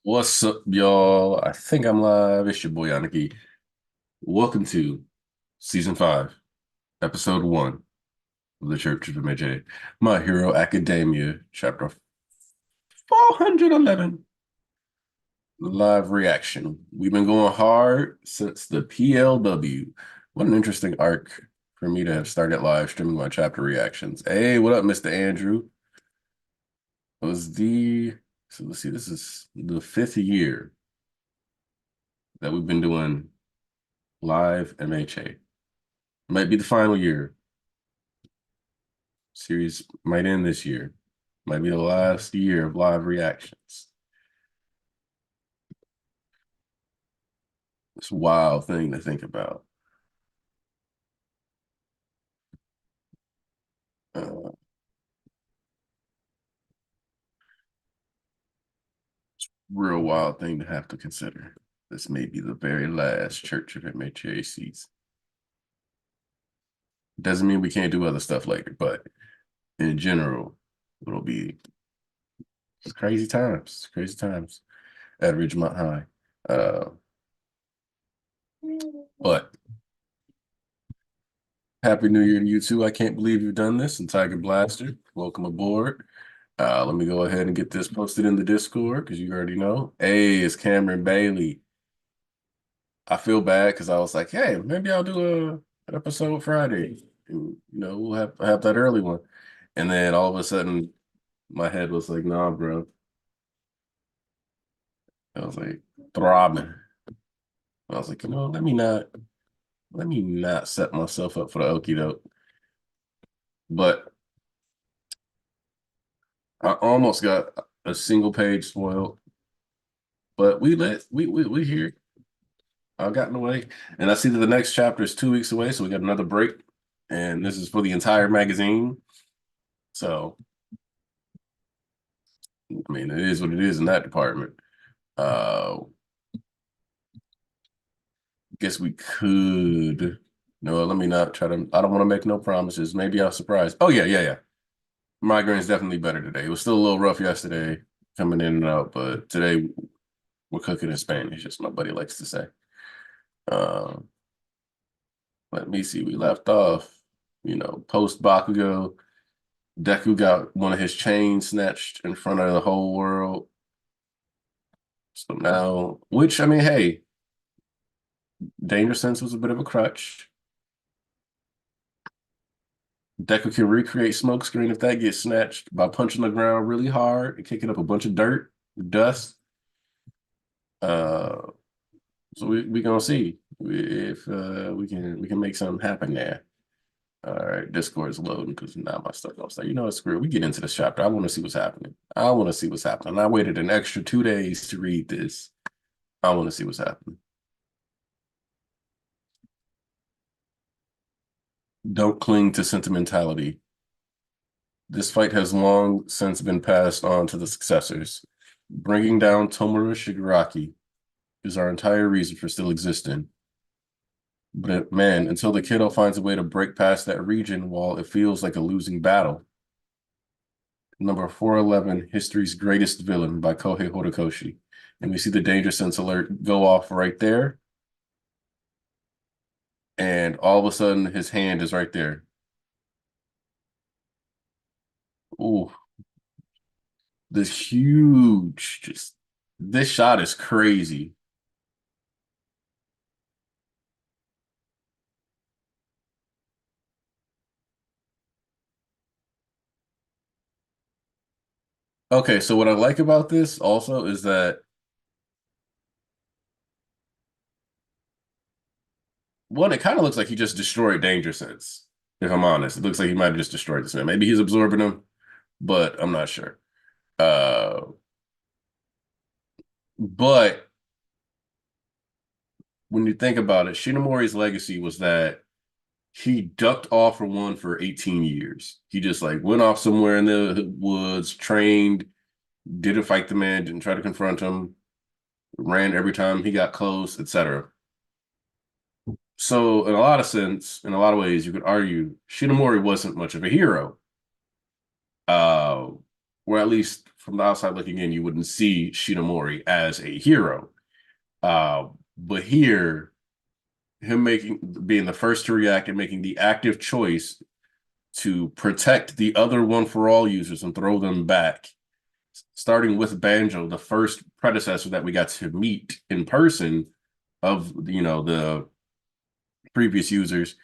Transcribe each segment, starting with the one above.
What's up, y'all? I think I'm live. It's your boy Yaniki. Welcome to season 5, episode 1 of the Church of MHA, My Hero Academia, chapter 411, live reaction. We've been going hard since the PLW. What an interesting arc for me to have started live streaming my chapter reactions. Hey, what up, Mr. Andrew? Was the so let's see, this is the 5th year that we've been doing live MHA. Might be the final year. Series might end this year. Might be the last year of live reactions. It's a wild thing to think about. Uh, Real wild thing to have to consider. This may be the very last Church of MHA season. Doesn't mean we can't do other stuff later, but in general, it'll be crazy times. Crazy times at Ridgemont High. But Happy New Year to you too. I can't believe you've done this. And Tiger Blaster, welcome aboard. Let me go ahead and get this posted in the Discord because you already know. Hey, it's Cameron Bailey. I feel bad because I was like, hey, maybe I'll do an episode Friday. And, we'll have that early one. And then all of a sudden, my head was like, nah, bro. I was like throbbing. I was like, let me not set myself up for the okie doke. But I almost got a single page spoiled. But we here. I got in the way. And I see that the next chapter is 2 weeks away, so we got another break. And this is for the entire magazine. So, I mean, it is what it is in that department. Guess we could. No, let me not try to. I don't want to make no promises. Maybe I'll surprise. Oh, yeah. Migraine's definitely better today. It was still a little rough yesterday coming in and out, but today we're cooking in Spanish, as nobody likes to say. Um, Let me see. We left off, post Bakugo. Deku got one of his chains snatched in front of the whole world. So now, which I mean, hey, Danger Sense was a bit of a crutch. Deku can recreate Smokescreen if that gets snatched by punching the ground really hard and kicking up a bunch of dirt, dust. Uh, so we gonna see if we can make something happen there. All right, Discord is loading because now my stuff don't start. You know what? Screw it. We get into this chapter. I want to see what's happening. I want to see what's happening. I waited an extra 2 days to read this. I want to see what's happening. Don't cling to sentimentality. This fight has long since been passed on to the successors. Bringing down Tomura Shigaraki is our entire reason for still existing. But man, until the kiddo finds a way to break past that region while it feels like a losing battle. Number 411, History's Greatest Villain by Kohei Horikoshi. And we see the danger sense alert go off right there. And all of a sudden, his hand is right there. Ooh, this huge, just this shot is crazy. Okay, so what I like about this also is that one, it kind of looks like he just destroyed Danger Sense. If I'm honest, it looks like he might have just destroyed this man. Maybe he's absorbing him, but I'm not sure. Uh, but when you think about it, Shinomori's legacy was that he ducked off for one for 18 years. He just like went off somewhere in the woods, trained, didn't fight the man, didn't try to confront him, ran every time he got close, etc. So, in a lot of sense, in a lot of ways, you could argue Shinomori wasn't much of a hero, uh, or at least from the outside looking in, you wouldn't see Shinomori as a hero. But here, him being the first to react and making the active choice to protect the other One for All users and throw them back, starting with Banjo, the first predecessor that we got to meet in person of the previous users,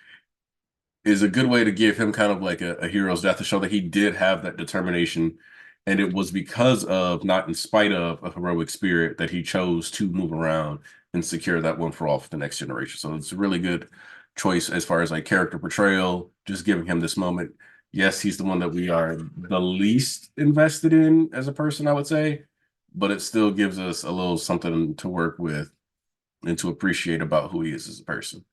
is a good way to give him kind of like a hero's death to show that he did have that determination. And it was because of, not in spite of, a heroic spirit that he chose to move around and secure that One for All for the next generation. So it's a really good choice as far as like character portrayal, just giving him this moment. Yes, he's the one that we are the least invested in as a person, I would say, but it still gives us a little something to work with and to appreciate about who he is as a person.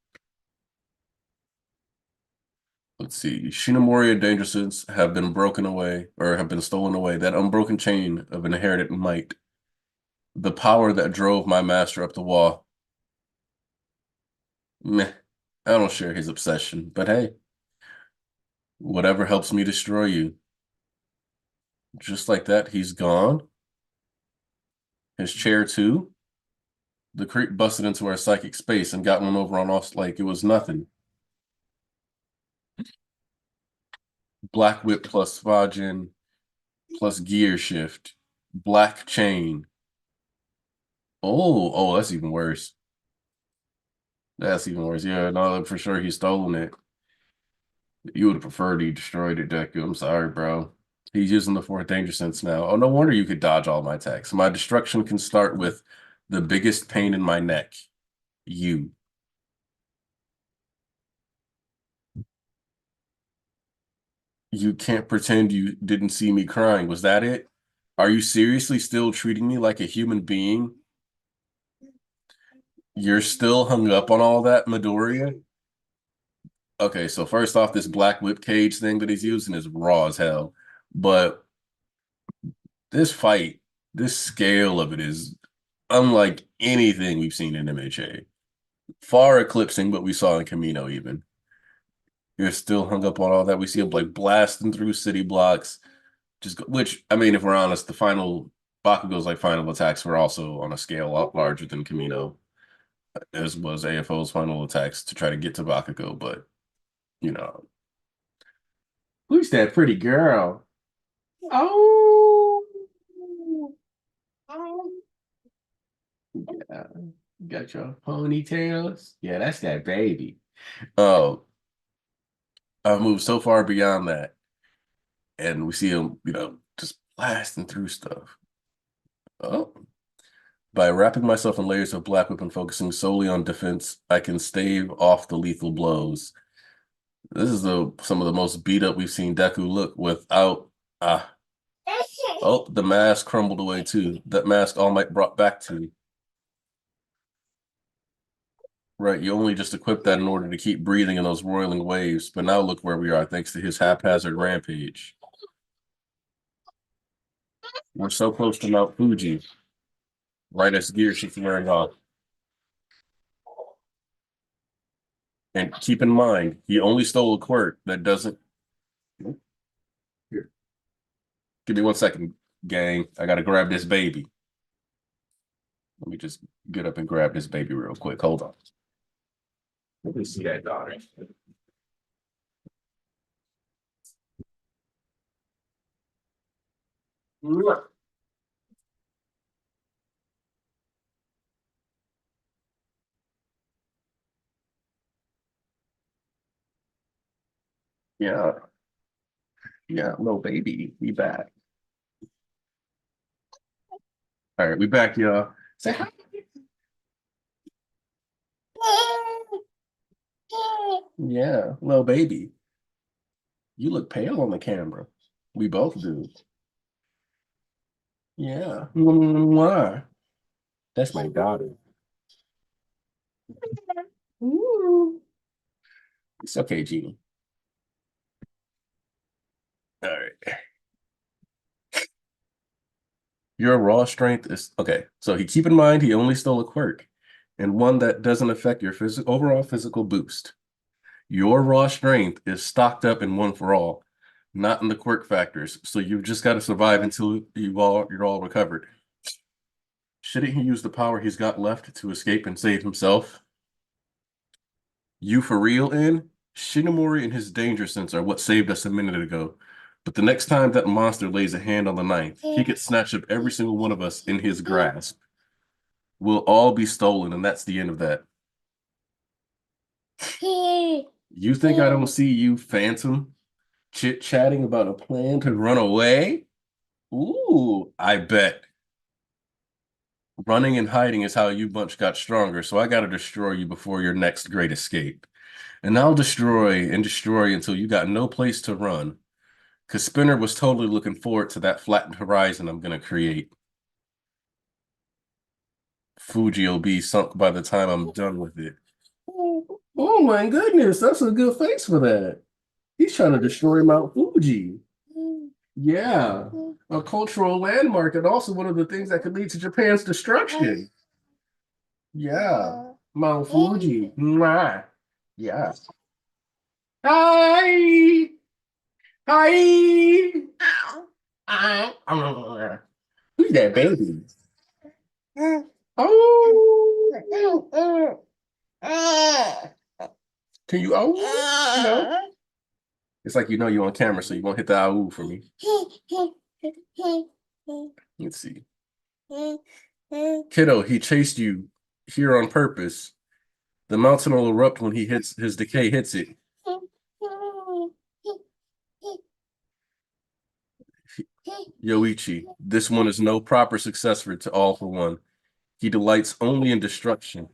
Let's see. Shinomori and Danger Sense have been broken away or have been stolen away. That unbroken chain of inherited might. The power that drove my master up the wall. Meh. I don't share his obsession, but hey, whatever helps me destroy you. Just like that, he's gone. His chair too. The creep busted into our psychic space and got one over on us like it was nothing. Black Whip plus Fajin plus Gear Shift. Black Chain. Oh, that's even worse. That's even worse. Yeah, no, for sure he's stolen it. You would have preferred he destroyed it, Deku. I'm sorry, bro. He's using the fourth danger sense now. Oh, no wonder you could dodge all my attacks. My destruction can start with the biggest pain in my neck. You. You can't pretend you didn't see me crying. Was that it? Are you seriously still treating me like a human being? You're still hung up on all that, Midoriya? Okay, so first off, this black whip cage thing that he's using is raw as hell. But this fight, this scale of it is unlike anything we've seen in MHA. Far eclipsing what we saw in Camino, even. You're still hung up on all that. We see him like blasting through city blocks. Which, I mean, if we're honest, the final Bakugo's like final attacks were also on a scale a lot larger than Camino, as was AFO's final attacks to try to get to Bakugo. But, you know, who's that pretty girl? Oh, yeah. Got your ponytails. Yeah, that's that baby. Oh, I've moved so far beyond that. And we see him, just blasting through stuff. Oh, by wrapping myself in layers of black whip and focusing solely on defense, I can stave off the lethal blows. This is some of the most beat up we've seen Deku look without oh, the mask crumbled away too. That mask All Might brought back to me. Right, you only just equipped that in order to keep breathing in those roiling waves, but now look where we are thanks to his haphazard rampage. We're so close to Mount Fuji, right as gear she's wearing off. And keep in mind, he only stole a quirk that doesn't. Here, give me 1 second, gang. I gotta grab this baby. Let me just get up and grab this baby real quick. Hold on. Let me see that daughter. Yeah, yeah, little baby, we back. All right, we back, y'all. Say hi. Yeah, little baby. You look pale on the camera. We both do. Yeah. Mwah. That's my daughter. Ooh. It's okay, Genie. All right. Your raw strength is okay. So keep in mind he only stole a quirk and one that doesn't affect your overall physical boost. Your raw strength is stocked up in One for All. not in the quirk factors. So you've just got to survive until you're all recovered. Shouldn't he use the power he's got left to escape and save himself? You for real, in? Shinomori and his danger sense are what saved us a minute ago. But the next time that monster lays a hand on the knife, he could snatch up every single one of us in his grasp. We'll all be stolen, and that's the end of that. You think I don't see you, Phantom, chit-chatting about a plan to run away? Ooh, I bet. Running and hiding is how you bunch got stronger, so I gotta destroy you before your next great escape. And I'll destroy and destroy until you got no place to run. Because Spinner was totally looking forward to that flattened horizon I'm gonna create. Fuji will be sunk by the time I'm done with it. Oh my goodness, that's a good face for that. He's trying to destroy Mount Fuji. Yeah, a cultural landmark and also one of the things that could lead to Japan's destruction. Yeah, Mount Fuji. Mwah. Yeah. Hi. Hi. Who's that baby? Oh. Can you no? It's like you know you're on camera, so you won't hit the ow for me. Let's see. Kiddo, he chased you here on purpose. The mountain will erupt when his decay hits it. Yoichi, this one is no proper successor to All for One. He delights only in destruction.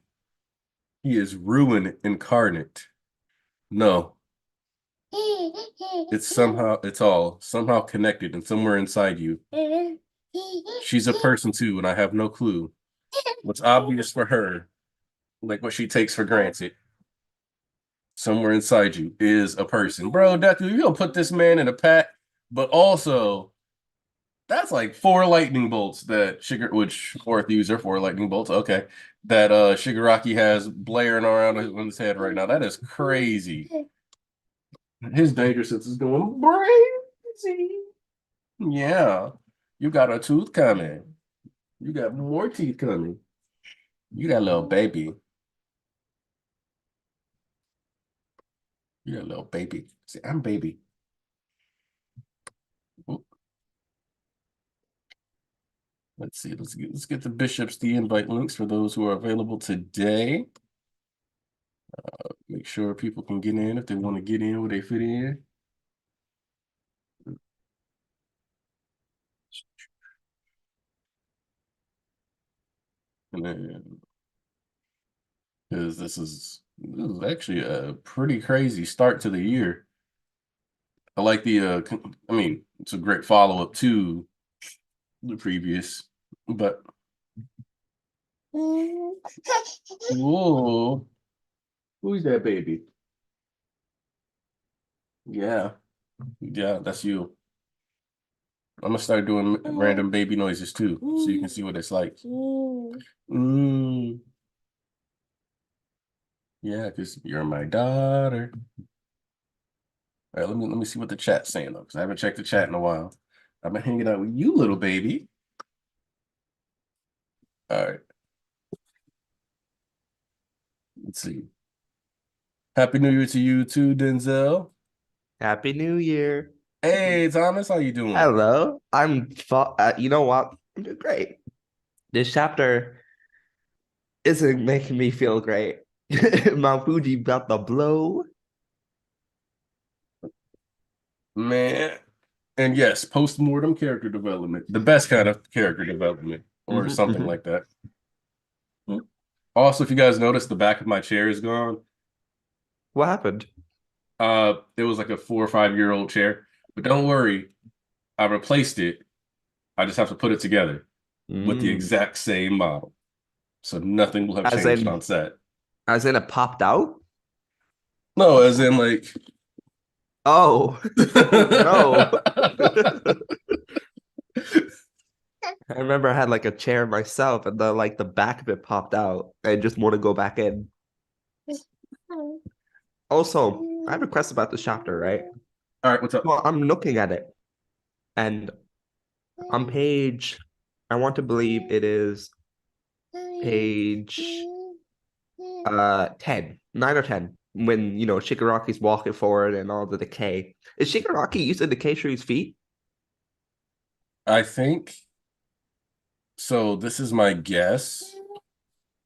He is ruin incarnate. No, it's all somehow connected and somewhere inside you. She's a person too, and I have no clue. What's obvious for her, like what she takes for granted, somewhere inside you is a person. Bro, Deku, you don't put this man in a pack, but also that's like 4 lightning bolts that which fourth user, 4 lightning bolts, okay. That Shigaraki has blaring around on his head right now. That is crazy. His danger sense is going crazy. Yeah. You got a tooth coming. You got more teeth coming. You got a little baby. You got a little baby. See, I'm baby. Let's see. Let's get the bishops the invite links for those who are available today. Make sure people can get in if they want to get in where they fit in. And then, because this is actually a pretty crazy start to the year. I like I mean, it's a great follow-up to the previous, but whoa, who's that baby? Yeah, yeah, that's you. I'm gonna start doing random baby noises too, so you can see what it's like. Mm. Yeah, because you're my daughter. All right, let me see what the chat's saying though, because I haven't checked the chat in a while. I've been hanging out with you, little baby. All right. Let's see. Happy New Year to you too, Denzel. Happy New Year. Hey, Thomas, how you doing? Hello. You know what? I'm doing great. This chapter isn't making me feel great. Mount Fuji got the blow. Man. And yes, post-mortem character development, the best kind of character development, or something like that. Also, if you guys notice, the back of my chair is gone. What happened? It was like a 4 or 5 year old chair, but don't worry, I replaced it. I just have to put it together with the exact same model. So nothing will have As changed in, on set. as in it popped out? No, as in like Oh, oh no. I remember I had like a chair myself and the back of it popped out. I just want to go back in. Also, I have a question about this chapter, right? All right, what's up? Well, I'm looking at it, and on page, I want to believe it is page 10, 9 or 10, when Shigaraki's walking forward and all the decay. Is Shigaraki using decay through his feet? I think so. This is my guess.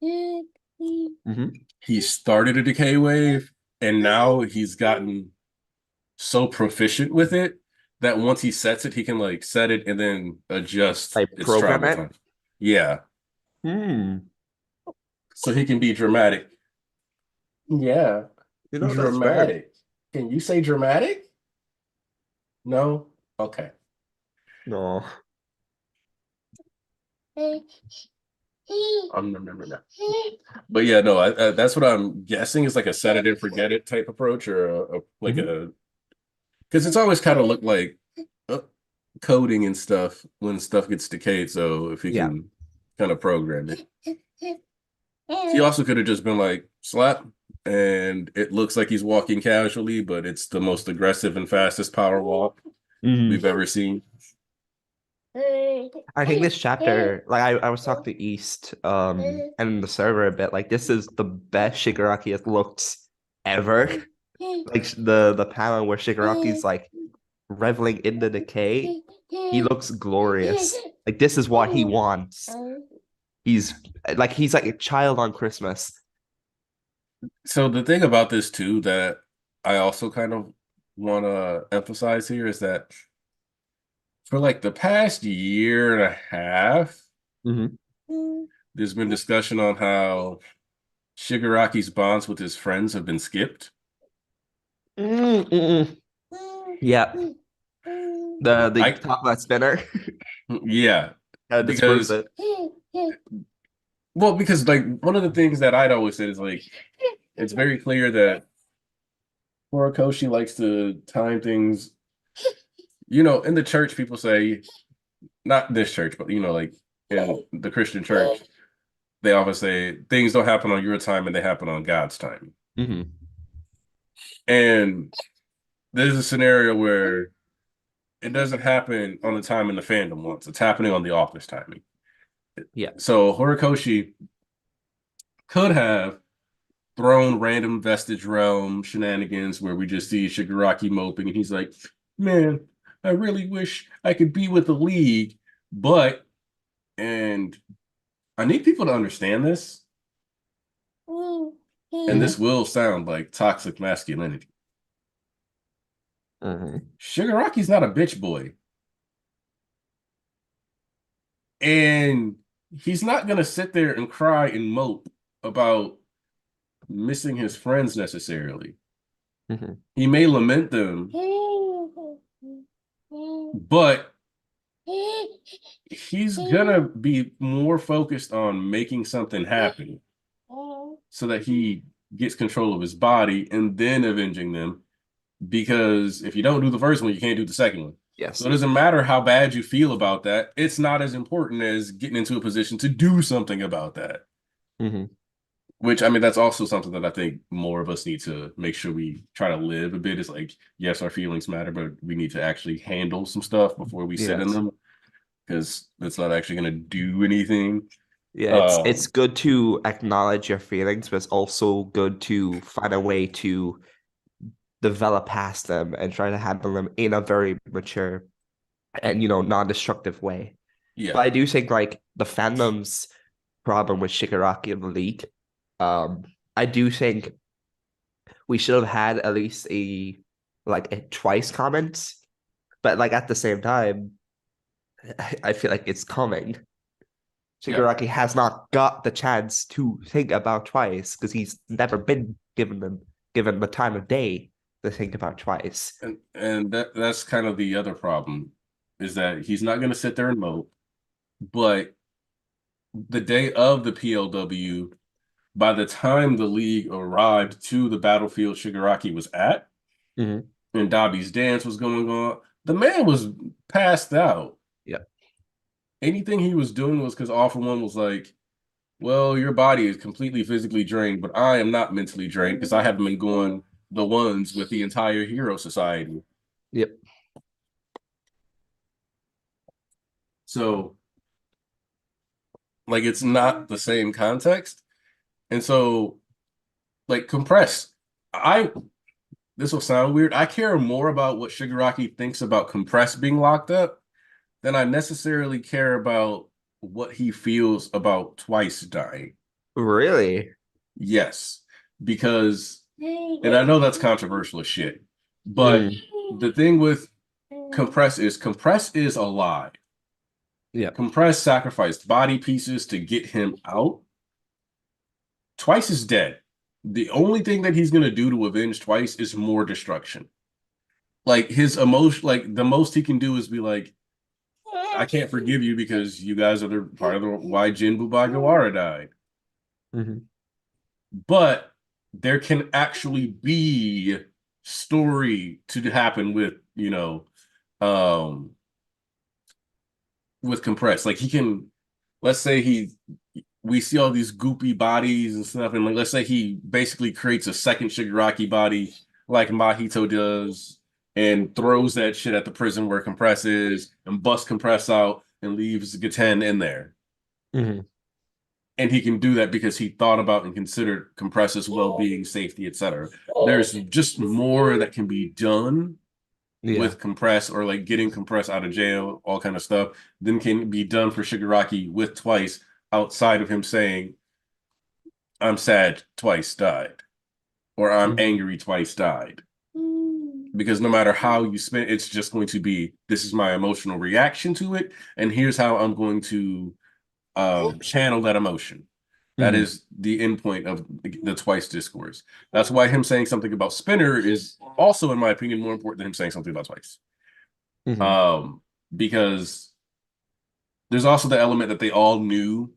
Mm-hmm. He started a decay wave, and now he's gotten so proficient with it that once he sets it, he can like set it and then adjust Like its program travel it? time. Yeah. Hmm. So he can be dramatic. Yeah. That's very Dramatic. Can you say dramatic? No? Okay. no. I'm remembering that. But yeah, no, that's what I'm guessing is like a set it and forget it type approach or like Mhm. a because it's always kind of looked like uh, coding and stuff when stuff gets decayed. So if you Yeah. can kind of program it, he also could have just been like slap, and it looks like he's walking casually, but it's the most aggressive and fastest power walk we've Mhm. ever seen. I think this chapter, like I was talking to East, and the server a bit, like this is the best Shigaraki has looked ever. Like the panel where Shigaraki's like reveling in the decay, he looks glorious. Like this is what he wants. He's he's like a child on Christmas. So the thing about this too that I also kind of want to emphasize here is that for like the past year and a half, Mhm. there's been discussion on how Shigaraki's bonds with his friends have been skipped. Mm, mm, mm. Yeah, the I top left spinner yeah, disproves because it. because like one of the things that I'd always said is like it's very clear that Horikoshi likes to time things. In the church, people say not this church, but like in the Christian church, they often say things don't happen on your time and they happen on God's time. Mhm. And there's a scenario where it doesn't happen on the time in the fandom wants. It's happening on the author's timing. Yeah. So Horikoshi could have thrown random Vestige Realm shenanigans where we just see Shigaraki moping and he's like, man, I really wish I could be with the League, but, and I need people to understand this, and Mhm. this will sound like toxic masculinity. Mhm. Shigaraki's not a bitch boy. And he's not going to sit there and cry and mope about missing his friends necessarily. Mhm. He may lament them, but he's gonna be more focused on making something happen so that he gets control of his body and then avenging them. Because if you don't do the first one, you can't do the second one. So Yes. it doesn't matter how bad you feel about that. It's not as important as getting into a position to do something about that. Mhm. Which I mean, that's also something that I think more of us need to make sure we try to live a bit. Is like, yes, our feelings matter, but we need to actually handle some stuff before we sit in Yes. them because it's not actually going to do anything. Yeah, it's Um, good to acknowledge your feelings, but it's also good to find a way to develop past them and try to handle them in a very mature and non-destructive way. But yeah, I do think like the fandom's problem with Shigaraki and the League, um, I do think we should have had at least a twice comment, but like at the same time, I feel like it's coming. yeah, Shigaraki has not got the chance to think about twice because he's never been given the time of day to think about twice. and that's kind of the other problem is that he's not going to sit there and mope, but the day of the PLW, by the time the league arrived to the battlefield Shigaraki was at, Mhm. and Dobby's dance was going on, the man was passed out. Yeah. Anything he was doing was because All For One was like, well, your body is completely physically drained, but I am not mentally drained because I haven't been going the ones with the entire hero society. Yep. So like it's not the same context. And so like compress. I this will sound weird. I care more about what Shigaraki thinks about compress being locked up than I necessarily care about what he feels about Twice dying. Really? Yes, because, and I know that's controversial as shit, but Mm. the thing with Compress is alive. Yep. Compress sacrificed body pieces to get him out. Twice is dead. The only thing that he's gonna do to avenge Twice is more destruction. Like his emotion, like the most he can do is be like, I can't forgive you because you guys are the part of the why Jinbu Bagawara died. Hmm. But there can actually be story to happen with, um with Compress. Like he can, let's say we see all these goopy bodies and stuff, and like let's say he basically creates a second Shigaraki body like Mahito does and throws that shit at the prison where Compress is and busts Compress out and leaves Gaten in there. Hmm. And he can do that because he thought about and considered Compress's well-being, safety, etc. There's just more that can be done Yeah. with Compress or like getting Compress out of jail, all kind of stuff, than can be done for Shigaraki with Twice outside of him saying, I'm sad Twice died or I'm Hmm. angry Twice died. Because no matter how you spin it, it's just going to be, this is my emotional reaction to it, and here's how I'm going to channel that emotion. That Hmm. is the end point of the Twice discourse. That's why him saying something about Spinner is also, in my opinion, more important than him saying something about Twice. Hmm. Um, because there's also the element that they all knew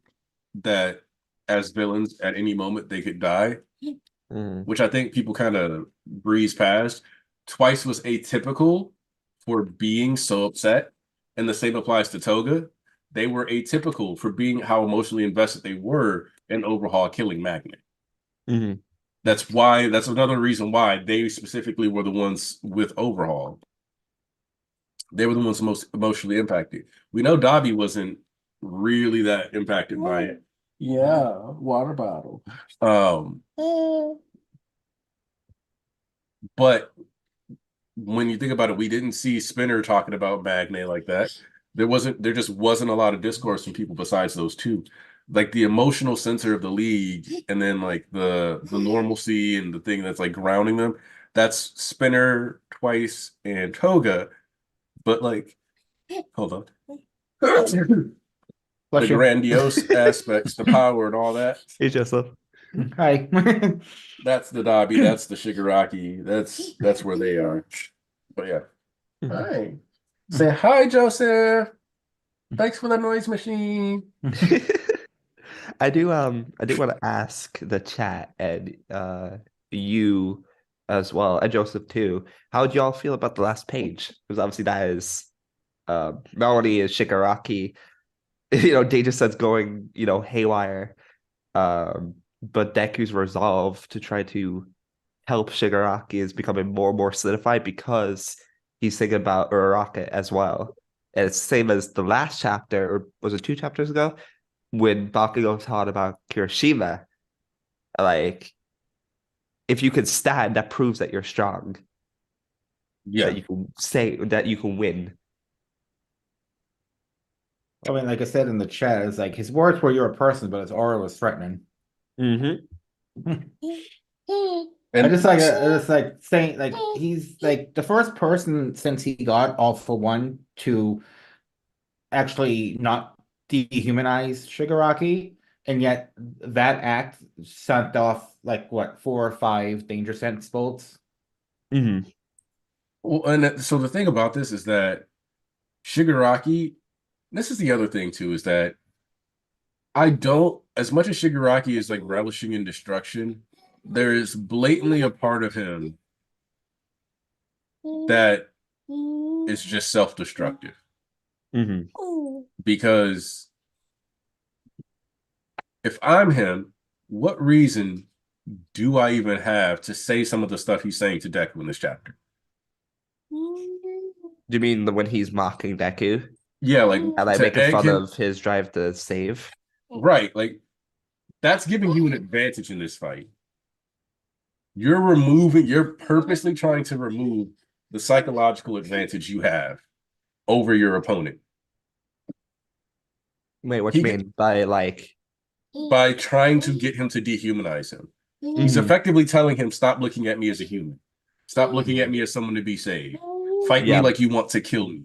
that as villains at any moment they could die, Hmm. which I think people kind of breeze past. Twice was atypical for being so upset, and the same applies to Toga. They were atypical for being how emotionally invested they were in Overhaul killing Magnet. Hmm. That's another reason why they specifically were the ones with Overhaul. They were the ones most emotionally impacted. We know Dobby wasn't really that impacted by it. Yeah, water bottle. Um, but when you think about it, we didn't see Spinner talking about Magne like that. There just wasn't a lot of discourse from people besides those two. Like the emotional center of the league, and then like the normalcy and the thing that's like grounding them. That's Spinner, Twice, and Toga. But like, hold on. The Bless you. grandiose aspects, the power and all that. Hey, Joseph. Hi. That's the Dobby, that's the Shigaraki. That's where they are. But yeah. Hi. Say hi, Joseph. Thanks for the noise machine. I do want to ask the chat and you as well, and Joseph too. How do y'all feel about the last page? Because obviously that is Melanie is Shigaraki, Danger Sense going, haywire. But Deku's resolve to try to help Shigaraki is becoming more and more solidified because he's thinking about Uraraka as well. And it's the same as the last chapter, or was it 2 chapters ago, when Bakugo taught about Kirishima. Like, if you can stand, that proves that you're strong, Yeah. that you can say that you can win. I mean, like I said in the chat, it's like his words were "you're a person," but his aura was threatening. Mm-hmm. I And just like it's like saying like he's like the first person since he got All for One to actually not dehumanize Shigaraki, and yet that act sent off like what 4 or 5 danger sense bolts. Mm-hmm. well, and so the thing about this is that Shigaraki, this is the other thing too, is that I don't, as much as Shigaraki is like relishing in destruction, there is blatantly a part of him that is just self-destructive. Mm-hmm. Because if I'm him, what reason do I even have to say some of the stuff he's saying to Deku in this chapter? Do you mean when he's mocking Deku Yeah, like and like to making egg fun him. of his drive to save? Right, like that's giving you an advantage in this fight. You're purposely trying to remove the psychological advantage you have over your opponent. Wait, what you He mean by like? by trying to get him to dehumanize him. He's Mhm. effectively telling him, stop looking at me as a human. Stop looking at me as someone to be saved. Fight me Yeah, like you want to kill me.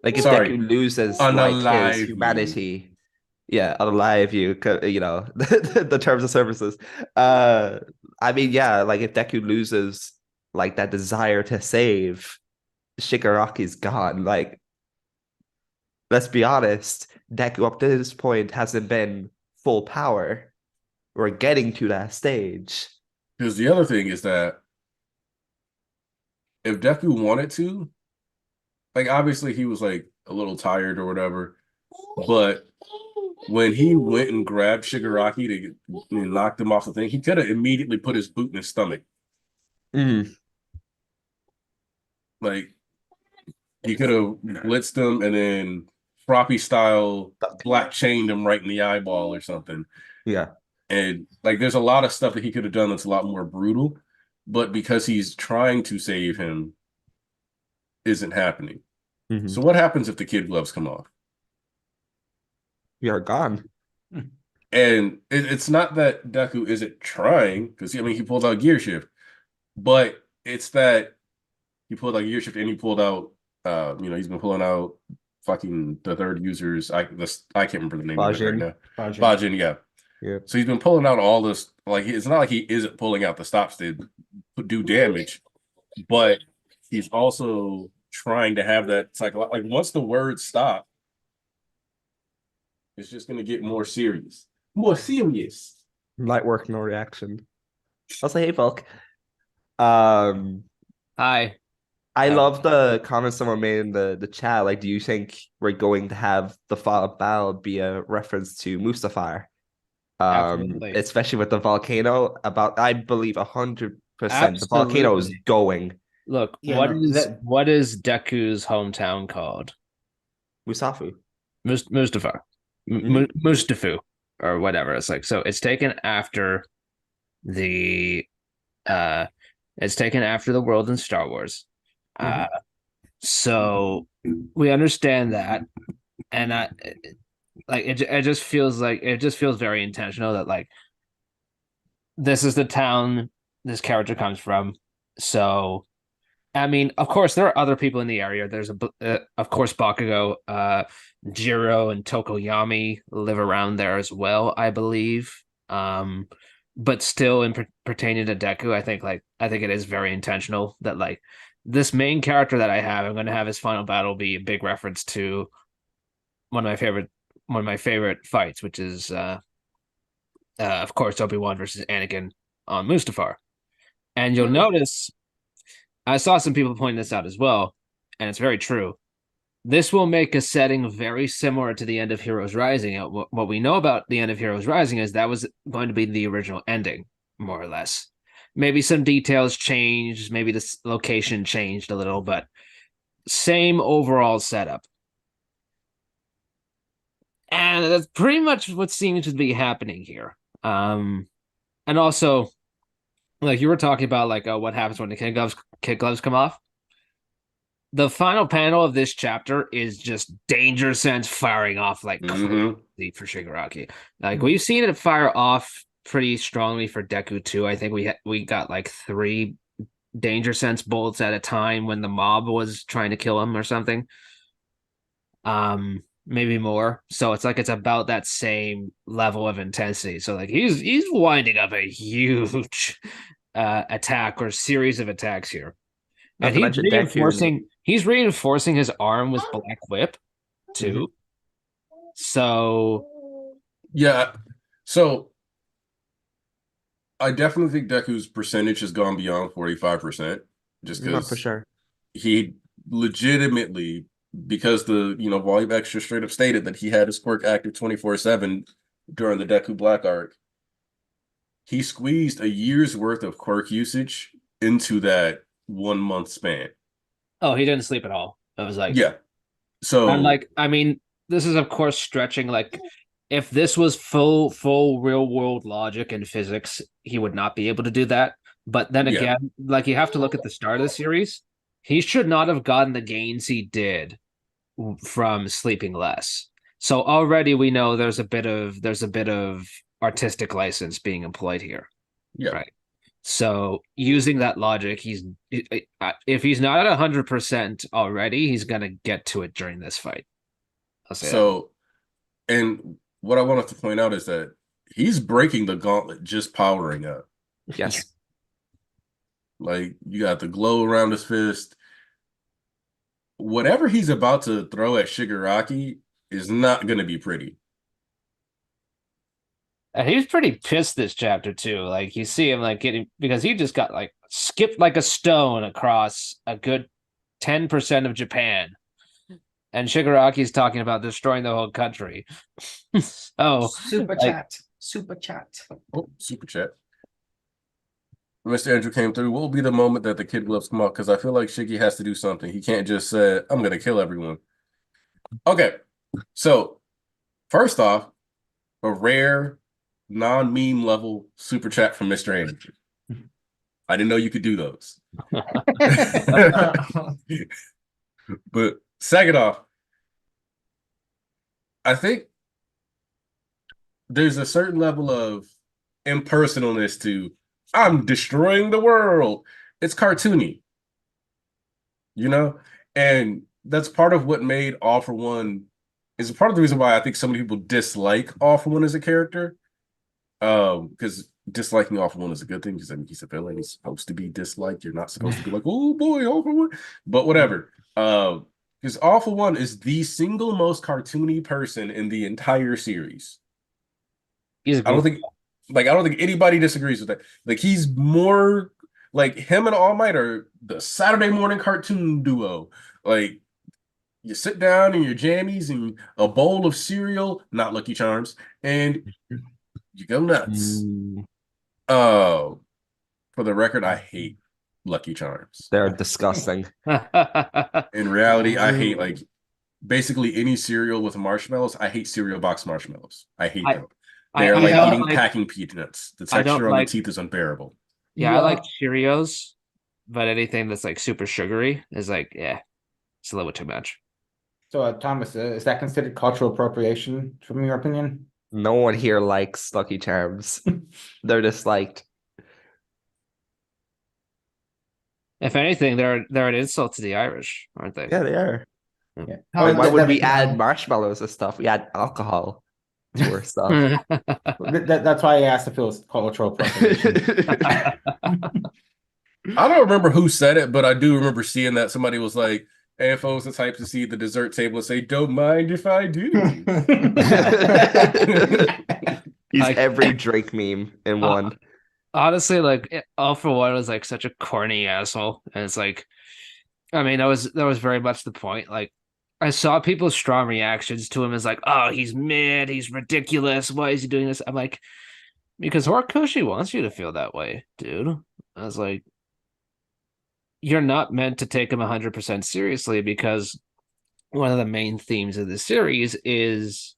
like if Sorry, Deku loses like his unalive me. humanity, yeah, unalive you, you know, the terms of services. I mean, yeah, like if Deku loses like that desire to save, Shigaraki's gone. Like, let's be honest, Deku up to this point hasn't been full power. We're getting to that stage. Because the other thing is that if Deku wanted to, like obviously he was like a little tired or whatever, but when he went and grabbed Shigaraki to and knocked him off the thing, he could have immediately put his boot in his stomach. Mm. Like he could have blitzed him and then Froppy style black chained him right in the eyeball or something. Yeah. And like there's a lot of stuff that he could have done that's a lot more brutal, but because he's trying to save him, isn't happening. Mm-hmm. So what happens if the kid gloves come off? We are gone. And it's not that Deku isn't trying, because I mean he pulled out gear shift, but it's that he pulled out gear shift and he pulled out he's been pulling out fucking the third users. I can't remember the name of it right Bajin. now. Bajin. Bajin, yeah. Yeah. So he's been pulling out all this, like it's not like he isn't pulling out the stops to do damage, but he's also trying to have that psychological, like once the words stop, it's just gonna get more serious. More serious. Light work, no reaction. I'll say, hey, Volk. Um, Hi. I love the comment someone made in the chat. Like, do you think we're going to have the final battle be a reference to Mustafar? Absolutely. Especially with the volcano. About, I believe 100% the volcano is Absolutely. going. Look, Yeah, what no, is that- what is Deku's hometown called? Musafu. Mustafar. Mhm. Mustafu or whatever. It's like so it's taken after the world in Star Wars. Mhm. So we understand that and I like it just feels very intentional that like this is the town this character comes from. So I mean, of course, there are other people in the area. There's of course, Bakugo, Jiro, and Tokoyami live around there as well, I believe. But still, pertaining to Deku, I think it is very intentional that like this main character that I have, I'm going to have his final battle be a big reference to one of my favorite fights, which is of course Obi-Wan versus Anakin on Mustafar. And you'll notice I saw some people point this out as well, and it's very true. This will make a setting very similar to the end of Heroes Rising. What we know about the end of Heroes Rising is that was going to be the original ending, more or less. Maybe some details changed, maybe the location changed a little, but same overall setup. And that's pretty much what seems to be happening here. And also, like you were talking about, like what happens when the kid gloves come off. The final panel of this chapter is just Danger Sense firing off like crazy for Shigaraki. Like we've seen it fire off pretty strongly for Deku too. I think we got like 3 Danger Sense bolts at a time when the mob was trying to kill him or something. Maybe more. So it's like it's about that same level of intensity. So like he's winding up a huge attack or series of attacks here. Not And to mention Deku. he's reinforcing his arm with Black Whip too. So Yeah. So I definitely think Deku's percentage has gone beyond 45%, just Not for because sure. he legitimately, because the Volume Extra straight up stated that he had his quirk active 24/7 during the Deku Black arc. He squeezed a year's worth of quirk usage into that 1 month span. Oh, he didn't sleep at all. It was like, Yeah. So I'm like, I mean, this is of course stretching. Like, if this was full real world logic and physics, he would not be able to do that. But then yeah. again, like you have to look at the start of the series. He should not have gotten the gains he did from sleeping less. So already we know there's a bit of artistic license being employed here. Yeah. Right. So using that logic, if he's not at 100% already, he's gonna get to it during this fight. I'll say that. So, and what I wanted to point out is that he's breaking the gauntlet just powering up. Yes. Like, you got the glow around his fist. Whatever he's about to throw at Shigaraki is not going to be pretty. And he's pretty pissed this chapter too. Like you see him like getting because he just got like skipped like a stone across a good 10% of Japan. And Shigaraki's talking about destroying the whole country. So Super like, chat. Super chat. Oh, super chat. Mr. Andrew came through. What will be the moment that the kid gloves come out? Because I feel like Shiggy has to do something. He can't just say, I'm going to kill everyone. Okay. So, first off, a rare, non-meme level super chat from Mr. Andrew. I didn't know you could do those. But second off, I think there's a certain level of impersonalness to I'm destroying the world. It's cartoony, you know? And that's part of what made All for One is part of the reason why I think so many people dislike All for One as a character. Because disliking All for One is a good thing because I mean he's a villain, he's supposed to be disliked. You're not supposed to be like, oh boy, All for One. But whatever. Because All for One is the single most cartoony person in the entire series. he's I don't think anybody disagrees with that. Like he's more like him and All Might are the Saturday morning cartoon duo. Like you sit down in your jammies and a bowl of cereal, not Lucky Charms, and you go nuts. Oh, for the record, I hate Lucky Charms. They're disgusting. In reality, I hate like basically any cereal with marshmallows. I hate cereal box marshmallows. I hate them. They're like don't eating packing peanuts. The I don't texture on like- the teeth is unbearable. Yeah, I like Cheerios, but anything that's like super sugary is like, yeah, it's a little bit too much. So, Thomas, is that considered cultural appropriation from your opinion? No one here likes Lucky Charms. They're disliked. If anything, they're an insult to the Irish, aren't they? Yeah, they are. Yeah. Why would we add marshmallows and stuff? We add alcohol to our stuff. That's why I asked if it was cultural appropriation. I don't remember who said it, but I do remember seeing that somebody was like, AFO is the type to see the dessert table and say, don't mind if I do. He's Like- every Drake meme in one. Honestly, like All for One was like such a corny asshole, and it's like, I mean, that was very much the point. Like, I saw people's strong reactions to him as like, oh, he's mad, he's ridiculous. Why is he doing this? I'm like, because Horikoshi wants you to feel that way, dude. I was like, you're not meant to take him 100% seriously because one of the main themes of the series is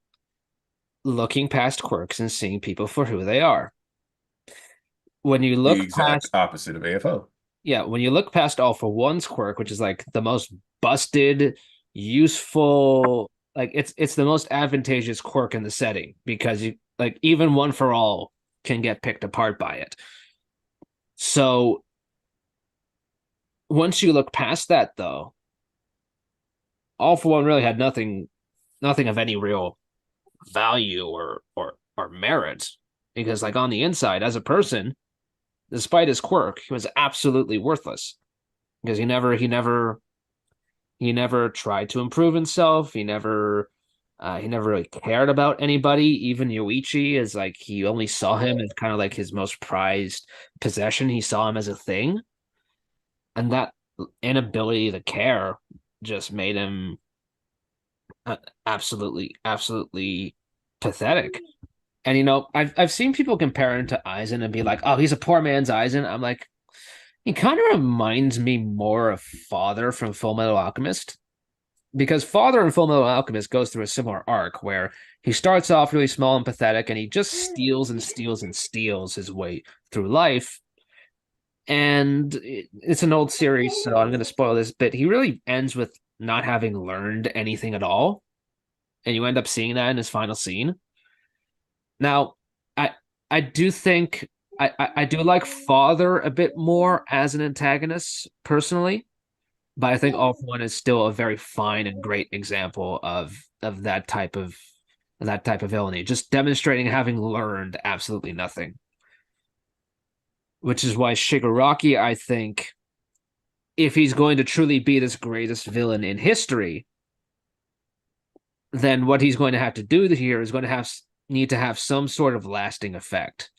looking past quirks and seeing people for who they are. When you The look exact past, opposite of AFO. yeah, when you look past All for One's quirk, which is like the most busted, useful, like it's the most advantageous quirk in the setting because you like even One for All can get picked apart by it. So once you look past that, though, All for One really had nothing of any real value or merit because, like, on the inside, as a person, despite his quirk, he was absolutely worthless because he never tried to improve himself. He never really cared about anybody. Even Yoichi is like he only saw him as kind of like his most prized possession. He saw him as a thing. And that inability to care just made him absolutely pathetic. And I've seen people compare him to Aizen and be like, "Oh, he's a poor man's Aizen." I'm like, He kind of reminds me more of Father from Full Metal Alchemist, because Father in Full Metal Alchemist goes through a similar arc where he starts off really small and pathetic, and he just steals and steals and steals his way through life. And it's an old series, so I'm going to spoil this, but he really ends with not having learned anything at all, and you end up seeing that in his final scene. Now, I I do think I do like Father a bit more as an antagonist personally, but I think All for One is still a very fine and great example of that type of villainy, just demonstrating having learned absolutely nothing. Which is why Shigaraki, I think, if he's going to truly be this greatest villain in history, then what he's going to have to do here is going to need to have some sort of lasting effect.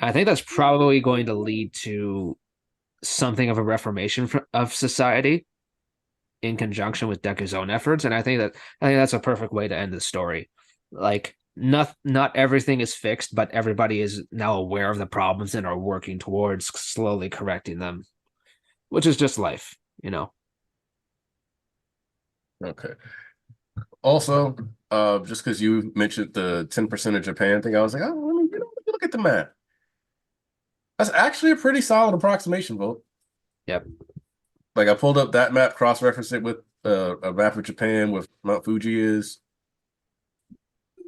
I think that's probably going to lead to something of a reformation of society in conjunction with Deku's own efforts, and I think that's a perfect way to end the story. Like not everything is fixed, but everybody is now aware of the problems and are working towards slowly correcting them, which is just life, you know. Okay. Also, just because you mentioned the 10% of Japan thing, I was like, oh, let me look at the map. That's actually a pretty solid approximation, Vote. Yep. Like I pulled up that map, cross-referenced it with a map of Japan with Mount Fuji is.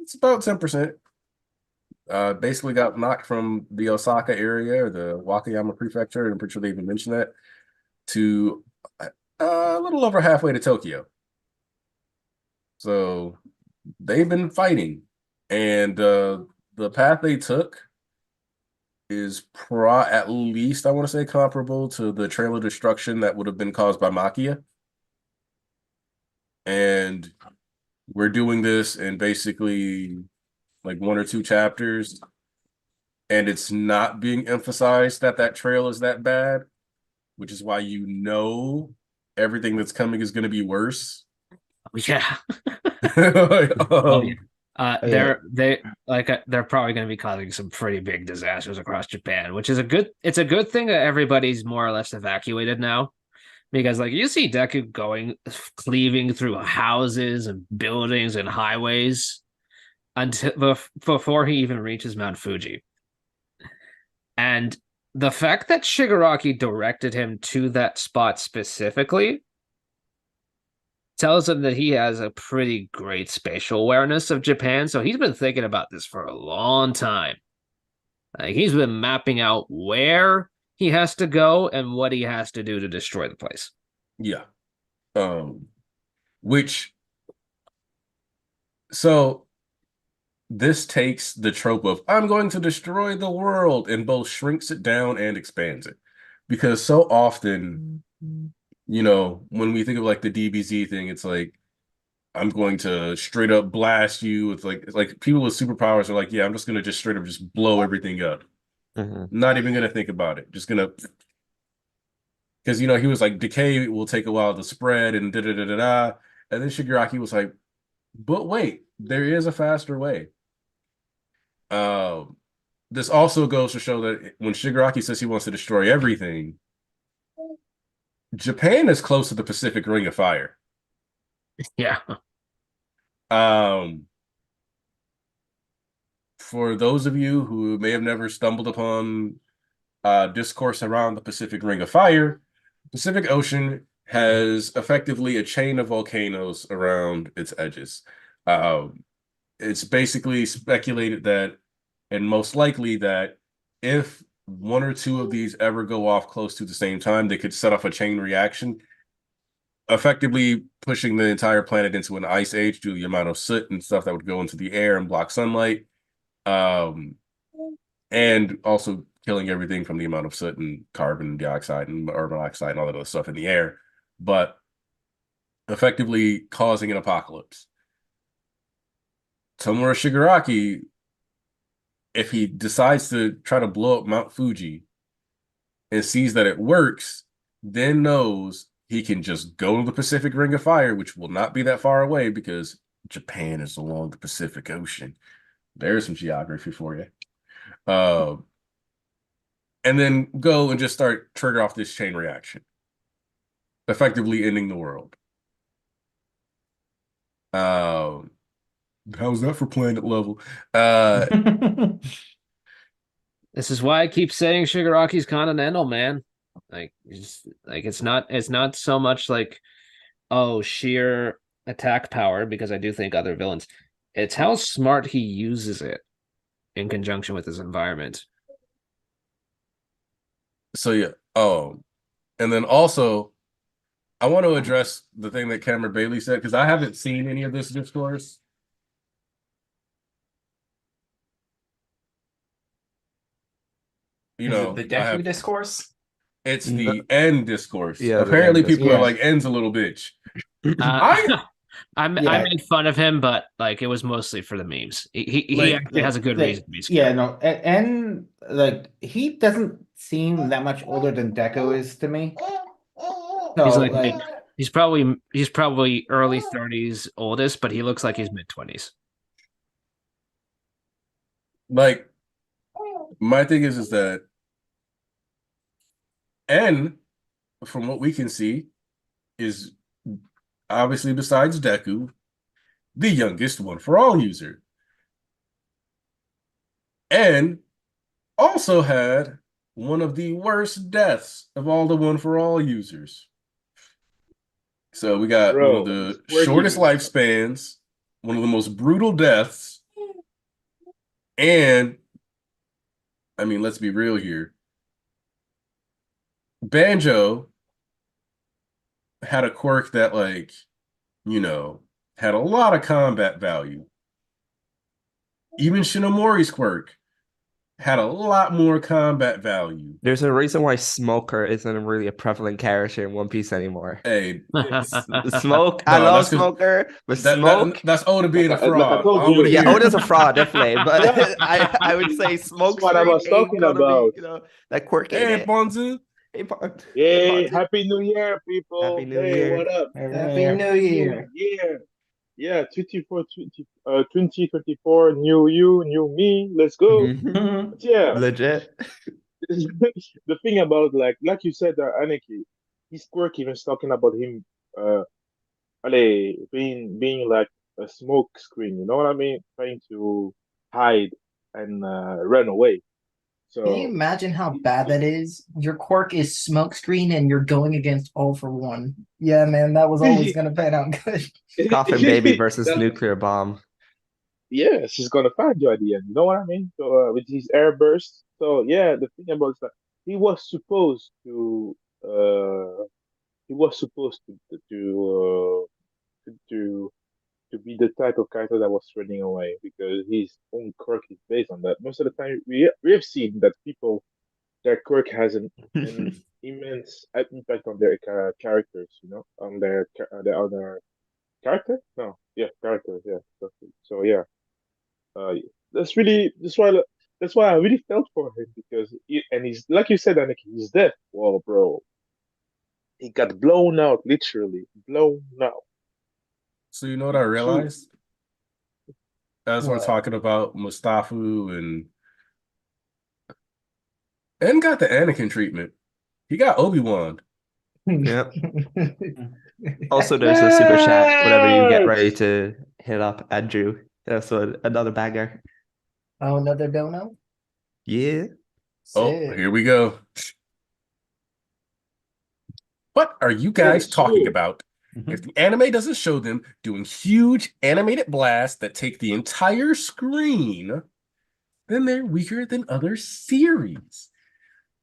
It's about 10%. Basically got knocked from the Osaka area or the Wakayama prefecture, and I'm pretty sure they even mentioned that, to a little over halfway to Tokyo. So they've been fighting, and the path they took is at least, I want to say, comparable to the trail of destruction that would have been caused by Makia. And we're doing this in basically like 1 or 2 chapters, and it's not being emphasized that that trail is that bad, which is why you know everything that's coming is going to be worse. Yeah. Like, Oh yeah. Yeah. They're probably going to be causing some pretty big disasters across Japan, which is it's a good thing that everybody's more or less evacuated now, because like you see Deku cleaving through houses and buildings and highways until before he even reaches Mount Fuji. And the fact that Shigaraki directed him to that spot specifically tells him that he has a pretty great spatial awareness of Japan. So he's been thinking about this for a long time. Like he's been mapping out where he has to go and what he has to do to destroy the place. yeah. Which so this takes the trope of I'm going to destroy the world and both shrinks it down and expands it. Because so often, when we think of like the DBZ thing, it's like I'm going to straight up blast you. It's like people with superpowers are like, yeah, I'm just gonna just straight up just blow everything up. Not even gonna think about it. Just gonna because he was like decay will take a while to spread and da da da da da. And then Shigaraki was like, but wait, there is a faster way. Um, this also goes to show that when Shigaraki says he wants to destroy everything, Japan is close to the Pacific Ring of Fire. Yeah. For those of you who may have never stumbled upon discourse around the Pacific Ring of Fire, Pacific Ocean has effectively a chain of volcanoes around its edges. It's basically speculated that, and most likely that, if 1 or 2 of these ever go off close to the same time, they could set off a chain reaction, effectively pushing the entire planet into an ice age due to the amount of soot and stuff that would go into the air and block sunlight. And also killing everything from the amount of soot and carbon dioxide and carbon monoxide and all that other stuff in the air, but effectively causing an apocalypse. Tomura Shigaraki, if he decides to try to blow up Mount Fuji and sees that it works, then knows he can just go to the Pacific Ring of Fire, which will not be that far away because Japan is along the Pacific Ocean. There's some geography for you. and then go and just start trigger off this chain reaction, effectively ending the world. How's that for planet level? This is why I keep saying Shigaraki's Continental, man. Like, it's not so much like, oh, sheer attack power, because I do think other villains. It's how smart he uses it in conjunction with his environment. So yeah. And then also, I want to address the thing that Cameron Bailey said because I haven't seen any of this discourse. You Is know, it the Deku discourse? It's No. the end discourse. Yeah, the Apparently, end people are discourse. like, "End's a little bitch." I I Yeah. made fun of him, but like it was mostly for the memes. He Like- actually has a good Like, reason to be yeah, scared. no, and like he doesn't seem that much older than Deku is to me. So He's like, like he's probably early 30s oldest, but he looks like he's mid 20s. Like, my thing is that N, from what we can see, is obviously besides Deku, the youngest one for all user. And also had one of the worst deaths of all the one for all users. So we got one of the shortest lifespans, one of the most brutal deaths, and I mean, let's be real here. Banjo had a quirk that, like, had a lot of combat value. Even Shinomori's quirk had a lot more combat value. There's a reason why Smoker isn't really a prevalent character in One Piece anymore. Hey, Smoke, I No, love that's 'cause Smoker, but Smoke. that's Oda being a Like I fraud. told I'm you. with Yeah, here. Oda's a fraud, definitely, but Yeah. I would say Smoke what I was talking about. that quirk ain't Hey, it. Bonzu. Hey, Hey, Bonzi. Happy New Year, people. Happy New Hey, Year. what up? Happy New Year. Yeah, 2024, new you, new me. Let's go. Mhm. But yeah, Legit. the thing about like you said, Aniki, his quirk even talking about him, being like a smoke screen. You know what I mean? Trying to hide and run away. Can you So imagine how bad that is? Your quirk is smokescreen and you're going against all for one. Yeah, man, that was always gonna pan out good. Coffin Baby versus That- Nuclear Bomb. yeah, she's gonna find you at the end. You know what I mean? So with his air burst. So yeah, the thing about that he was supposed to he was supposed to be the type of character that was running away because his own quirk is based on that. Most of the time, we have seen that people their quirk has an immense impact on their characters. You know, on their other character. No, yeah, characters. Yeah. So yeah, uh, that's why I really felt for him because and he's like you said, Aniki, he's dead. Well, bro, he got blown out, literally blown out. So you know what I Two. realized? As we're What? talking about Mustafa and got the Anakin treatment. He got Obi-Wan. Yep. Also, there's a super chat whenever you get Yes! ready to hit up Andrew. That's another banger. Oh, another dono? Yeah. Oh, Sick. here we go. What are you guys talking about? If the anime doesn't show them doing huge animated blasts that take the entire screen, then they're weaker than other series.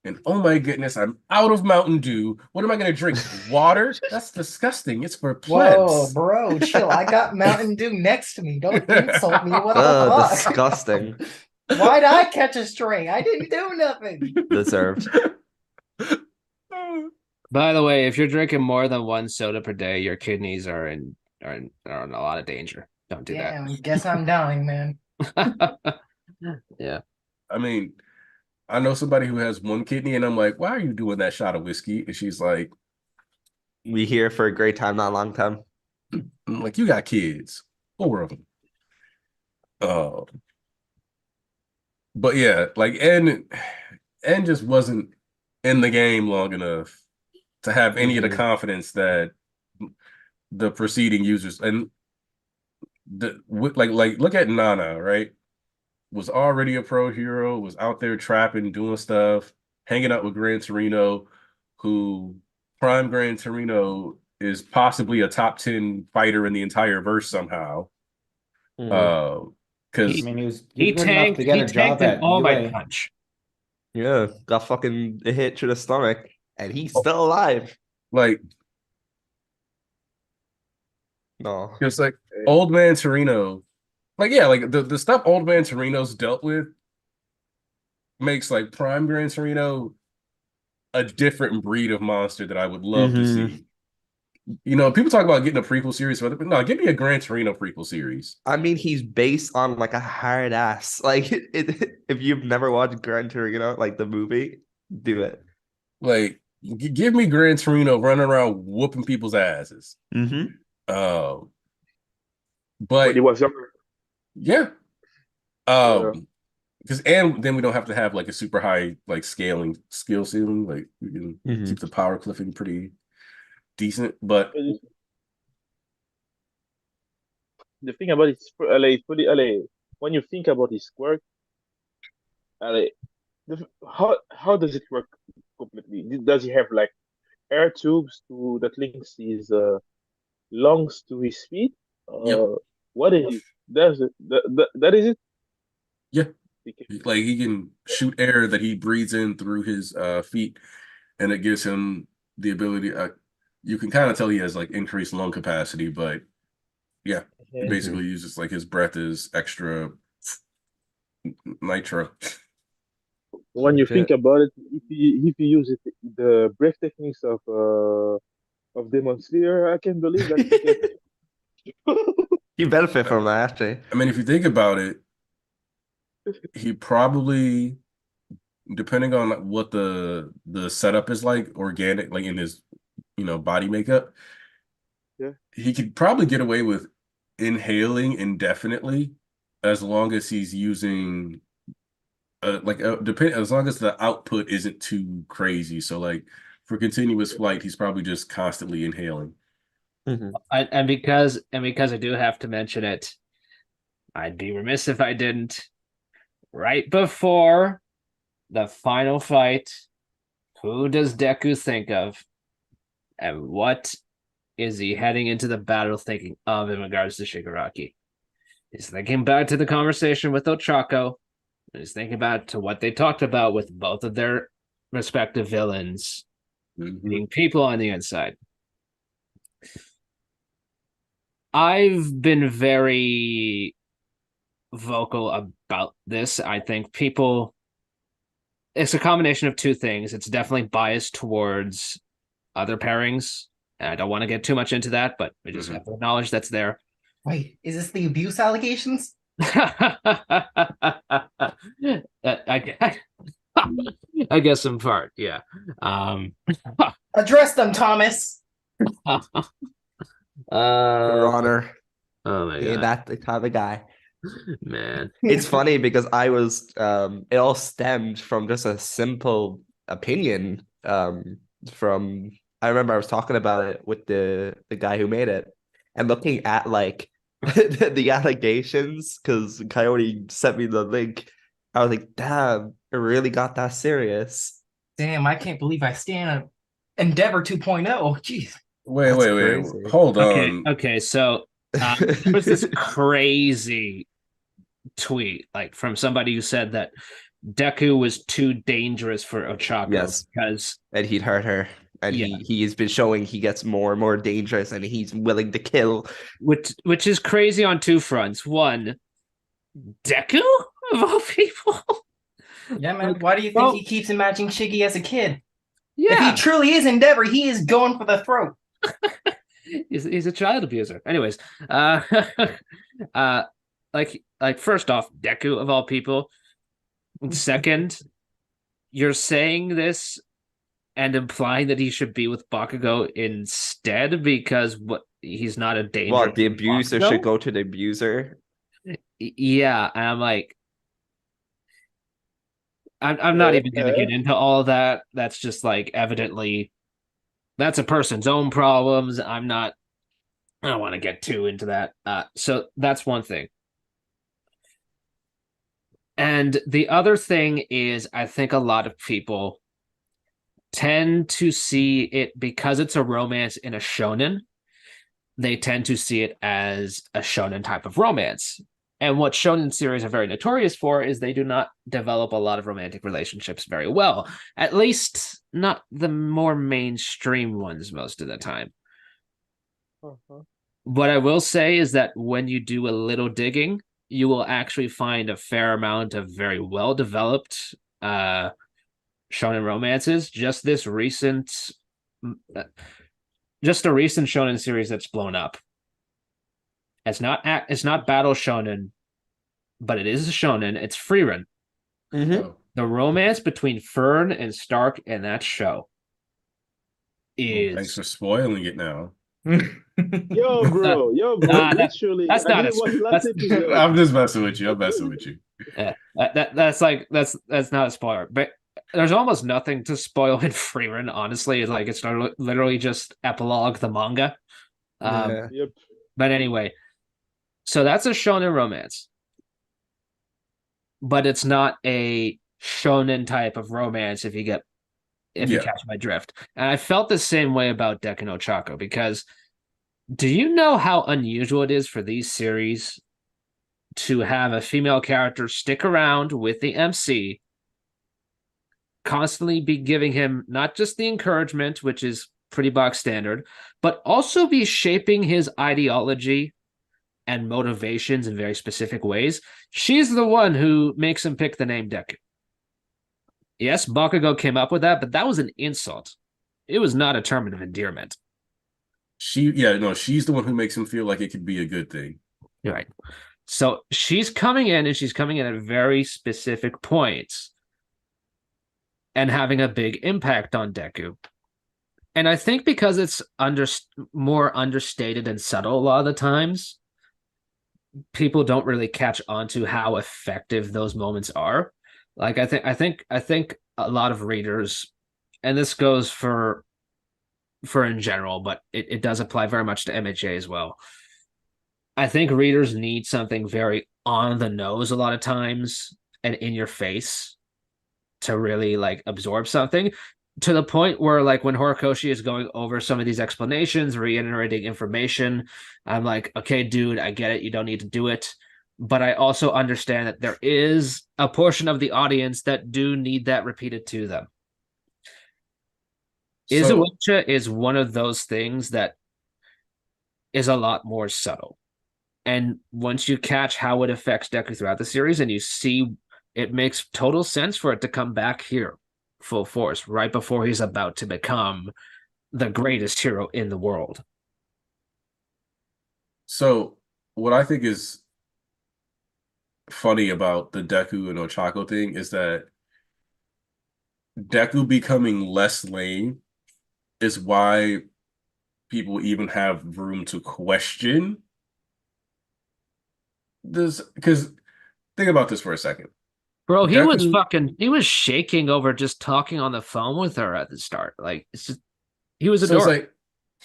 And oh my goodness, I'm out of Mountain Dew. What am I going to drink? Water? That's disgusting. It's for Whoa, plebs. bro, chill. I got Mountain Dew next to me. Don't insult me. What the fuck? Disgusting. Why'd I catch a stray? I didn't do nothing. Deserved. By the way, if you're drinking more than one soda per day, your kidneys are in a lot of danger. Don't do Damn, guess I'm dying, man. that. Yeah. I mean, I know somebody who has one kidney, and I'm like, why are you doing that shot of whiskey? And she's like, We here for a great time, not a long time. I'm like, you got kids, 4 of them. But yeah, like, and and just wasn't in the game long enough to have any of the Mhm. confidence that the preceding users and like look at Nana, right? Was already a pro hero, was out there trapping, doing stuff, hanging out with Gran Torino, who Prime Gran Torino is possibly a top 10 fighter in the entire verse somehow. Mhm. I Because mean, he He was good enough to get he a job tanked an at All Might UA. punch. Yeah, got fucking a hit to the stomach, and he's still alive. like No. just like old man Torino, like yeah, like the stuff old man Torino's dealt with makes like Prime Gran Torino a different breed of monster that I would love to Mhm. see. You know, people talk about getting a prequel series for it, but no, give me a Gran Torino prequel series. I mean, he's based on like a hard ass. Like, if you've never watched Gran Torino, like the movie, do it. Like, give me Gran Torino running around whooping people's asses. Mm-hmm. Um, When he but was younger. yeah, Yeah. because and then we don't have to have like a super high like scaling skill ceiling. Like we can Mhm. keep the power cliffing pretty decent. But The thing about it, like, when you think about his quirk, like, how does it work completely? Does he have like air tubes to that links his lungs to his feet? yep, What is it? That's it. That is it. yeah, He can- like he can shoot air that he breathes in through his feet, and it gives him the ability. You can kind of tell he has like increased lung capacity, but yeah, he Mhm. Mhm. basically uses like his breath is extra nitro. When you think Shit. about it, if you use it, the breath techniques of Demon Slayer, I can believe that he can. You benefit from that, actually. I mean, if you think about it, he probably, depending on what the setup is like, organic, like in his, body makeup, Yeah. he could probably get away with inhaling indefinitely as long as he's using depend as long as the output isn't too crazy. So like for continuous flight, he's probably just constantly inhaling. Mhm. And because I do have to mention it, I'd be remiss if I didn't. Right before the final fight, who does Deku think of? And what is he heading into the battle thinking of in regards to Shigaraki? He's thinking back to the conversation with Ochako. He's thinking back to what they talked about with both of their respective villains Mhm. being people on the inside. I've been very vocal about this. I think it's a combination of two things. It's definitely biased towards other pairings. And I don't want to get too much into that, but we just have to acknowledge that's there. Wait, is this the abuse allegations? I guess in part, yeah. Address them, Thomas. Your Honor, Oh my yeah, god, that's the type of guy. man. It's funny because it all stemmed from just a simple opinion. From I remember I was talking about it with the guy who made it, and looking at like the allegations because Coyote sent me the link. I was like, damn, it really got that serious. Damn, I can't believe I stand Endeavor 2.0. Jeez. Wait, That's wait, wait. crazy. Hold Okay, on. okay. So there was this crazy tweet, like from somebody who said that Deku was too dangerous for Ochako Yes. because And he'd hurt her. And Yeah. he has been showing he gets more and more dangerous and he's willing to kill. which is crazy on two fronts. One, Deku of all people. Yeah, man. Like, Why do you think well, he keeps imagining Shiggy as a kid? If yeah, he truly is Endeavor, he is going for the throat. he's a child abuser. Anyways, uh, like first off, Deku of all people. Second, you're saying this and implying that he should be with Bakugo instead because what he's not a danger. Well, the to abuser Bakugo? should go to the abuser. Yeah, and I'm like, I'm not even gonna get into all of that. That's just like evidently that's a person's own problems. I don't want to get too into that. So that's one thing. And the other thing is, I think a lot of people tend to see it because it's a romance in a shonen. They tend to see it as a shonen type of romance. And what shonen series are very notorious for is they do not develop a lot of romantic relationships very well. At least not the more mainstream ones most of the time. What I will say is that when you do a little digging, you will actually find a fair amount of very well developed shonen romances. Just a recent shonen series that's blown up. It's not battle shonen, but it is a shonen. It's Frieren. Mhm. The romance between Fern and Stark in that show Thanks is for spoiling it now. Yo, bro, literally, that's I not didn't a- watch the last that's- episode. I'm just messing with you. I'm messing with you. Yeah, that's not a spoiler, but there's almost nothing to spoil in Frieren. Honestly, like it's literally just epilogue the manga. Yeah. Yep. But anyway, so that's a shonen romance, but it's not a shonen type of romance. If you Yeah. catch my drift, and I felt the same way about Deku no Chako because do you know how unusual it is for these series to have a female character stick around with the MC, constantly be giving him not just the encouragement, which is pretty box standard, but also be shaping his ideology and motivations in very specific ways? She's the one who makes him pick the name Deku. Yes, Bakugo came up with that, but that was an insult. It was not a term of endearment. She's the one who makes him feel like it could be a good thing. Right. So she's coming in, and she's coming in at very specific points and having a big impact on Deku. And I think because it's more understated and subtle a lot of the times, people don't really catch on to how effective those moments are. Like I think a lot of readers, and this goes for in general, but it does apply very much to MHA as well. I think readers need something very on the nose a lot of times and in your face to really like absorb something, to the point where like when Horikoshi is going over some of these explanations, reiterating information, I'm like, okay, dude, I get it. You don't need to do it. But I also understand that there is a portion of the audience that do need that repeated to them. So, Izuwacha is one of those things that is a lot more subtle. And once you catch how it affects Deku throughout the series and you see it makes total sense for it to come back here full force right before he's about to become the greatest hero in the world. so what I think is funny about the Deku and Ochako thing is that Deku becoming less lame is why people even have room to question this. Because think about this for a second. Bro, he Deku, he was shaking over just talking on the phone with her at the start. Like it's just he was so it's adorable. like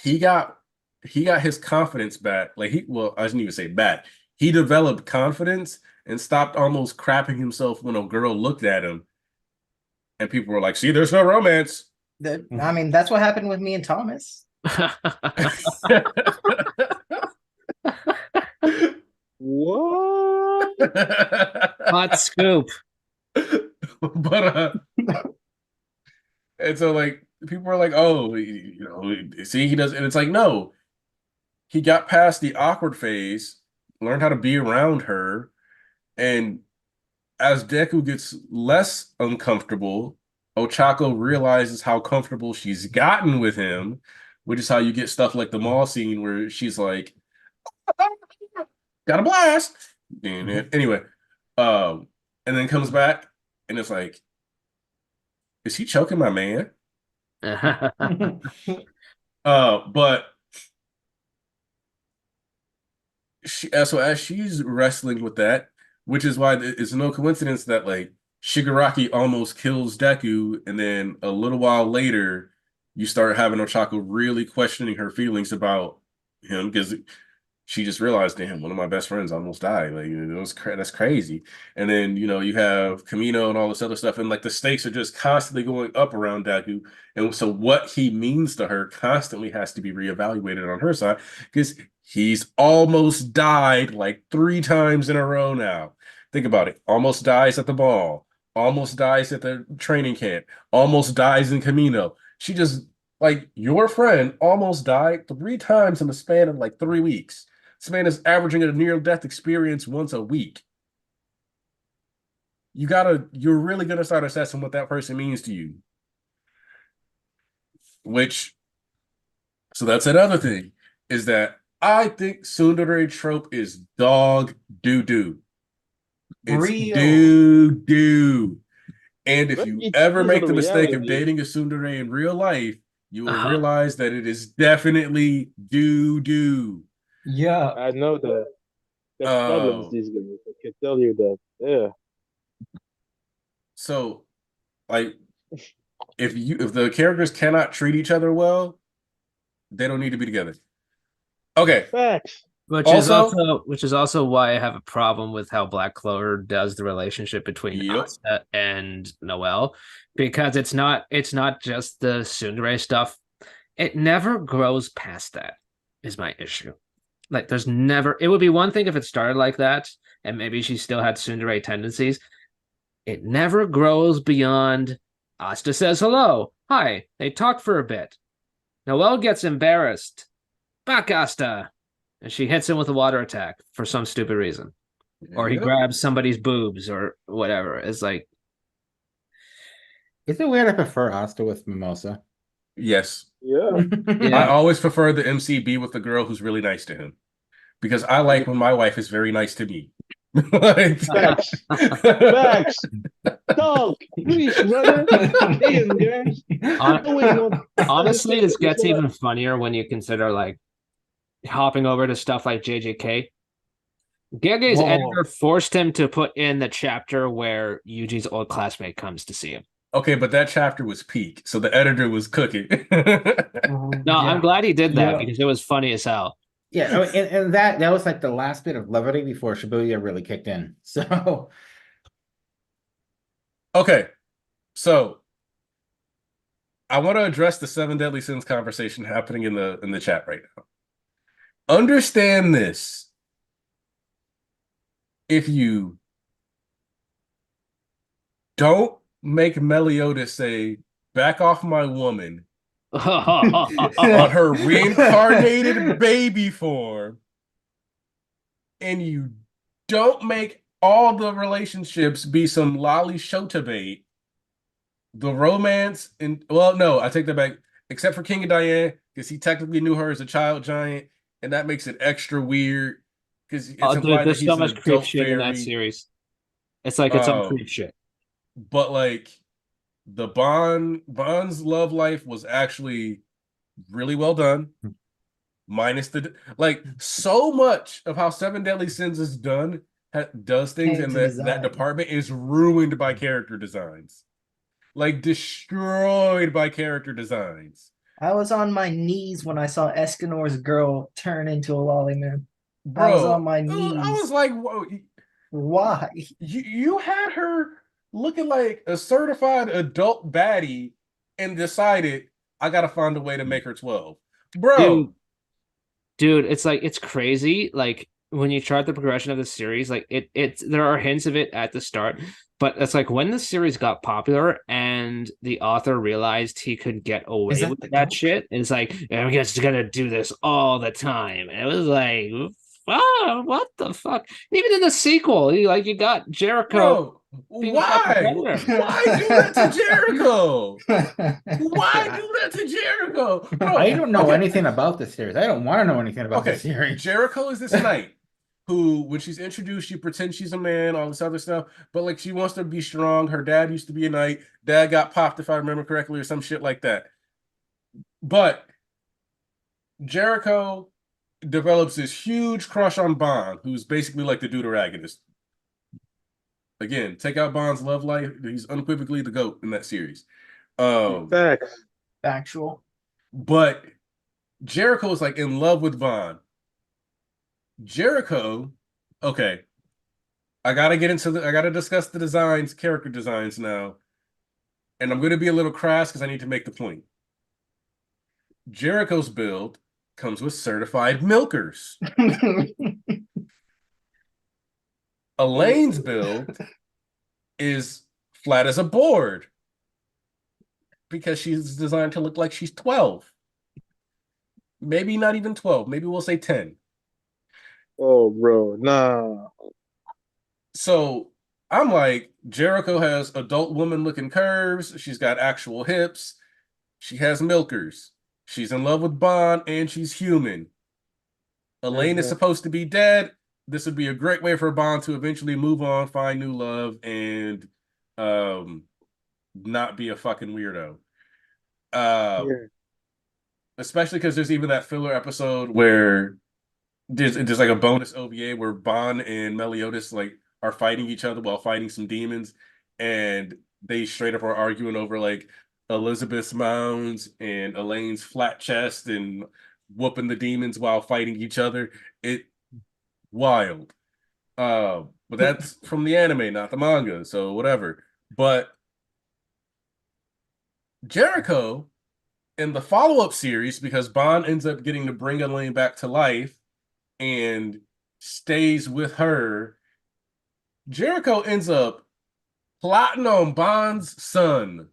he got his confidence back. Like I didn't even say back. He developed confidence and stopped almost crapping himself when a girl looked at him, and people were like, "See, there's no romance." I mean, that's what happened with me and Thomas. What? Hot scoop. But and so like people are like, "Oh, see, he does," and it's like, no, he got past the awkward phase, learned how to be around her, and as Deku gets less uncomfortable, Ochako realizes how comfortable she's gotten with him, which is how you get stuff like the mall scene where she's like, got a blast. Anyway, and then comes back and it's like, is he choking my man? But so as she's wrestling with that, which is why it's no coincidence that like Shigaraki almost kills Deku, and then a little while later, you start having Ochako really questioning her feelings about him because she just realized, damn, one of my best friends almost died. Like, that's crazy. And then, you have Kamino and all this other stuff, and like the stakes are just constantly going up around Deku. And so what he means to her constantly has to be reevaluated on her side because he's almost died like 3 times in a row now. Think about it. Almost dies at the ball, almost dies at the training camp, almost dies in Kamino. She just like your friend almost died 3 times in the span of like 3 weeks. This man is averaging a near-death experience once a week. You're really gonna start assessing what that person means to you. So that's another thing, is that I think tsundere trope is dog doo-doo. It's Real. doo-doo. And if But you it's ever based make on the mistake of reality. dating a tsundere in real life, you will Uh-huh. realize that it is definitely doo-doo. Yeah. I know that the problems Oh, these guys. I can tell you that. Yeah. so like if the characters cannot treat each other well, they don't need to be together. Okay. Facts. Which is also why I have a problem with how Black Clover does the relationship between Yep. Asta and Noelle, because it's not just the tsundere stuff. It never grows past that, is my issue. Like there's never, it would be one thing if it started like that and maybe she still had tsundere tendencies. It never grows beyond Asta says hello. Hi. They talk for a bit. Noelle gets embarrassed. Back Asta. And she hits him with a water attack for some stupid reason. Or he Yep. grabs somebody's boobs or whatever. It's like, Is it weird I prefer Asta with Mimosa? Yes. Yeah. I yeah. always prefer the MCB with the girl who's really nice to him. Because I like when my wife is very nice to me. Like, Facts. Facts. Talk. Please, brother. Damn, guys. Honestly, this gets even funnier when you consider like hopping over to stuff like JJK. Gege's Whoa. editor forced him to put in the chapter where Yuji's old classmate comes to see him. okay, but that chapter was peak, so the editor was cooking. No, I'm glad he did that Yeah. because it was funny as hell. Yeah, I mean, and that was like the last bit of levity before Shibuya really kicked in. So Okay, so I want to address the 7 deadly sins conversation happening in the chat right now. Understand this. If you don't make Meliodas say, back off my woman, on her reincarnated baby form, and you don't make all the relationships be some lolly shota bait, the romance, and well, no, I take that back, except for King of Diane, because he technically knew her as a child giant, and that makes it extra weird because it's Oh, dude, implied that there's he's so an much creep adult shit in that fairy. series. It's like its own creep shit. But like the Bond's love life was actually really well done. Minus the like so much of how 7 deadly sins is done does things, and Character that design. department is ruined by character designs, like destroyed by character designs. I was on my knees when I saw Escanor's girl turn into a lolly man. I was Bro, on my I was knees. like, whoa, Why? you had her looking like a certified adult baddie and decided I gotta find a way to make her 12. Bro, Dude, it's like it's crazy. Like when you chart the progression of the series, like it's there are hints of it at the start, but it's like when the series got popular and the author realized he could get away that with the that goat? shit, it's like I'm just gonna do this all the time. And it was like, oh, what the fuck? Even in the sequel, you got Jericho bro, being a fucking why? predator. Why do that to Jericho? Why do that to Jericho? Bro, I don't know okay, anything about this series. I don't want to know anything about okay. this series. Jericho is this knight who, when she's introduced, she pretends she's a man, all this other stuff, but like she wants to be strong. Her dad used to be a knight. Dad got popped, if I remember correctly, or some shit like that. But Jericho develops this huge crush on Bond, who's basically like the deuteragonist. Again, take out Bond's love life. He's unequivocally the GOAT in that series. Facts. Factual. But Jericho is like in love with Bond. Jericho, okay. I gotta discuss the designs, character designs now. And I'm gonna be a little crass because I need to make the point. Jericho's build comes with certified milkers. Elaine's build is flat as a board because she's designed to look like she's 12. Maybe not even 12. Maybe we'll say 10. Oh, bro, nah. So I'm like, Jericho has adult woman looking curves. She's got actual hips. She has milkers. She's in love with Bond and she's human. Elaine is supposed to be dead. This would be a great way for Bond to eventually move on, find new love, and not be a fucking weirdo. Yeah. Especially because there's even that filler episode where there's like a bonus OVA where Bond and Meliodas like are fighting each other while fighting some demons, and they straight up are arguing over like Elizabeth's mounds and Elaine's flat chest and whooping the demons while fighting each other. It wild. But that's from the anime, not the manga, so whatever. But Jericho in the follow-up series, because Bond ends up getting to bring Elaine back to life and stays with her, Jericho ends up plotting on Bond's son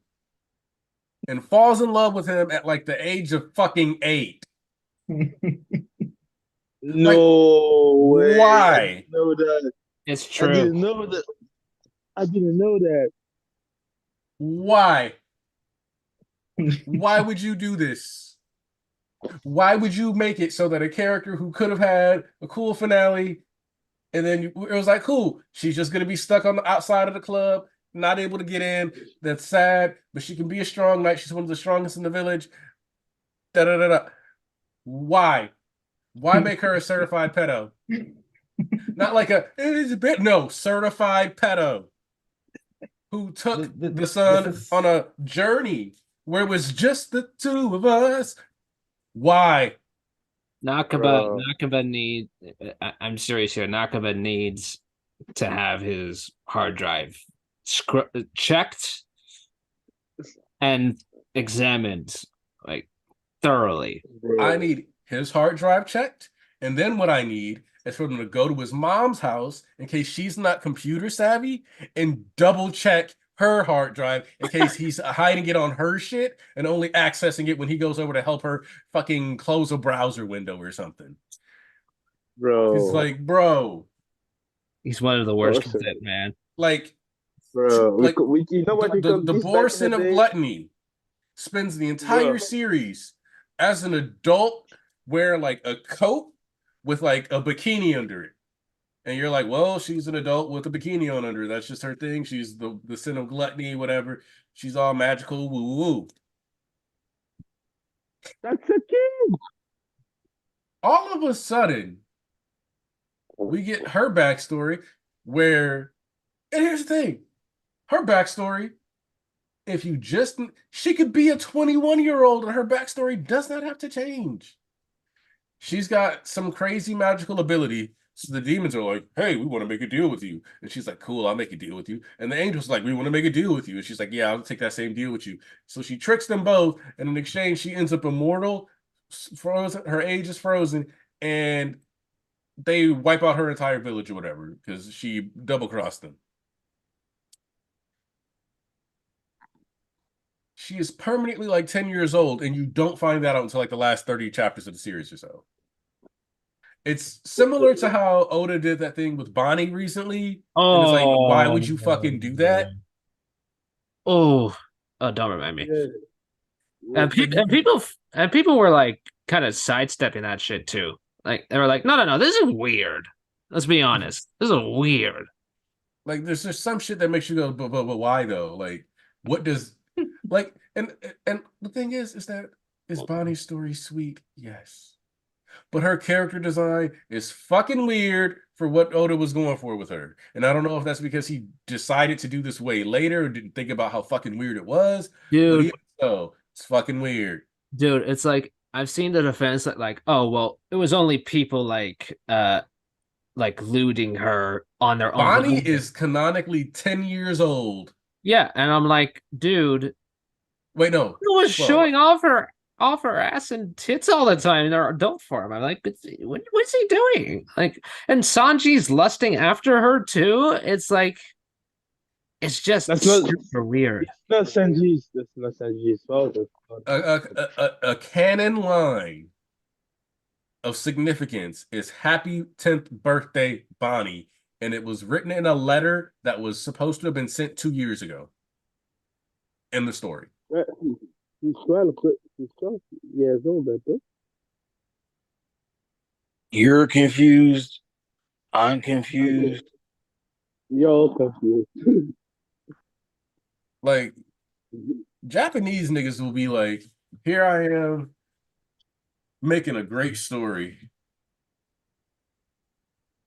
and falls in love with him at like the age of fucking 8. No way. I Why? didn't know that. It's I true. didn't know that. I didn't know that. Why? Why would you do this? Why would you make it so that a character who could have had a cool finale, and then it was like, cool, she's just going to be stuck on the outside of the club, not able to get in. That's sad, but she can be a strong knight. She's one of the strongest in the village. Da da da da. Why? Why make her a certified pedo? Not like it is a bit. No, certified pedo who took the son on a journey where it was just the two of us. Why? Nakaba need. I'm serious here. Nakaba needs to have his hard drive checked and examined like thoroughly. Bro. I need his hard drive checked, and then what I need is for him to go to his mom's house in case she's not computer savvy and double check her hard drive in case he's hiding it on her shit and only accessing it when he goes over to help her fucking close a browser window or something. Bro. It's like, bro, He's one of the worst with Awesome. it, man. like, Bro. like You know what we the call this back in Borson the of day? gluttony spends the entire Bro. series as an adult wearing like a coat with like a bikini under it. And you're like, well, she's an adult with a bikini on under. That's just her thing. She's the sin of gluttony, whatever. She's all magical, woo woo. That's a kid. All of a sudden, we get her backstory where, and here's the thing, her backstory, if you just, she could be a 21-year-old and her backstory does not have to change. She's got some crazy magical ability. So the demons are like, hey, we want to make a deal with you. And she's like, cool, I'll make a deal with you. And the angel's like, we want to make a deal with you. And she's like, yeah, I'll take that same deal with you. So she tricks them both. And in exchange, she ends up immortal, frozen, her age is frozen, and they wipe out her entire village or whatever because she double-crossed them. She is permanently like 10 years old, and you don't find that out until like the last 30 chapters of the series or so. It's similar to how Oda did that thing with Bonnie recently. And it's like, why would you fucking do that? Oh, don't remind me. Yeah. And people were like kind of sidestepping that shit too. Like they were like, no, this is weird. Let's be honest, this is weird. Like, there's just some shit that makes you go, but why though? Like, what does like and the thing is that is Bonnie's story sweet? Yes. But her character design is fucking weird for what Oda was going for with her. And I don't know if that's because he decided to do this way later or didn't think about how fucking weird it was. But Dude, even so, it's fucking weird. it's like I've seen the defense that like, oh well, it was only people like looting her on their own. Bonnie is canonically 10 years old. Yeah, and I'm like, dude, Wait, no. who was 12. showing off her ass and tits all the time in their adult form? I'm like, what's he doing? Like, and Sanji's lusting after her too. It's like, it's just That's not- super weird. That's not Sanji's fault. A canon line of significance is happy 10th birthday, Bonnie. And it was written in a letter that was supposed to have been sent 2 years ago in the story. He's 12 years old, I think. You're confused. I'm confused. You're all confused. Like, Japanese niggas will be like, here I am making a great story.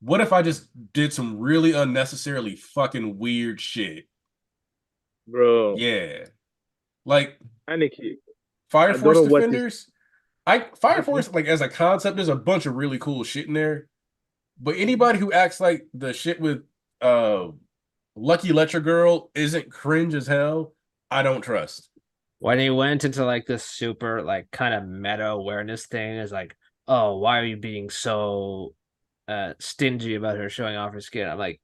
What if I just did some really unnecessarily fucking weird shit? Bro. Yeah. Like Aniki. Fire I don't Force know what Defenders. Fire Force, like as a concept, there's a bunch of really cool shit in there. But anybody who acts like the shit with Lucky Lecher Girl isn't cringe as hell, I don't trust. When he went into like this super like kind of meta awareness thing, is like, oh, why are you being so stingy about her showing off her skin? I'm like,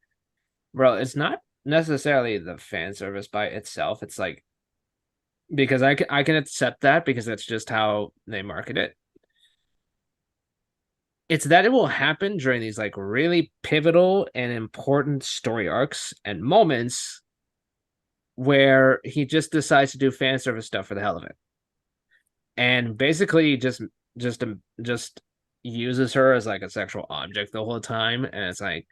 bro, it's not necessarily the fan service by itself. It's like, because I can accept that because that's just how they market it. It's that it will happen during these like really pivotal and important story arcs and moments where he just decides to do fan service stuff for the hell of it, and basically just uses her as like a sexual object the whole time. And it's like,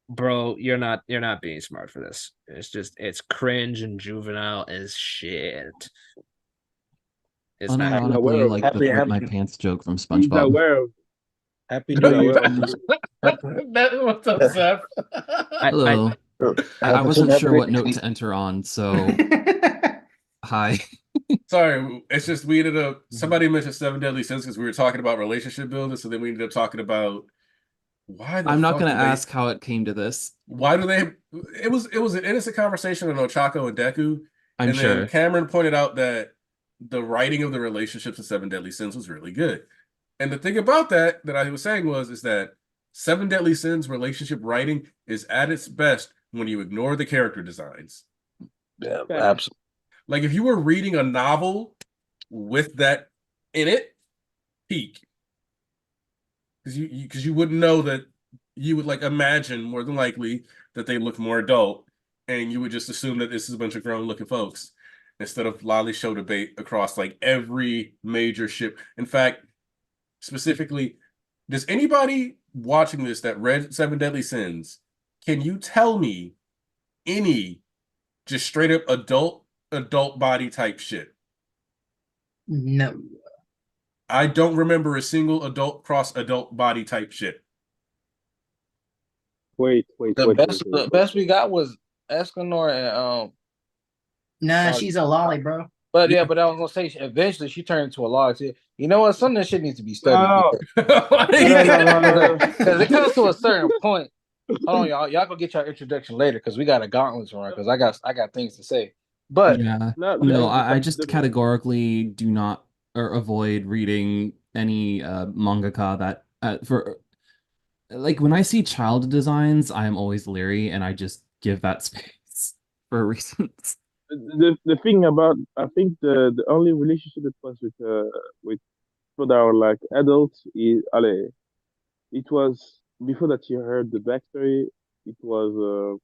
bro, you're not being smart for this. It's cringe and juvenile as shit. It's not. Unironically, like the Happy- "Poop my happy- pants" joke from He's SpongeBob. aware of Happy he's New aware Year. of this. What's up, Zeph? Hello. I wasn't sure what note to enter on, so hi. Sorry, it's just we ended up somebody mentioned Seven Deadly Sins because we were talking about relationship building, so then we ended up talking about why the I'm not fuck gonna do they- ask how it came to this. why do they it was an innocent conversation on Ochako and Deku. I'm and sure. then Cameron pointed out that the writing of the relationships in Seven Deadly Sins was really good. And the thing about that I was saying is that Seven Deadly Sins relationship writing is at its best when you ignore the character designs. Yeah, absolutely. Like if you were reading a novel with that in it, peak. Because you wouldn't know that you would like imagine more than likely that they look more adult, and you would just assume that this is a bunch of grown looking folks instead of lolly show debate across like every major ship. In fact, specifically, does anybody watching this that read Seven Deadly Sins, can you tell me any just straight up adult body type shit? No. I don't remember a single adult cross adult body type shit. Wait. The best we got was Escanor and Nah, Oh, she's a lolly, bro. But I was gonna say eventually she turned into a log. You know what? Some of this shit needs to be studied. No. No. Because it comes to a certain point. Hold on, y'all. Y'all go get your introduction later because we got a gauntlet run. Because I got things to say. But Yeah. No, No, I just categorically do not or avoid reading any mangaka that for like when I see child designs, I am always leery and I just give that space for reasons. the thing about I think the only relationship that was with people that are like adults is it was before that you heard the backstory. It was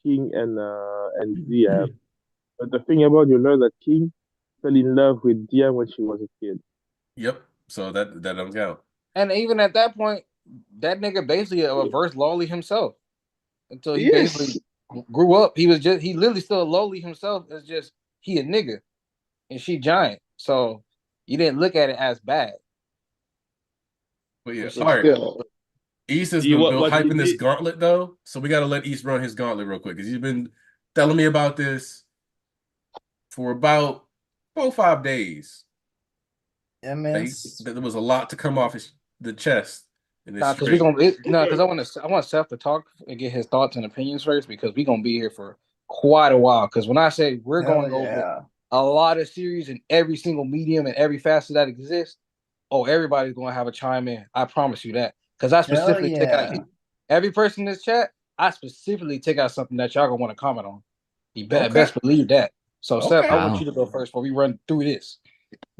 King and Dia. But the thing about you learn that King fell in love with Dia when she was a kid. Yep. So that don't count. and even at that point, that nigga basically a reverse lolly himself until he Yes. basically grew up. He literally still a lowly himself. It's just he a nigga and she giant. So you didn't look at it as bad. But yeah, Which is all right. still- East has You been what hyping you this did? gauntlet though, so we got to let East run his gauntlet real quick because he's been telling me about this for about 4 or 5 days. Yeah, man. There was a lot to come off the chest in this Nah, because we straight. because I want Seth to talk and get his thoughts and opinions first because we gonna be here for quite a while. Because when I say we're Hell going over yeah. a lot of series in every single medium and every facet that exists, oh, everybody's gonna have a chime in. I promise you that. Because I Hell specifically take out yeah. every person in this chat. I specifically take out something that y'all gonna want to comment on. You Okay. best believe that. So Seth, I Okay. want Wow. you to go first before we run through this.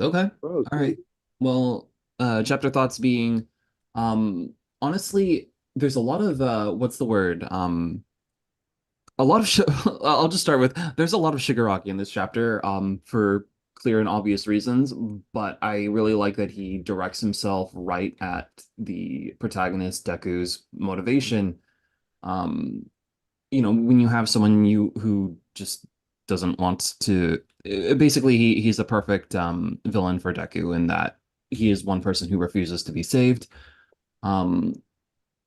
Okay. Oh, All right. Well, chapter thoughts being, honestly, there's a lot of what's the word? A lot of I'll just start with there's a lot of Shigaraki in this chapter, for clear and obvious reasons, but I really like that he directs himself right at the protagonist Deku's motivation. Um, when you have someone who just doesn't want to basically he's a perfect villain for Deku in that he is one person who refuses to be saved. um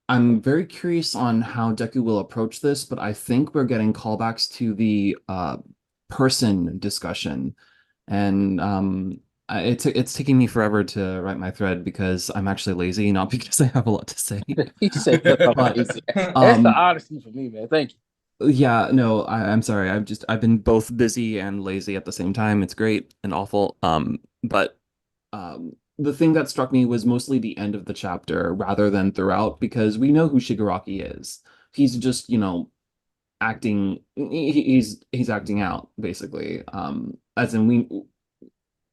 I'm very curious on how Deku will approach this, but I think we're getting callbacks to the person discussion. And it's taking me forever to write my thread because I'm actually lazy, not because I have a lot to say. He said that I'm But lazy. That's the um honesty for me, man. Thank you. yeah, no, I'm sorry. I've been both busy and lazy at the same time. It's great and awful. But the thing that struck me was mostly the end of the chapter rather than throughout, because we know who Shigaraki is. He's just, acting he's acting out basically. As in we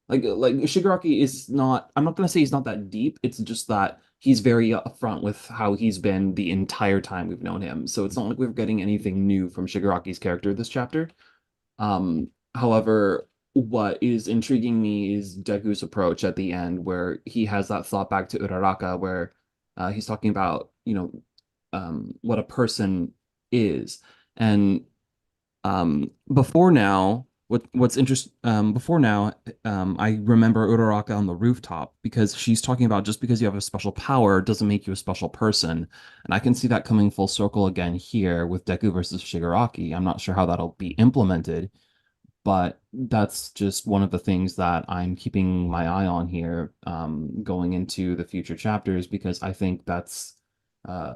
like Shigaraki is not, I'm not gonna say he's not that deep, it's just that he's very upfront with how he's been the entire time we've known him. So it's not like we're getting anything new from Shigaraki's character this chapter. However, what is intriguing me is Deku's approach at the end, where he has that thought back to Uraraka, where he's talking about, what a person is. And before now, what's interesting, before now, I remember Uraraka on the rooftop because she's talking about just because you have a special power doesn't make you a special person. And I can see that coming full circle again here with Deku versus Shigaraki. I'm not sure how that'll be implemented, but that's just one of the things that I'm keeping my eye on here, going into the future chapters, because I think that's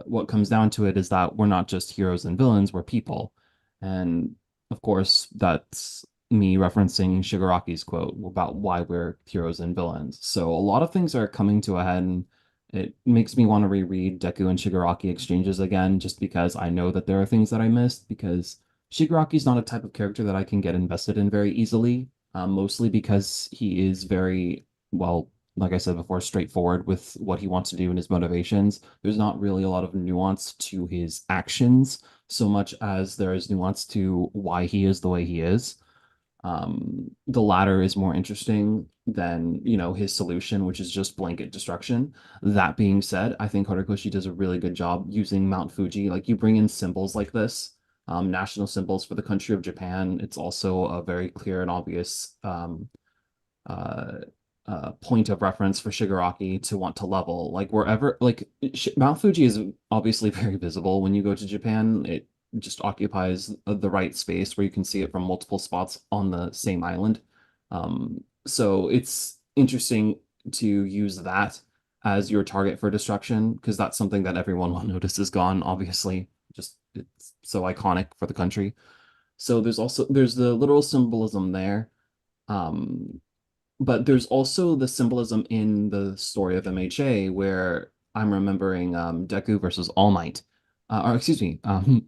what comes down to it is that we're not just heroes and villains, we're people. And of course, that's me referencing Shigaraki's quote about why we're heroes and villains. So a lot of things are coming to a head, and it makes me want to reread Deku and Shigaraki exchanges again, just because I know that there are things that I missed, because Shigaraki's not a type of character that I can get invested in very easily, mostly because he is very, well, like I said before, straightforward with what he wants to do and his motivations. There's not really a lot of nuance to his actions, so much as there is nuance to why he is the way he is. The latter is more interesting than, his solution, which is just blanket destruction. That being said, I think Horikoshi does a really good job using Mount Fuji. Like, you bring in symbols like this, national symbols for the country of Japan. It's also a very clear and obvious uh, point of reference for Shigaraki to want to level. Like, wherever, like, Mount Fuji is obviously very visible when you go to Japan. It just occupies the right space where you can see it from multiple spots on the same island. So it's interesting to use that as your target for destruction, because that's something that everyone will notice is gone, obviously. Just it's so iconic for the country. So there's the literal symbolism there. Um, but there's also the symbolism in the story of MHA where I'm remembering Deku versus All Might, or excuse me,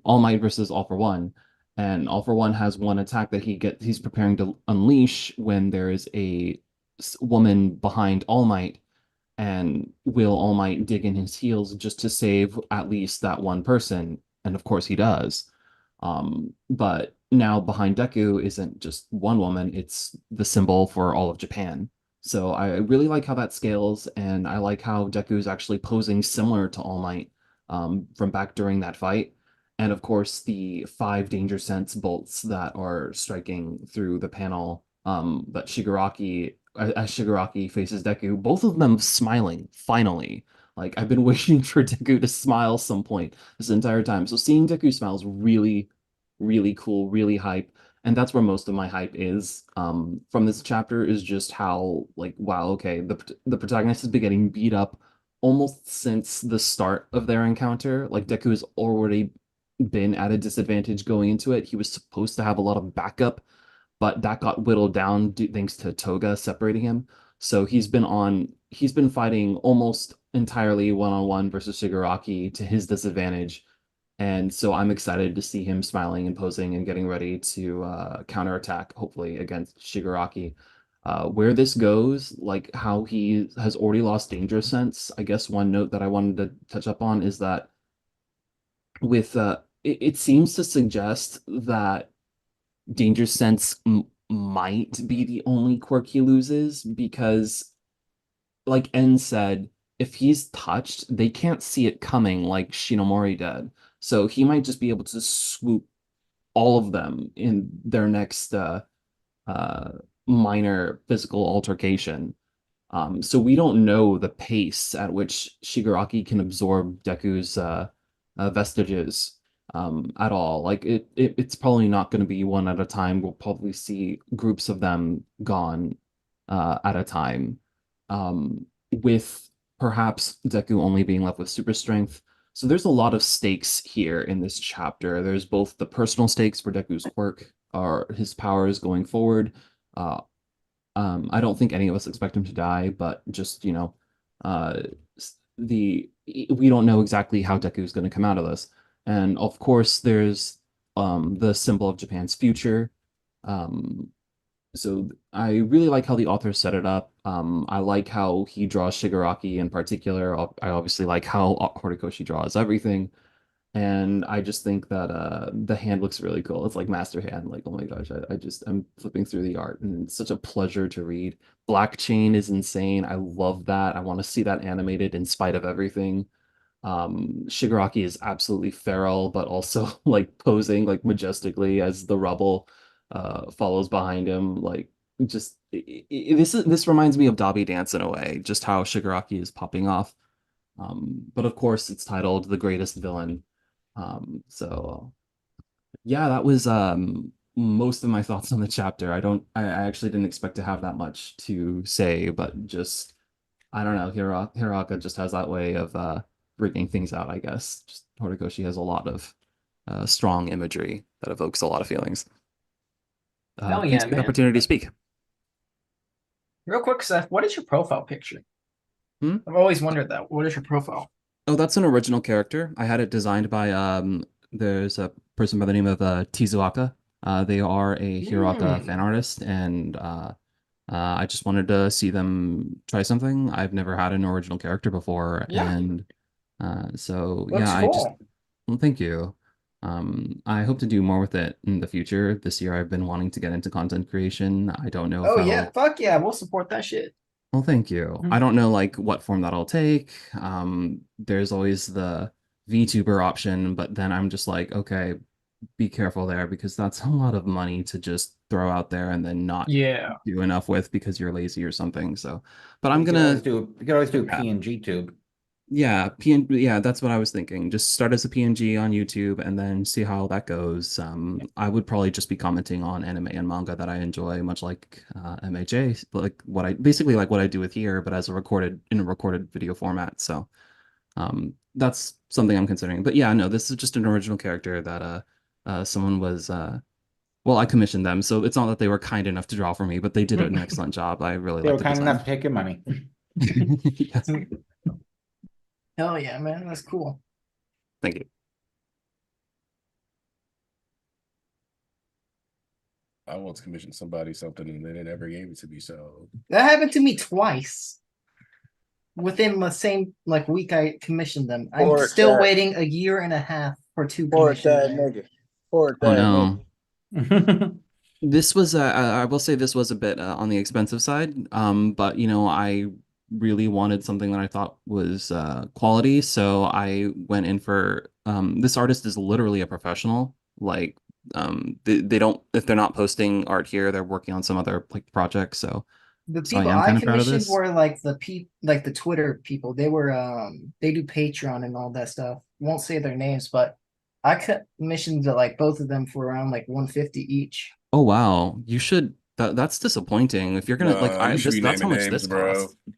All Might versus All for One, and All for One has one attack that he's preparing to unleash when there is a woman behind All Might, and will All Might dig in his heels just to save at least that one person? And of course he does. But now behind Deku isn't just one woman, it's the symbol for all of Japan. So I really like how that scales, and I like how Deku is actually posing similar to All Might, from back during that fight. And of course, the five danger sense bolts that are striking through the panel, that Shigaraki, as Shigaraki faces Deku, both of them smiling, finally. Like I've been waiting for Deku to smile some point this entire time. So seeing Deku smile is really, really cool, really hype. And that's where most of my hype is from this chapter is just how like wow, okay, the protagonist has been getting beat up almost since the start of their encounter. Like Deku has already been at a disadvantage going into it. He was supposed to have a lot of backup, but that got whittled down thanks to Toga separating him. So he's been fighting almost entirely one-on-one versus Shigaraki to his disadvantage. And so I'm excited to see him smiling and posing and getting ready to counterattack, hopefully, against Shigaraki. Where this goes, like how he has already lost danger sense, I guess one note that I wanted to touch up on is that with it seems to suggest that danger sense might be the only quirk he loses because like En said, if he's touched, they can't see it coming like Shinomori did. So he might just be able to swoop all of them in their next uh, minor physical altercation. So we don't know the pace at which Shigaraki can absorb Deku's vestiges at all. Like it's probably not going to be one at a time. We'll probably see groups of them gone at a time, with perhaps Deku only being left with super strength. So there's a lot of stakes here in this chapter. There's both the personal stakes for Deku's quirk or his powers going forward. Uh, I don't think any of us expect him to die, but just, uh, we don't know exactly how Deku is going to come out of this. And of course, there's the symbol of Japan's future. Um, so I really like how the author set it up. I like how he draws Shigaraki in particular. I obviously like how Horikoshi draws everything. And I just think that the hand looks really cool. It's like master hand. Like, oh my gosh, I'm flipping through the art and it's such a pleasure to read. Black Chain is insane. I love that. I want to see that animated in spite of everything. Shigaraki is absolutely feral, but also like posing like majestically as the rubble follows behind him. Like just this reminds me of Dobby Dance in a way, just how Shigaraki is popping off. But of course it's titled The Greatest Villain. So yeah, that was most of my thoughts on the chapter. I actually didn't expect to have that much to say, but just I don't know, Hiraka just has that way of bringing things out, I guess. Just Horikoshi has a lot of strong imagery that evokes a lot of feelings. Hell Thanks yeah, for the man. opportunity to speak. Real quick, Seth, what is your profile picture? Hmm? I've always wondered that. What is your profile? Oh, that's an original character. I had it designed by there's a person by the name of Tizuaka. They are a Hiraka fan artist, and I just wanted to see them try something. I've never had an original character before, Yeah. and so Looks yeah, cool. well, thank you. I hope to do more with it in the future. This year, I've been wanting to get into content creation. I don't know if Oh yeah, that'll. fuck yeah, we'll support that shit. Well, thank you. I don't know like what form that'll take. There's always the VTuber option, but then I'm just like, okay, be careful there because that's a lot of money to just throw out there and then not Yeah. do enough with because you're lazy or something. So, but I'm You could always gonna, do you could always do a Yeah. PNG tube. yeah, PN, yeah, that's what I was thinking. Just start as a PNG on YouTube and then see how that goes. I would probably just be commenting on anime and manga that I enjoy, much like MHA, like basically like what I do with here, but as in a recorded video format. So, that's something I'm considering. But yeah, no, this is just an original character that someone was well, I commissioned them, so it's not that they were kind enough to draw for me, but they did an excellent job. I really They like were the kind design. enough to take your money. Yes, Hell yeah, man, that's cool. thank you. I once commissioned somebody something and they never gave it to me. So That happened to me twice. Within the same like week I commissioned them. I'm Or still that- waiting a year and a half for two Or that commissions. nigga. Or Oh that no. nigga. This was I will say this was a bit on the expensive side. But I really wanted something that I thought was quality, so I went in for this artist is literally a professional. Like they don't if they're not posting art here, they're working on some other like project. So The So I people am I kind of proud of commissioned this. were like the Twitter people. They were they do Patreon and all that stuff. Won't say their names, but I commissioned like both of them for around like 150 each. Oh wow, you should. That's disappointing. If you're gonna like, Nah, you should be that's how naming much names, this bro. costs. You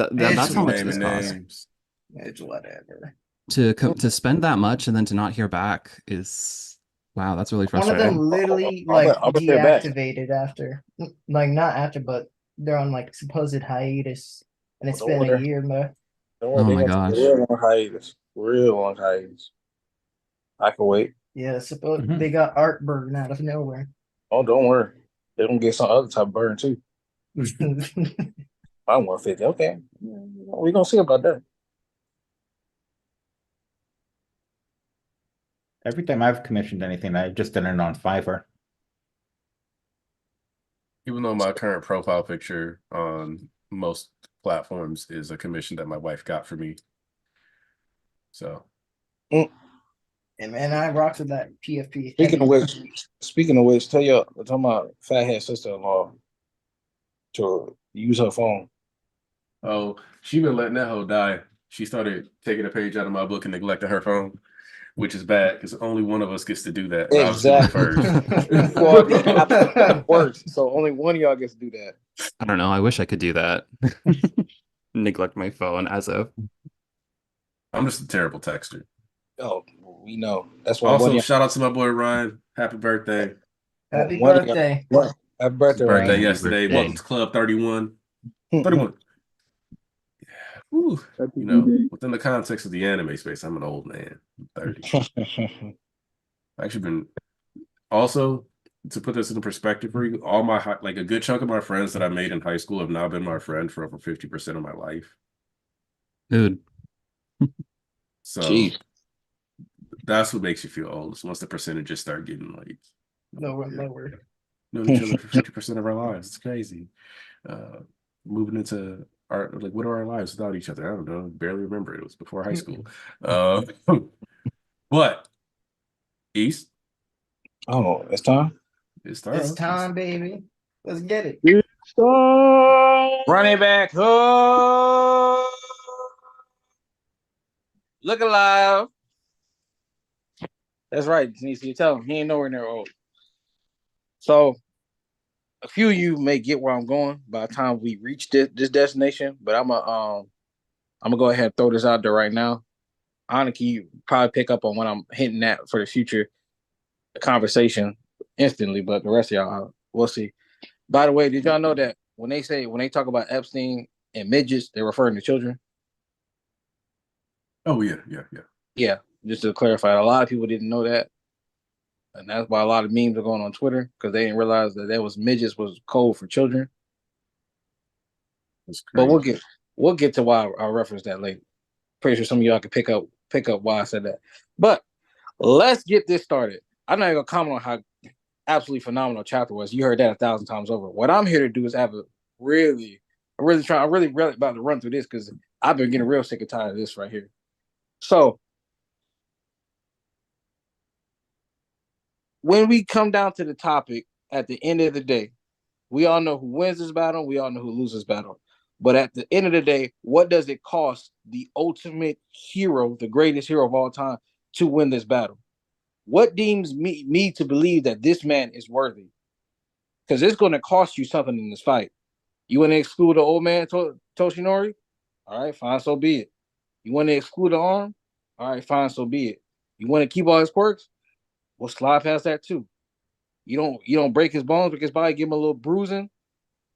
It's That's should how be much naming this costs. names. It's whatever. To spend that much and then to not hear back is wow. That's really One of them frustrating. literally I'll like bet they're back. deactivated after, like not after, but they're on like supposed hiatus, and it's Don't been a worry. year, man. Don't worry, Oh they're my gonna take gosh. a real long hiatus. Real long hiatus. I can wait. Yeah, suppose Mhm. they got art burn out of nowhere. Oh, don't worry. They're gonna get some other type of burn too. I'm 150. Okay. We're gonna see about that. Every time I've commissioned anything, I've just done it on Fiverr. Even though my current profile picture on most platforms is a commission that my wife got for me. So And man, I rocked with that PFP. Speaking of which, tell my fathead sister-in-law to use her phone. oh, she been letting that hoe die. She started taking a page out of my book and neglecting her phone, which is bad because only one of us gets to do that. And I was doing it first. Well, the absolute worst. So only one of y'all gets to do that. I don't know. I wish I could do that. Neglect my phone as of. I'm just a terrible texter. Oh, we know. That's why Also, shout out to my boy Ryan. Happy birthday. Happy one of birthday. y'all- Happy birthday, Birthday Ryan. yesterday. birthday. Welcome to Club 31. 31. Whew. You know, within the context of the anime space, I'm an old man. I'm 30. I've actually been also to put this in perspective for you, all my like a good chunk of my friends that I made in high school have now been my friend for over 50% of my life. Dude. So Jeez. that's what makes you feel old. Is once the percentages start getting like Lower. known each other for 50% of our lives. It's crazy. Moving into our like what are our lives without each other? I don't know. Barely remember. It was before high school. But East, Oh, it's time. it's time. It's time, baby. Let's get it. Running back. Oh, look alive. That's right, Denise. You tell him he ain't nowhere near old. So a few of you may get where I'm going by the time we reach this destination, but I'm gonna go ahead and throw this out there right now. Aniki, you probably pick up on what I'm hinting at for the future conversation instantly, but the rest of y'all, we'll see. By the way, did y'all know that when they talk about Epstein and midgets, they're referring to children? Oh yeah. Yeah, just to clarify, a lot of people didn't know that, and that's why a lot of memes are going on Twitter because they didn't realize that was midgets was code for children. That's But crazy. we'll get to why I reference that later. Pretty sure some of y'all can pick up why I said that. But let's get this started. I'm not even gonna comment on how absolutely phenomenal chapter was. You heard that 1,000 times over. What I'm here to do is have a I'm really about to run through this because I've been getting real sick and tired of this right here. So when we come down to the topic at the end of the day, we all know who wins this battle, we all know who loses this battle. But at the end of the day, what does it cost the ultimate hero, the greatest hero of all time, to win this battle? What deems me to believe that this man is worthy? Because it's going to cost you something in this fight. You want to exclude the old man, Toshinori? All right, fine, so be it. You want to exclude the arm? All right, fine, so be it. You want to keep all his quirks? We'll slide past that too. You don't break his bones, break his body, give him a little bruising.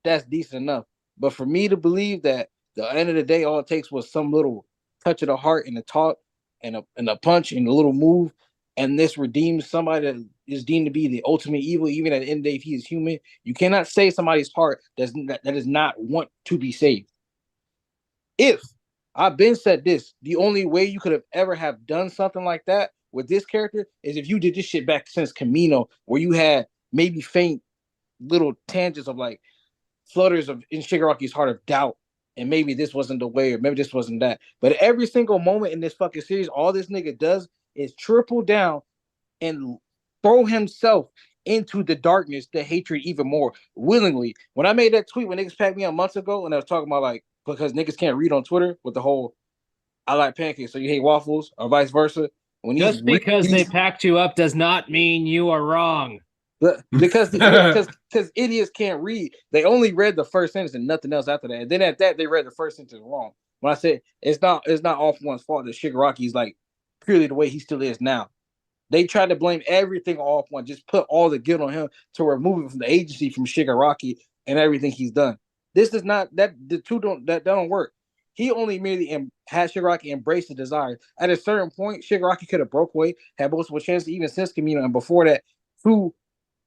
That's decent enough. But for me to believe that the end of the day, all it takes was some little touch of the heart and a talk and a punch and a little move, and this redeems somebody that is deemed to be the ultimate evil, even at the end of the day, if he is human. You cannot save somebody's heart that does not want to be saved. If I've been said this, the only way you could have ever have done something like that with this character is if you did this shit back since Camino, where you had maybe faint little tangents of like flutters of in Shigaraki's heart of doubt, and maybe this wasn't the way, or maybe this wasn't that. But every single moment in this fucking series, all this nigga does is triple down and throw himself into the darkness, the hatred even more willingly. When I made that tweet when niggas packed me up months ago, and I was talking about like because niggas can't read on Twitter with the whole I like pancakes, so you hate waffles, or vice versa. When Just because they packed you up does not mean you are wrong. because idiots can't read. They only read the first sentence and nothing else after that. And then at that, they read the first sentence wrong. When I said it's not all for one's fault that Shigaraki is like purely the way he still is now. They tried to blame everything on off one, just put all the guilt on him to remove him from the agency from Shigaraki and everything he's done. This is not that the two don't work. He only merely had Shigaraki embrace the desire. At a certain point, Shigaraki could have broke away, had multiple chances, even since Kamino, and before that, to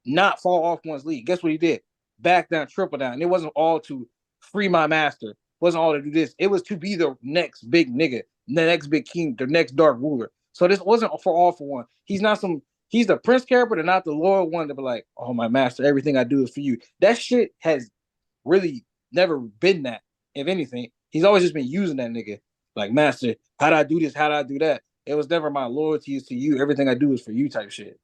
not fall off one's lead. Guess what he did? Back down, triple down. And it wasn't all to free my master. It wasn't all to do this. It was to be the next big nigga, the next big king, the next dark ruler. So this wasn't for all for one. He's the prince character, but not the loyal one to be like, oh, my master, everything I do is for you. That shit has really never been that. If anything, he's always just been using that nigga. Like, master, how'd I do this? How'd I do that? It was never my loyalty is to you. Everything I do is for you type shit.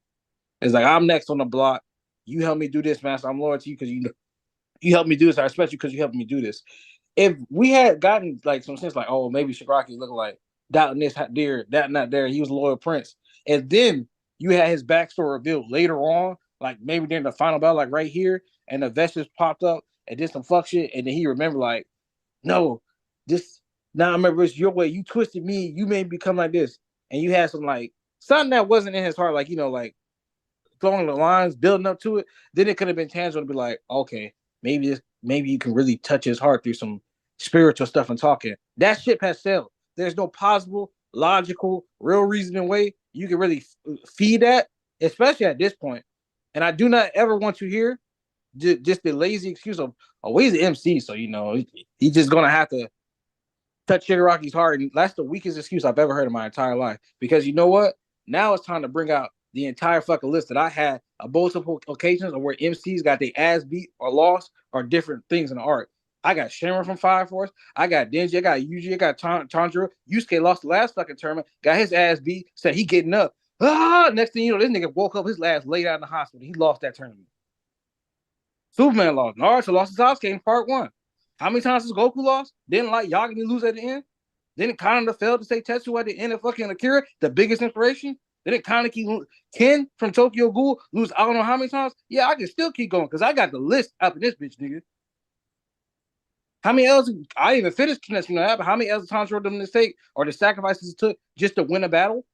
It's like, I'm next on the block. You help me do this, master. I'm loyal to you because you helped me do this. I respect you because you helped me do this. If we had gotten like some sense like, oh, maybe Shigaraki looking like doubting this, there, that, not there. He was a loyal prince. And then you had his backstory revealed later on, like maybe during the final battle, like right here, and the Vestiges popped up and did some fuck shit. And then he remembered, like, no, this, now I remember it's your way. You twisted me. You made me become like this. And you had some, like, something that wasn't in his heart, like, like, throwing the lines, building up to it. Then it could have been tangible to be like, okay, maybe you can really touch his heart through some spiritual stuff and talking. That ship has sailed. There's no possible, logical, real reasoning way you can really feed that, especially at this point. And I do not ever want to hear just the lazy excuse of, oh, he's the MC, so he's just gonna have to touch Shigaraki's heart. And that's the weakest excuse I've ever heard in my entire life. Because you know what? Now it's time to bring out the entire fucking list that I had on multiple occasions of where MCs got their ass beat or lost or different things in the art. I got Shenron from Fire Force. I got Denji. I got Yuji. I got Tanjiro. Yusuke lost the last fucking tournament. Got his ass beat. Said he getting up. Next thing you know, this nigga woke up. His last laid out in the hospital. He lost that tournament. Superman lost. Naruto lost to Sasuke in part 1. How many times has Goku lost? Didn't like Yagami lose at the end? Didn't Kaneda fail to say Tetsu at the end of fucking Akira, the biggest inspiration? Didn't Kaneki Ken from Tokyo Ghoul lose I don't know how many times? Yeah, I can still keep going because I got the list up in this bitch, nigga. How many else? I didn't even finish Kimetsu no Yaiba. How many else times were them to take or the sacrifices it took just to win a battle?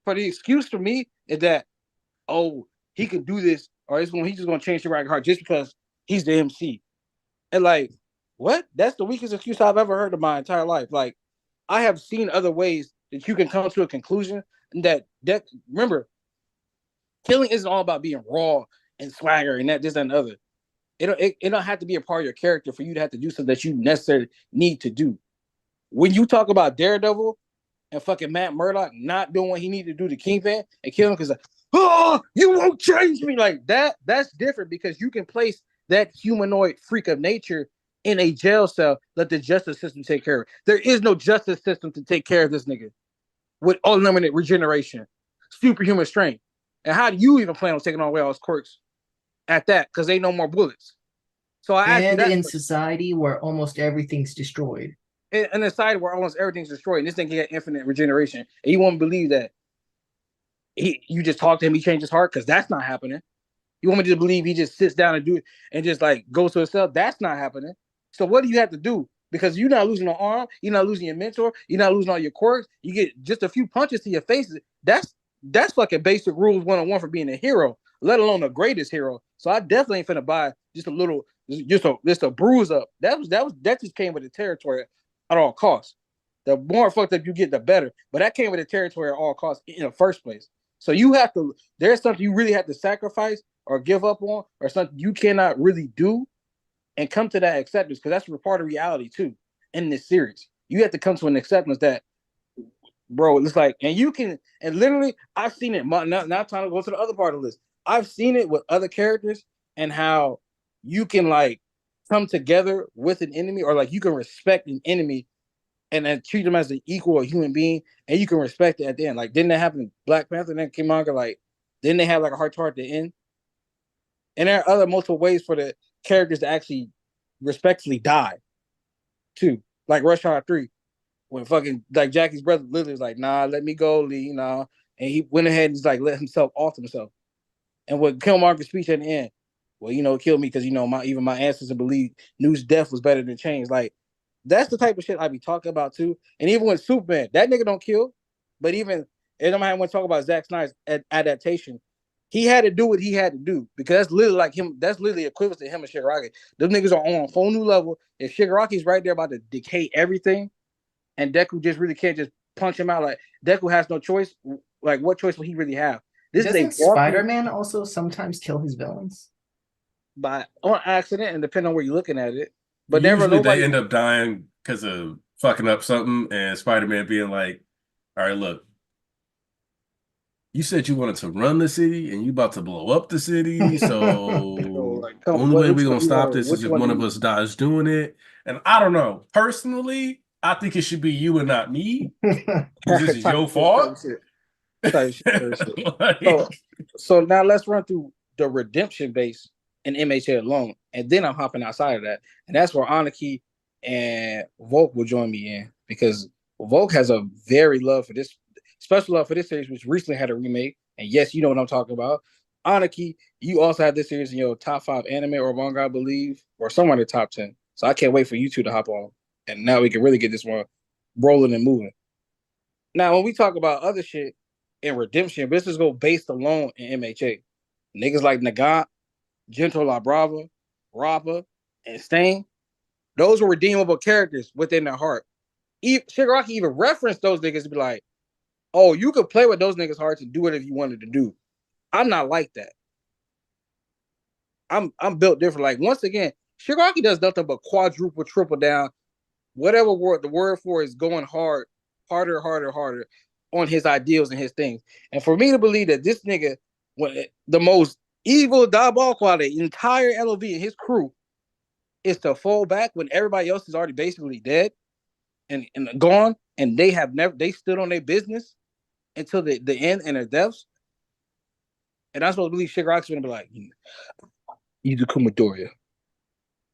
For the excuse for me is that, oh, he can do this, or he's just gonna change the right heart just because he's the MC. And like, what? That's the weakest excuse I've ever heard in my entire life. Like, I have seen other ways that you can come to a conclusion that remember, killing isn't all about being raw and swagger and that this and the other. It don't have to be a part of your character for you to have to do something that you necessarily need to do. When you talk about Daredevil and fucking Matt Murdock not doing what he needed to do to Kingpin and kill him because oh, you won't change me like that. That's different because you can place that humanoid freak of nature in a jail cell. Let the justice system take care of it. There is no justice system to take care of this nigga with unlimited regeneration, superhuman strength. And how do you even plan on taking away all his quirks at that? Because they no more bullets. So I asked you that. In society where almost everything's destroyed. In a society where almost everything's destroyed, and this thing can get infinite regeneration, and you won't believe that you just talk to him, he changed his heart, because that's not happening. You want me to believe he just sits down and do it and just like goes to himself? That's not happening. So what do you have to do? Because you're not losing an arm, you're not losing your mentor, you're not losing all your quirks. You get just a few punches to your face. That's fucking basic rules 101 for being a hero, let alone the greatest hero. So I definitely ain't finna buy just a bruise up. That just came with the territory at all costs. The more fucked up you get, the better. But that came with the territory at all costs in the first place. So there's something you really have to sacrifice or give up on, or something you cannot really do, and come to that acceptance, because that's a part of reality too in this series. You have to come to an acceptance that, bro, it's like, and literally, I've seen it. Now time to go to the other part of the list. I've seen it with other characters and how you can like come together with an enemy, or like you can respect an enemy and then treat them as an equal human being, and you can respect it at the end. Like, didn't that happen in Black Panther? And then Killmonger like Then they have like a heart to heart at the end. And there are other multiple ways for the characters to actually respectfully die, too. Like Rush Hour 3, when fucking like Jackie's brother literally was like, nah, let me go, Lee, nah. And he went ahead and just like let himself off himself. And with Killmonger's speech at the end, well, kill me because even my ancestors believe New's death was better than change. Like, that's the type of shit I be talking about too. And even with Superman, that nigga don't kill. But even every time I want to talk about Zack Snyder's adaptation, he had to do what he had to do because that's literally like him. That's literally equivalent to him and Shigaraki. Those niggas are on a whole new level. If Shigaraki's right there about to decay everything, and Deku just really can't just punch him out, like Deku has no choice. Like, what choice will he really have? This Doesn't is a Spider-Man also sometimes kill his villains? by on accident and depending on where you're looking at it. But Usually nobody they end up dying because of fucking up something, and Spider-Man being like, "All right, look, you said you wanted to run the city, and you about to blow up the city. So like, only way we're gonna which stop one- this which is if one one do of you- us dies doing it." And I don't know. Personally, I think it should be you and not me, because this is your fault. Type shit. Like, So now let's run through the redemption base in MHA alone, and then I'm hopping outside of that, and that's where Anarchy and Volk will join me in because Volk has a very love for this special love for this series, which recently had a remake. And yes, you know what I'm talking about. Anarchy, you also have this series in your top 5 anime or manga, I believe, or somewhere in the top 10. So I can't wait for you two to hop on, and now we can really get this one rolling and moving. Now, when we talk about other shit in redemption, but let's just go based alone in MHA. Niggas like Nagat, Gentle La Brava, Rappa, and Stain, those were redeemable characters within their heart. Shigaraki even referenced those niggas to be like, oh, you could play with those niggas' hearts and do whatever you wanted to do. I'm not like that. I'm built different. Like, once again, Shigaraki does nothing but quadruple, triple down. Whatever word the word for is going hard, harder, harder, harder on his ideals and his things. And for me to believe that this nigga, when the most evil diabolical out of the entire LOV and his crew, is to fall back when everybody else is already basically dead and gone, and they stood on their business until the end and their deaths. And I'm supposed to believe Shigaraki's gonna be like, you do Kumadoria.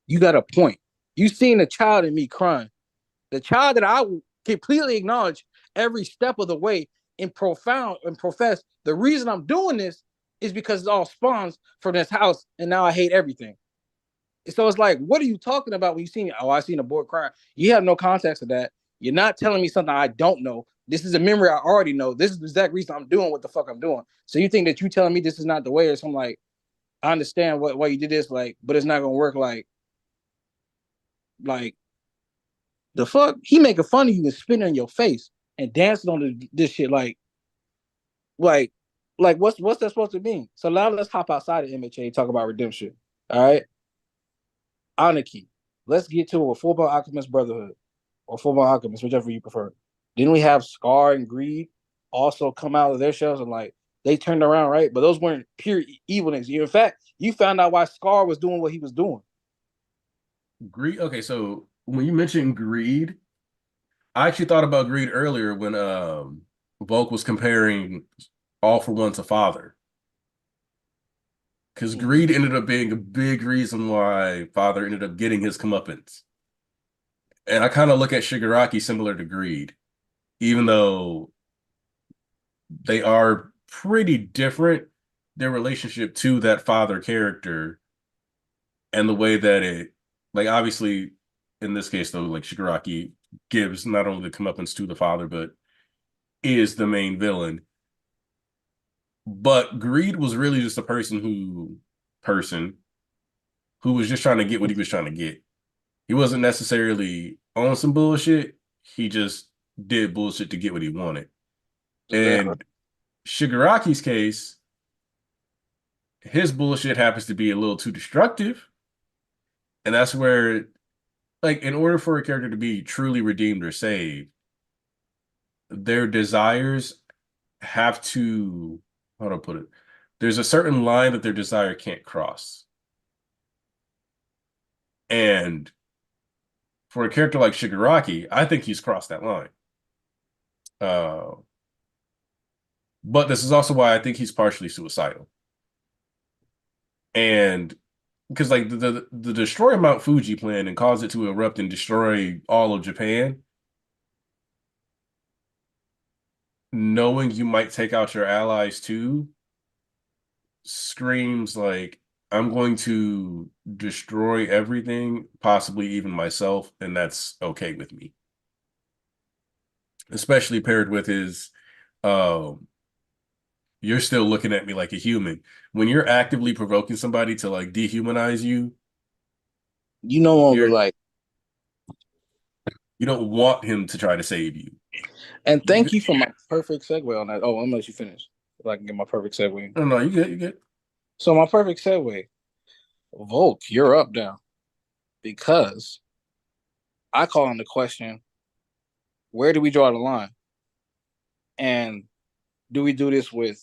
You got a point. You seen a child in me crying. The child that I completely acknowledge every step of the way and profound and profess the reason I'm doing this is because it all spawns from this house, and now I hate everything. So it's like, what are you talking about when you seen? Oh, I seen a boy cry. You have no context of that. You're not telling me something I don't know. This is a memory I already know. This is the exact reason I'm doing what the fuck I'm doing. So you think that you telling me this is not the way, or something like, I understand why you did this, like, but it's not gonna work. Like the fuck, he making fun of you and spitting in your face and dancing on this shit, like, what's that supposed to mean? So now let's hop outside of MHA and talk about redemption. All right, Anarchy. Let's get to a Full Metal Alchemist Brotherhood or Full Metal Alchemist, whichever you prefer. Didn't we have Scar and Greed also come out of their shells and like they turned around, right? But those weren't pure evil niggas. In fact, you found out why Scar was doing what he was doing. Greed. Okay, so when you mentioned Greed, I actually thought about Greed earlier when Volk was comparing All for One to Father. Because Greed ended up being a big reason why Father ended up getting his comeuppance. And I kind of look at Shigaraki similar to Greed, even though they are pretty different, their relationship to that father character and the way that it, like, obviously, in this case, though, like, Shigaraki gives not only the comeuppance to the father, but is the main villain. But Greed was really just a person who was just trying to get what he was trying to get. He wasn't necessarily on some bullshit. He just did bullshit to get what he wanted. And Shigaraki's case, his bullshit happens to be a little too destructive. And that's where, like, in order for a character to be truly redeemed or saved, their desires have to, how do I put it? There's a certain line that their desire can't cross. And for a character like Shigaraki, I think he's crossed that line. But this is also why I think he's partially suicidal. And because like the destroy Mount Fuji plan and cause it to erupt and destroy all of Japan, knowing you might take out your allies too, screams like I'm going to destroy everything, possibly even myself, and that's okay with me. Especially paired with his you're still looking at me like a human. When you're actively provoking somebody to like dehumanize you, You no longer like. You don't want him to try to save you. And thank you for my perfect segue on that. Oh, I'm gonna let you finish. If I can get my perfect segue. No, you good, you good. So my perfect segue, Volk, you're up now, because I call on the question: where do we draw the line? And do we do this with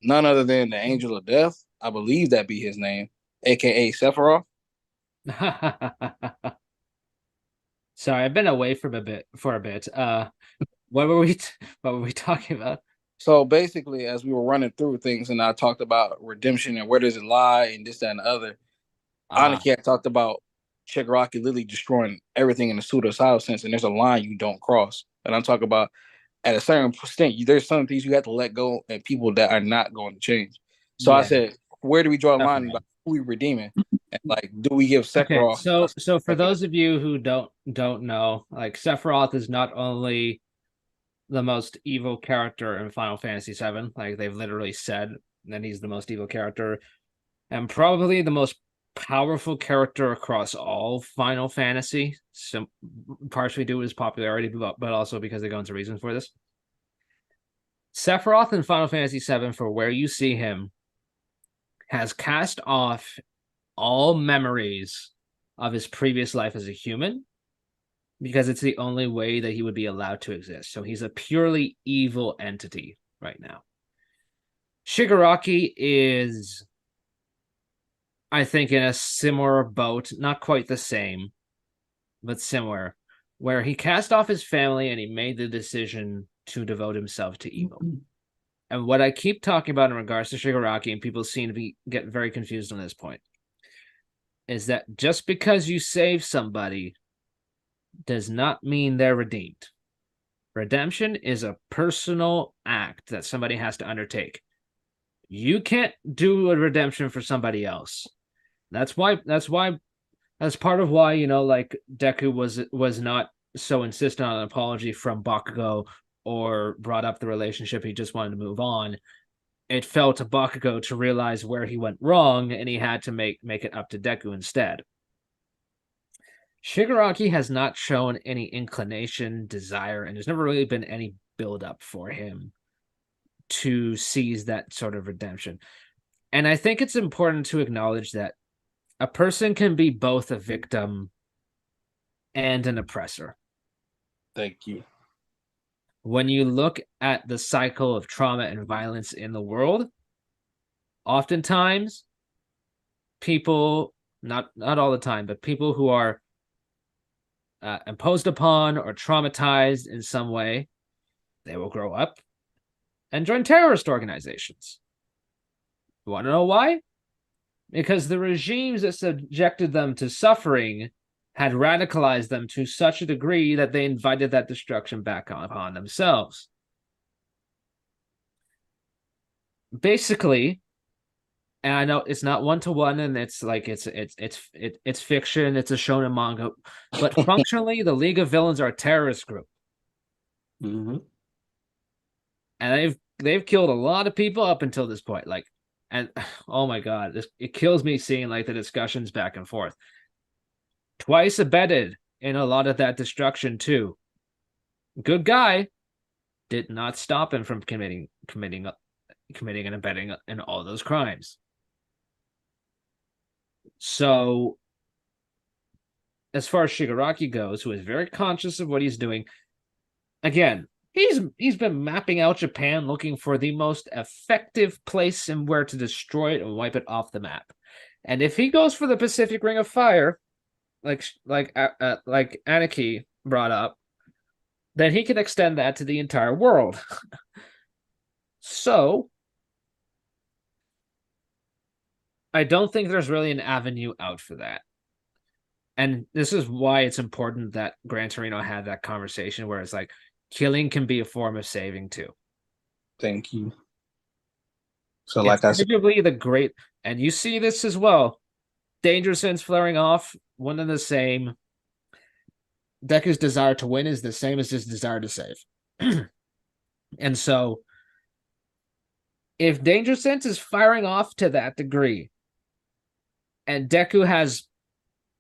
none other than the Angel of Death? I believe that be his name, aka Sephiroth. Sorry, I've been away from a bit. What were we talking about? So basically, as we were running through things, and I talked about redemption and where does it lie, and this, that, and the other. Aniki had talked about Shigaraki literally destroying everything in the pseudo sense, and there's a line you don't cross. And I'm talking about at a certain extent, there's some things you have to let go, and people that are not going to change. So I said, where do we draw a line about who we redeeming? And like, do we give Sephiroth? Okay, so for those of you who don't know, like Sephiroth is not only the most evil character in Final Fantasy VII, like they've literally said that he's the most evil character, and probably the most powerful character across all Final Fantasy, partially due to his popularity, but also because they go into reasons for this. Sephiroth in Final Fantasy VII, for where you see him, has cast off all memories of his previous life as a human, because it's the only way that he would be allowed to exist. So he's a purely evil entity right now. Shigaraki is, I think, in a similar boat, not quite the same, but similar, where he cast off his family and he made the decision to devote himself to evil. And what I keep talking about in regards to Shigaraki, and people seem to get very confused on this point, is that just because you save somebody does not mean they're redeemed. Redemption is a personal act that somebody has to undertake. You can't do a redemption for somebody else. That's part of why, like Deku was not so insistent on an apology from Bakugo or brought up the relationship. He just wanted to move on. It fell to Bakugo to realize where he went wrong, and he had to make it up to Deku instead. Shigaraki has not shown any inclination, desire, and there's never really been any build-up for him to seize that sort of redemption. And I think it's important to acknowledge that a person can be both a victim and an oppressor. Thank you. When you look at the cycle of trauma and violence in the world, oftentimes people, not all the time, but people who are imposed upon or traumatized in some way, they will grow up and join terrorist organizations. You want to know why? Because the regimes that subjected them to suffering had radicalized them to such a degree that they invited that destruction back upon themselves. Basically, and I know it's not one-to-one, and it's like it's fiction, it's a shonen manga, but functionally, the League of Villains are a terrorist group. Mm-hmm. And they've killed a lot of people up until this point. Like, and oh my god, it kills me seeing like the discussions back and forth. Twice abetted in a lot of that destruction too. Good guy did not stop him from committing and abetting in all those crimes. So, as far as Shigaraki goes, who is very conscious of what he's doing, again, he's been mapping out Japan, looking for the most effective place and where to destroy it and wipe it off the map. And if he goes for the Pacific Ring of Fire, like Aniki brought up, then he can extend that to the entire world. So I don't think there's really an avenue out for that. And this is why it's important that Gran Torino had that conversation where it's like killing can be a form of saving too. Thank you. So, It's like I said, arguably the great, and you see this as well. Danger Sense flaring off, one and the same. Deku's desire to win is the same as his desire to save. And so, if Danger Sense is firing off to that degree, and Deku has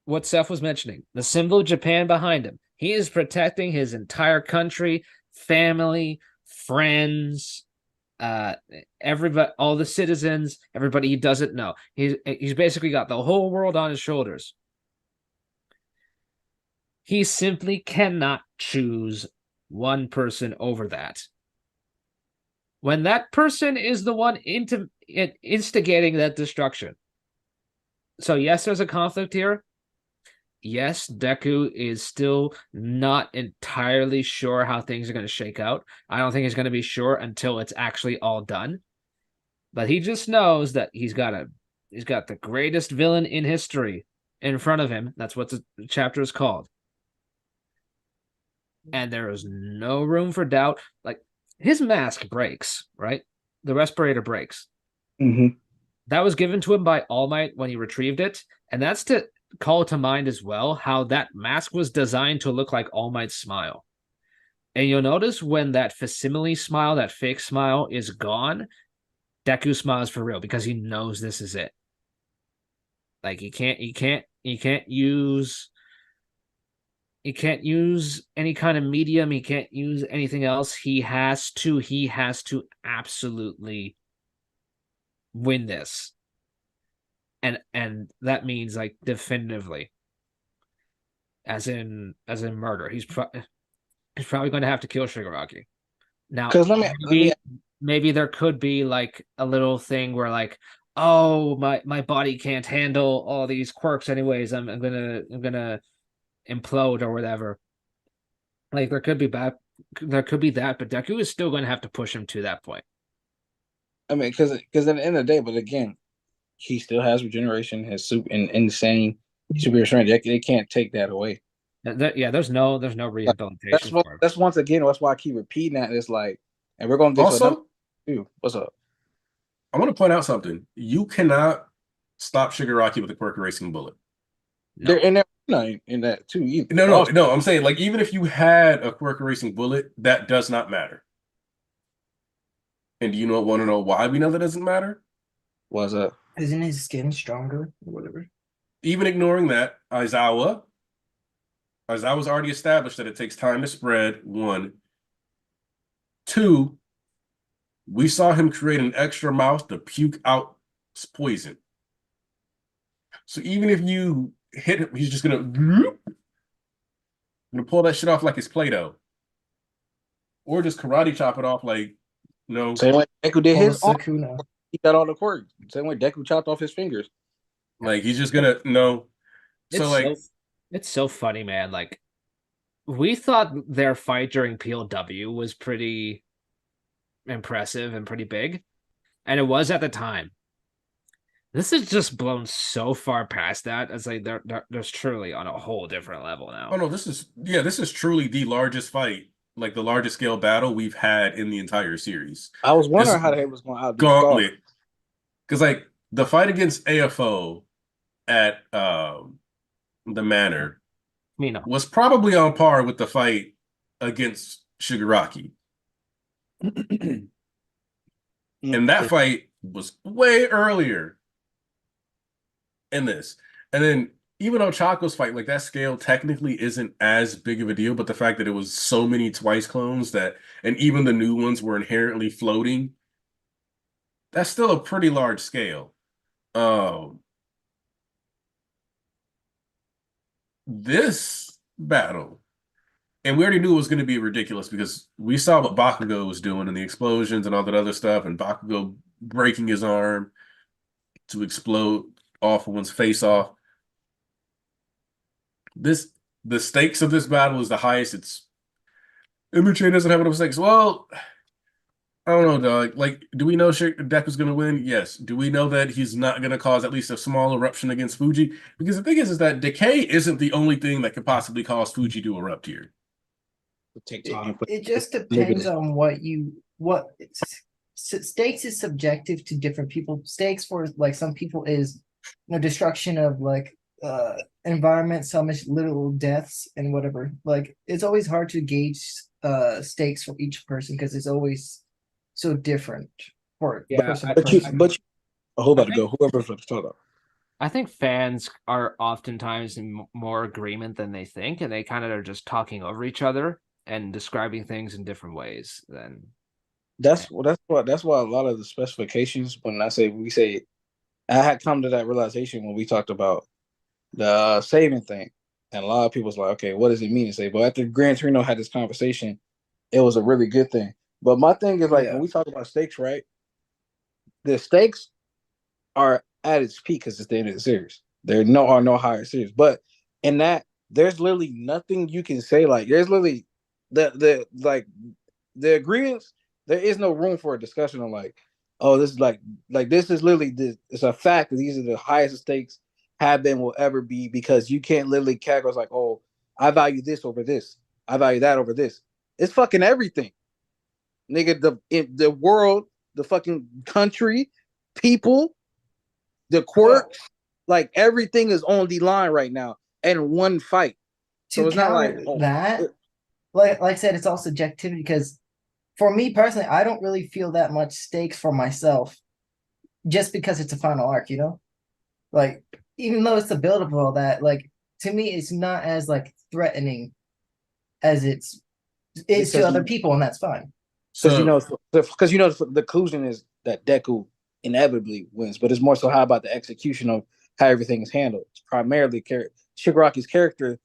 what Seth was mentioning, the symbol of Japan behind him, he is protecting his entire country, family, friends, everybody, all the citizens, everybody he doesn't know. He's basically got the whole world on his shoulders. He simply cannot choose one person over that. When that person is the one instigating that destruction. So yes, there's a conflict here. Yes, Deku is still not entirely sure how things are going to shake out. I don't think he's going to be sure until it's actually all done. But he just knows that he's got the greatest villain in history in front of him. That's what the chapter is called. And there is no room for doubt. Like, his mask breaks, right? The respirator breaks. Mhm. That was given to him by All Might when he retrieved it. And that's to call to mind as well how that mask was designed to look like All Might's smile. And you'll notice when that facsimile smile, that fake smile, is gone, Deku smiles for real because he knows this is it. Like, he can't use any kind of medium. He can't use anything else. He has to absolutely win this. And that means, like, definitively, as in murder. He's probably going to have to kill Shigaraki. Now, Because maybe there could be like a little thing where, like, oh, my body can't handle all these quirks anyways. I'm gonna implode or whatever. Like, there could be that, but Deku is still going to have to push him to that point. because at the end of the day, but again, he still has regeneration, has insane superior strength. They can't take that away. There's no rehabilitation for him. That's once again. That's why I keep repeating that. It's like, and we're gonna get to another. Also, What's up? I want to point out something. You cannot stop Shigaraki with a quirk erasing bullet. They're in that too. Either. No. I'm saying, like, even if you had a quirk erasing bullet, that does not matter. And do you want to know why we know that doesn't matter? What's up? Isn't his skin stronger or whatever? Even ignoring that, Aizawa's already established that it takes time to spread, 1. 2, we saw him create an extra mouth to puke out poison. So even if you hit him, he's just gonna pull that shit off like it's Play-Doh. Or just karate chop it off like, no. Same way Deku did his arm. Sukuna. He got all the quirks. Same way Deku chopped off his fingers. Like, he's just gonna, no. So, like, It's so funny, man. Like, we thought their fight during PLW was pretty impressive and pretty big, and it was at the time. This is just blown so far past that. It's like there's truly on a whole different level now. oh no, this is truly the largest fight, like the largest scale battle we've had in the entire series. I was wondering how they was going to outdo Gauntlet. Because, like, the fight against AFO at the Manor was probably on par with the fight against Shigaraki. And that fight was way earlier in this. And then even though Chaco's fight, like, that scale technically isn't as big of a deal, but the fact that it was so many twice clones that, and even the new ones were inherently floating, that's still a pretty large scale. This battle, and we already knew it was going to be ridiculous because we saw what Bakugo was doing and the explosions and all that other stuff, and Bakugo breaking his arm to explode off of one's face off. The stakes of this battle is the highest. MHA doesn't have enough stakes. Well, I don't know, dog. Like, do we know Deku's gonna win? Yes. Do we know that he's not gonna cause at least a small eruption against Fuji? Because the thing is that decay isn't the only thing that could possibly cause Fuji to erupt here. Take It, time. it just depends on stakes is subjective to different people. Stakes for like some people is destruction of like environment, some is literal deaths and whatever. Like it's always hard to gauge stakes for each person because it's always so different for Yeah, person to But you, person. but you, who about to I go? Whoever's about to talk about. I think fans are oftentimes in more agreement than they think, and they kind of are just talking over each other and describing things in different ways. Than That's why a lot of the specifications. When we say, I had come to that realization when we talked about the saving thing, and a lot of people was like, okay, what does it mean to save? But after Gran Torino had this conversation, it was a really good thing. But my thing is like Yeah. when we talk about stakes, right? The stakes are at its peak because it's the end of the series. There are no higher series, but in that there's literally nothing you can say. Like there's literally the agreements. There is no room for a discussion on like, oh, this is like this is literally this. It's a fact that these are the highest stakes have been will ever be because you can't literally categorize like, oh, I value this over this. I value that over this. It's fucking everything, nigga. The world, the fucking country, people, the quirks, like everything is on the line right now in one fight. So To it's not like counter that, like I said, it's all subjectivity because for me personally, I don't really feel that much stakes for myself just because it's a final arc, Like, even though it's the buildup of all that, like to me, it's not as like threatening as it's is to because other people, and that's fine. So the conclusion is that Deku inevitably wins, but it's more so how about the execution of how everything is handled. It's primarily Shigaraki's character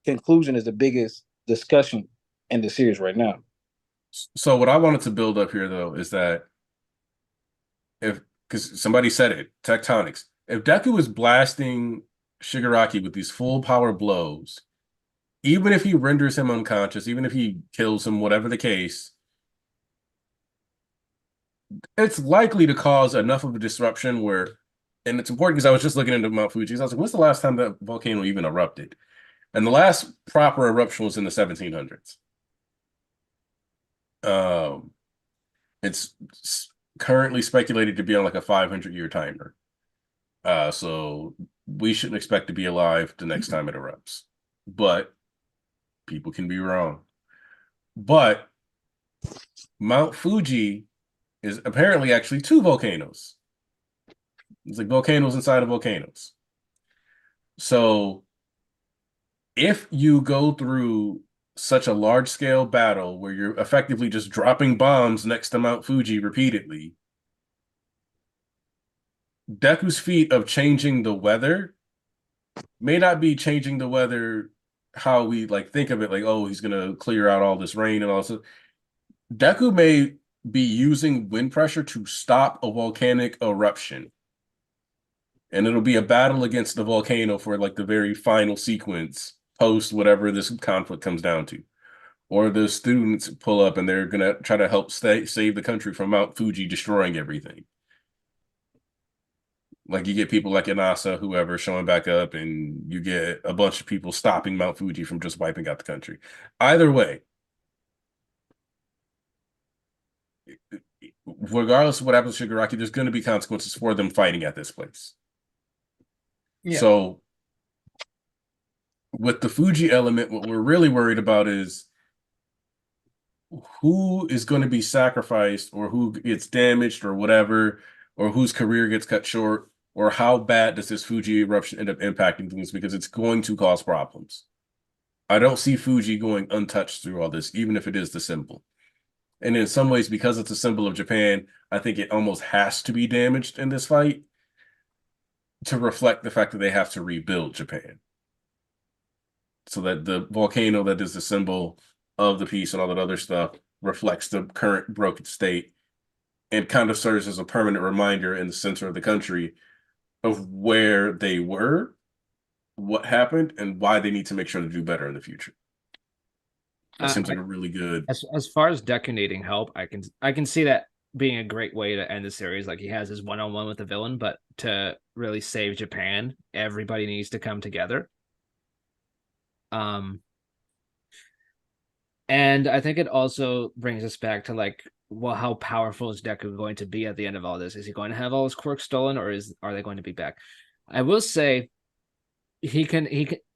conclusion is the biggest discussion in the series right now. so what I wanted to build up here though is that if because somebody said it, tectonics. If Deku is blasting Shigaraki with these full power blows, even if he renders him unconscious, even if he kills him, whatever the case, it's likely to cause enough of a disruption where, and it's important because I was just looking into Mount Fuji. I was like, when's the last time that volcano even erupted? And the last proper eruption was in the 1700s. Um, it's currently speculated to be on like a 500-year timer. So we shouldn't expect to be alive the next time it erupts. But people can be wrong. But Mount Fuji is apparently actually two volcanoes. It's like volcanoes inside of volcanoes. So if you go through such a large scale battle where you're effectively just dropping bombs next to Mount Fuji repeatedly, Deku's feat of changing the weather may not be changing the weather how we like think of it, like, oh, he's gonna clear out all this rain and all this. Deku may be using wind pressure to stop a volcanic eruption. And it'll be a battle against the volcano for like the very final sequence post whatever this conflict comes down to. Or the students pull up and they're gonna try to help save the country from Mount Fuji destroying everything. Like you get people like Inasa, whoever, showing back up, and you get a bunch of people stopping Mount Fuji from just wiping out the country. Either way, regardless of what happens to Shigaraki, there's going to be consequences for them fighting at this place. Yeah. So with the Fuji element, what we're really worried about is who is going to be sacrificed or who gets damaged or whatever, or whose career gets cut short, or how bad does this Fuji eruption end up impacting things because it's going to cause problems. I don't see Fuji going untouched through all this, even if it is the symbol. And in some ways, because it's a symbol of Japan, I think it almost has to be damaged in this fight to reflect the fact that they have to rebuild Japan. So that the volcano that is the symbol of the peace and all that other stuff reflects the current broken state and kind of serves as a permanent reminder in the center of the country of where they were, what happened, and why they need to make sure to do better in the future. That seems like I- a really good. as far as Deku needing help, I can see that being a great way to end the series. Like he has his one-on-one with the villain, but to really save Japan, everybody needs to come together. And I think it also brings us back to like, well, how powerful is Deku going to be at the end of all this? Is he going to have all his quirks stolen, or are they going to be back? I will say he can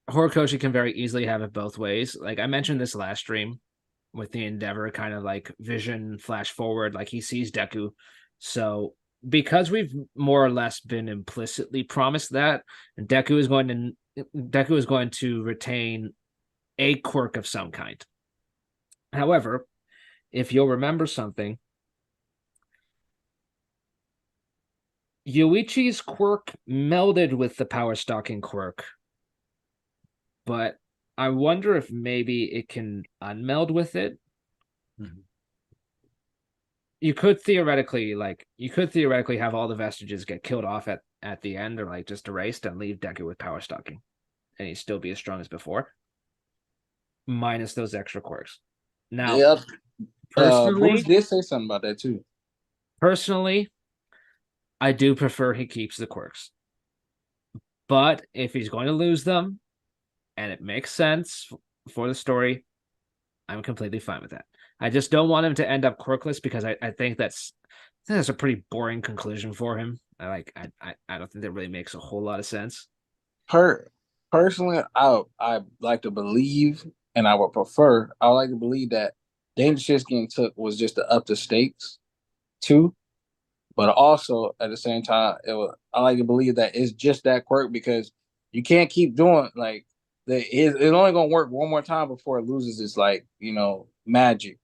Horikoshi can very easily have it both ways. Like I mentioned this last stream with the Endeavor kind of like vision flash forward, like he sees Deku. So because we've more or less been implicitly promised that Deku is going to retain a quirk of some kind. However, if you'll remember something, Yuichi's quirk melded with the power stalking quirk, but I wonder if maybe it can unmeld with it. Mhm. You could theoretically have all the vestiges get killed off at the end or like just erased and leave Deku with power stalking, and he'd still be as strong as before, minus those extra quirks. Now, Yeah, personally, Bruce did say something about that too. personally, I do prefer he keeps the quirks. But if he's going to lose them and it makes sense for the story, I'm completely fine with that. I just don't want him to end up quirkless because I think that's a pretty boring conclusion for him. I don't think that really makes a whole lot of sense. Personally, I like to believe, and I would prefer. I would like to believe that Danger Shit's getting took was just to up the stakes too. But also at the same time, I like to believe that it's just that quirk because you can't keep doing like it's only gonna work one more time before it loses its like magic.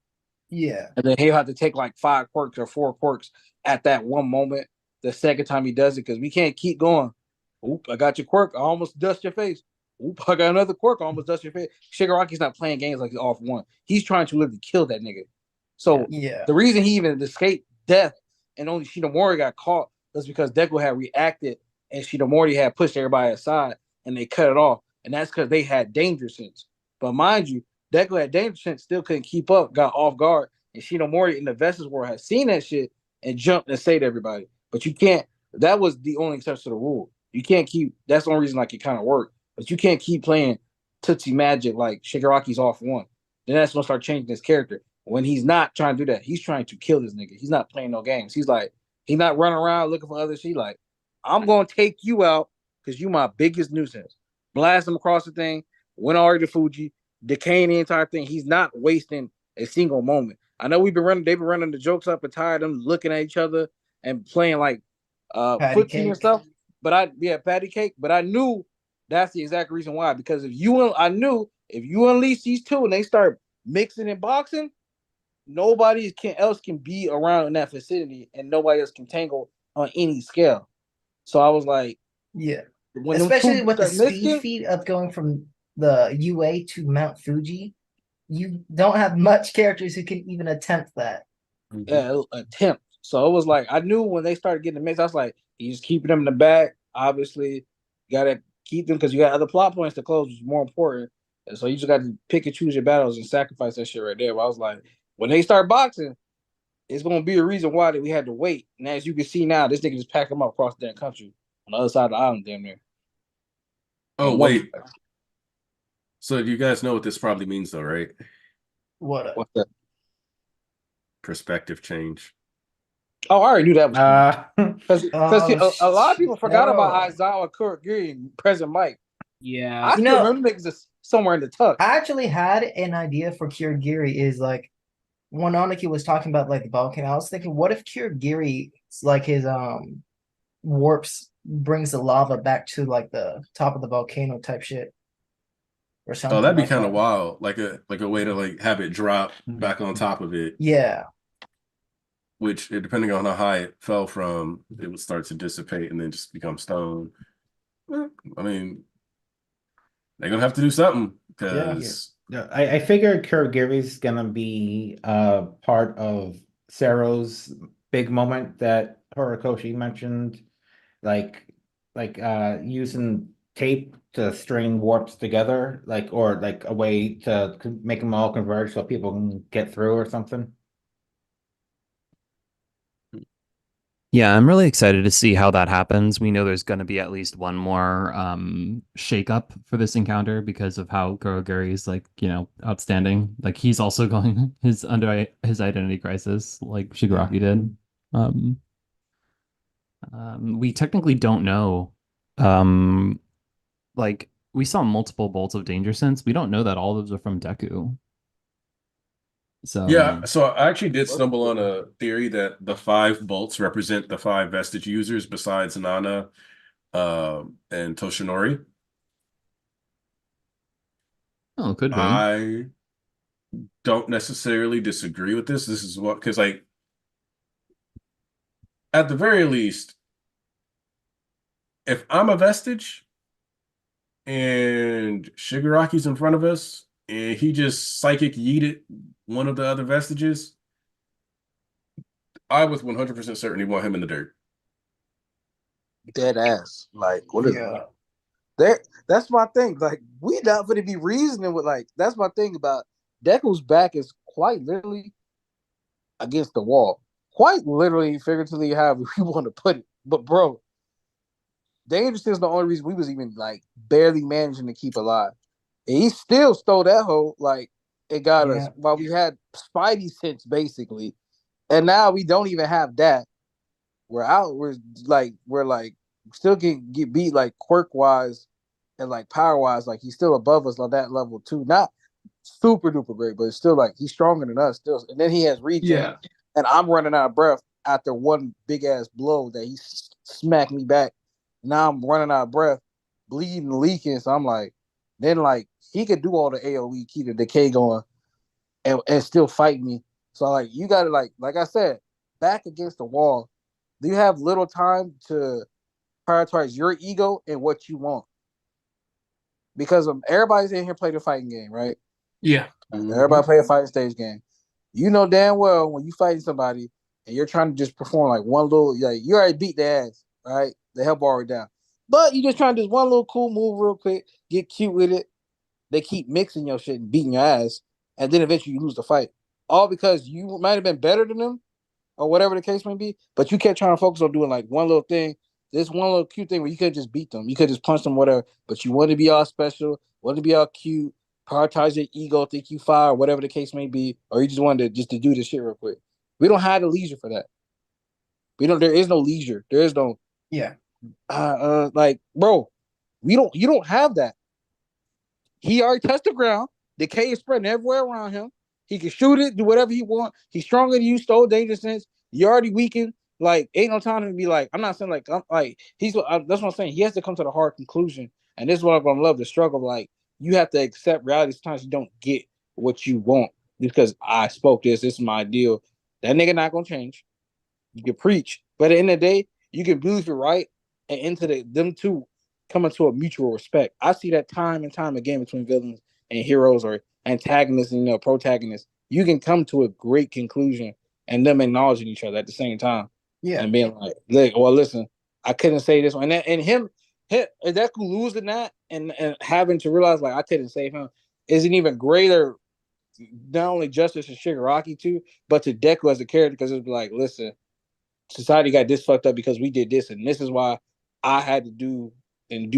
Yeah. And then he'll have to take like 5 quirks or 4 quirks at that one moment. The second time he does it, because we can't keep going. Oop, I got your quirk. I almost dust your face. Oop, I got another quirk. I almost dust your face. Shigaraki's not playing games like he's off one. He's trying to literally kill that nigga. So Yeah. the reason he even escaped death and only Shinomori got caught was because Deku had reacted and Shinomori had pushed everybody aside and they cut it off. And that's because they had danger sense. But mind you, Deku had danger sense, still couldn't keep up, got off guard. And Shinomori in the Vestas world had seen that shit and jumped and saved everybody. But you can't, that was the only exception to the rule. You can't keep, that's the only reason like it kind of worked. But you can't keep playing Tootsie Magic like Shigaraki's off one. Then that's gonna start changing his character. When he's not trying to do that, he's trying to kill this nigga. He's not playing no games. He's not running around looking for others. He's like, I'm gonna take you out because you my biggest nuisance. Blast him across the thing, went already to Fuji, decaying the entire thing. He's not wasting a single moment. I know they've been running the jokes up and tired of them looking at each other and playing like Patty footsie and cake. stuff. But patty cake. But I knew that's the exact reason why. Because I knew if you unleash these two and they start mixing and boxing, nobody else can be around in that vicinity, and nobody else can tangle on any scale. So I was like, Yeah. when Especially with the start speed mixing, feat of going from the UA to Mount Fuji, you don't have much characters who can even attempt that. attempt. So it was like I knew when they started getting the mix, I was like, you just keeping them in the back. Obviously, gotta keep them because you got other plot points to close, which is more important. And so you just got to pick and choose your battles and sacrifice that shit right there. But I was like, when they start boxing, it's gonna be a reason why that we had to wait. And as you can see now, this nigga just packed them up across the damn country on the other side of the island, damn near. Oh And wait. So you guys know what this probably means, though, right? What? what's that? Perspective change. Oh, I already knew that was because Oh, a lot of people forgot about no. Aizawa Kurogiri and President Mike. Yeah. I still remember niggas is somewhere in the tuck. I actually had an idea for Kirigiri is like when Aniki was talking about like the volcano, I was thinking, what if Kirigiri like his warps brings the lava back to like the top of the volcano type shit or something. Oh, that'd be like kind of that. wild. Like a way to like have it drop back on top of it. Yeah. Which, depending on how high it fell from, it would start to dissipate and then just become stone. I mean, they're gonna have to do something because Yeah, I figured Kurogiri's gonna be part of Sero's big moment that Horikoshi mentioned, like using tape to string warps together, like, or like a way to make them all converge so people can get through or something. Yeah, I'm really excited to see how that happens. We know there's going to be at least one more shakeup for this encounter because of how Kurogiri is like, outstanding. Like he's also going his under his identity crisis like Shigaraki did. Um, we technically don't know. Um, like we saw multiple bolts of danger sense. We don't know that all of those are from Deku. So Yeah, so I actually did stumble on a theory that the 5 bolts represent the 5 vestige users besides Nana and Toshinori. oh, could be. I don't necessarily disagree with this. This is what, because like at the very least, if I'm a vestige and Shigaraki's in front of us and he just psychic yeeted one of the other vestiges, I with 100% certainty want him in the dirt. Dead ass. Like, what is there? That's my thing. Like, we not going to be reasoning with, like, that's my thing about Deku's back is quite literally against the wall. Quite literally, figuratively, however we want to put it. But, bro, Dangerous is the only reason we was even, like, barely managing to keep alive. And he still stole that hoe, like, it got us while we had Spidey sense, basically. And now we don't even have that. We're out. We're like still get beat like quirk wise and like power wise. Like he's still above us on that level too. Not super duper great, but it's still like he's stronger than us still. And then he has regen, and I'm running out of breath after one big ass blow that he smacked me back. Now I'm running out of breath, bleeding, leaking. So I'm like, then like he could do all the AOE, keep the decay going, and still fight me. So like you gotta like I said, back against the wall. Do you have little time to prioritize your ego and what you want? Because everybody's in here play the fighting game, right? Yeah. Everybody play a fighting stage game. You know damn well when you fighting somebody and you're trying to just perform like one little, like you already beat their ass, right? The help already down. But you just trying to do one little cool move real quick, get cute with it. They keep mixing your shit and beating your ass, and then eventually you lose the fight. All because you might have been better than them, or whatever the case may be, but you kept trying to focus on doing like one little thing, this one little cute thing where you could just beat them, you could just punch them, whatever, but you want to be all special, want to be all cute, prioritize your ego, think you fire, whatever the case may be, or you just wanted to do this shit real quick. We don't have the leisure for that. We don't. There is no leisure. There is no. Like, bro, You don't have that. He already touched the ground. Decay is spreading everywhere around him. He can shoot it, do whatever he want. He's stronger than you, stole danger sense. You already weakened. Like, ain't no time to be like, I'm not saying like, I'm like, that's what I'm saying. He has to come to the hard conclusion. And this is what I'm going to love the struggle. Like, you have to accept reality. Sometimes you don't get what you want because I spoke this. This is my deal. That nigga not going to change. You can preach. But at the end of the day, you can believe you're right and into them two coming to a mutual respect. I see that time and time again between villains and heroes or antagonists and protagonists. You can come to a great conclusion and them acknowledging each other at the same time. Yeah. And being like, look, well, listen, I couldn't say this one. And him Deku losing that and having to realize like I couldn't save him is an even greater not only justice to Shigaraki too, but to Deku as a character because it's like, listen, society got this fucked up because we did this, and this is why I had to do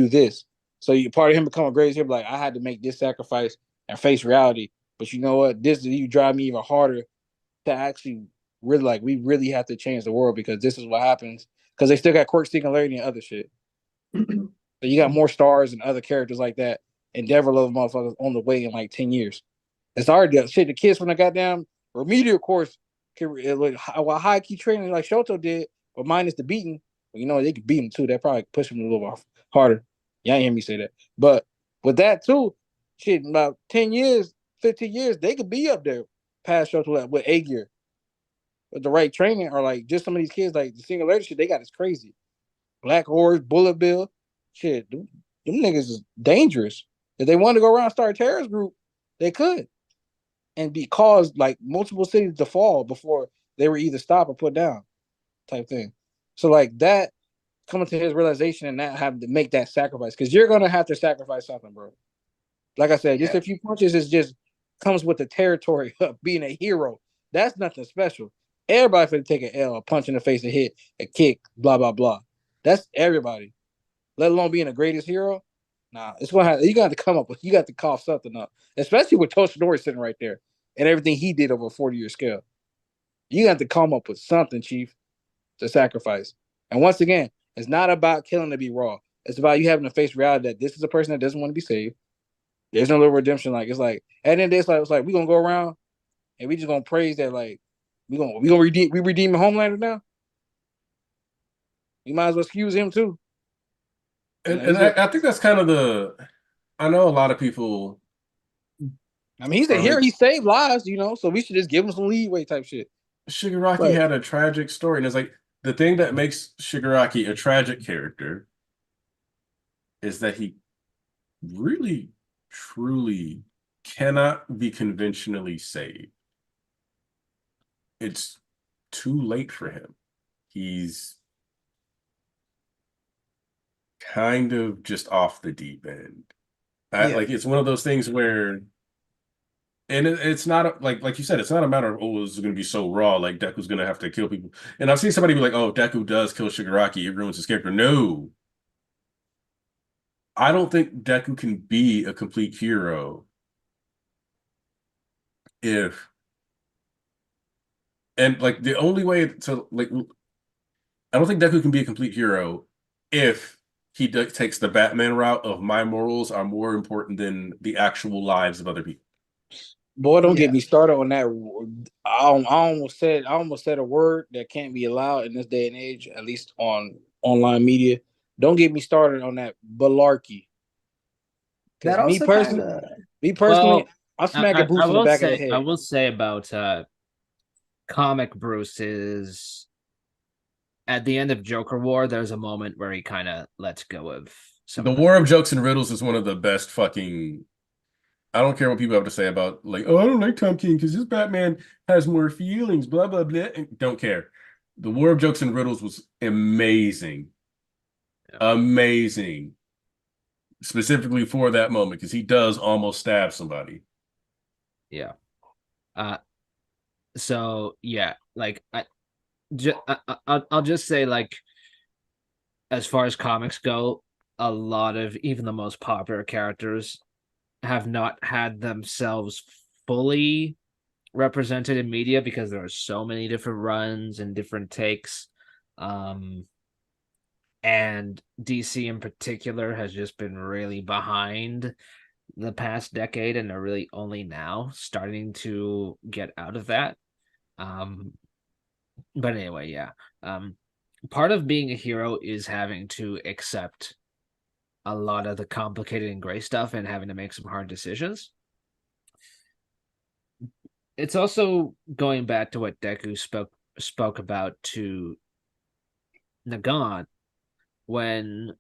this. So you part of him becoming great here, like I had to make this sacrifice and face reality. But you know what? This you drive me even harder to actually really like we really have to change the world because this is what happens. Because they still got Quirk, Singularity, and other shit. So you got more stars and other characters like that. Endeavor level motherfuckers on the way in like 10 years. It's already shit. The kids when I got down remedial course like high key training like Shoto did, but minus the beating. They could beat him too. That probably push him a little harder. Y'all ain't hear me say that. But with that too, shit, about 10 years, 15 years, they could be up there past Shoto with A gear. With the right training, or like just some of these kids, like the Singularity shit, they got is crazy. Black Horse, Bullet Bill, shit, them niggas is dangerous. If they wanted to go around and start a terrorist group, they could. And be caused like multiple cities to fall before they were either stopped or put down, type thing. So like that, coming to his realization and not have to make that sacrifice, because you're gonna have to sacrifice something, bro. Like I said, just a few punches is just comes with the territory of being a hero. That's nothing special. Everybody finna take an L, a punch in the face, a hit, a kick, blah blah blah. That's everybody. Let alone being the greatest hero. Nah, it's gonna have, you got to come up with, you got to cough something up, especially with Toshinori sitting right there and everything he did over a 40-year scale. You got to come up with something, Chief, to sacrifice. And once again, it's not about killing to be raw. It's about you having to face reality that this is a person that doesn't want to be saved. There's no little redemption. Like it's like, and then it's like we gonna go around and we just gonna praise that, like we gonna redeem the Homelander now. You might as well excuse him too. And I think that's kind of the. I know a lot of people. I mean, he's a hero. like, He saved lives, so we should just give him some leeway type shit. Shigaraki Right. had a tragic story, and it's like the thing that makes Shigaraki a tragic character is that he really, truly cannot be conventionally saved. It's too late for him. He's kind of just off the deep end. Like it's one of those things where, and it's not like you said, it's not a matter of it's going to be so raw, like Deku's going to have to kill people. And I've seen somebody be like, "Oh, Deku does kill Shigaraki, it ruins his character." No, I don't think Deku can be a complete hero if, and like the only way to like, I don't think Deku can be a complete hero if he takes the Batman route of my morals are more important than the actual lives of other people. Boy, don't get me started on that. I almost said a word that can't be allowed in this day and age, at least on online media. Don't get me started on that balarkey. That Me also personally, Well, I'll smack a Bruce in the back of the head. I will say about comic Bruce is at the end of Joker War, there's a moment where he kind of lets go of some The War of Jokes and Riddles is one of the best fucking. I don't care what people have to say about like, oh, I don't like Tom King because his Batman has more feelings, blah blah blah. Don't care. The War of Jokes and Riddles was amazing, amazing, specifically for that moment because he does almost stab somebody. Yeah. So yeah, like I'll just say, like, as far as comics go, a lot of even the most popular characters have not had themselves fully represented in media because there are so many different runs and different takes. And DC in particular has just been really behind the past decade, and they're really only now starting to get out of that. But anyway, yeah. Part of being a hero is having to accept a lot of the complicated and gray stuff and having to make some hard decisions. It's also going back to what Deku spoke about to Nagant when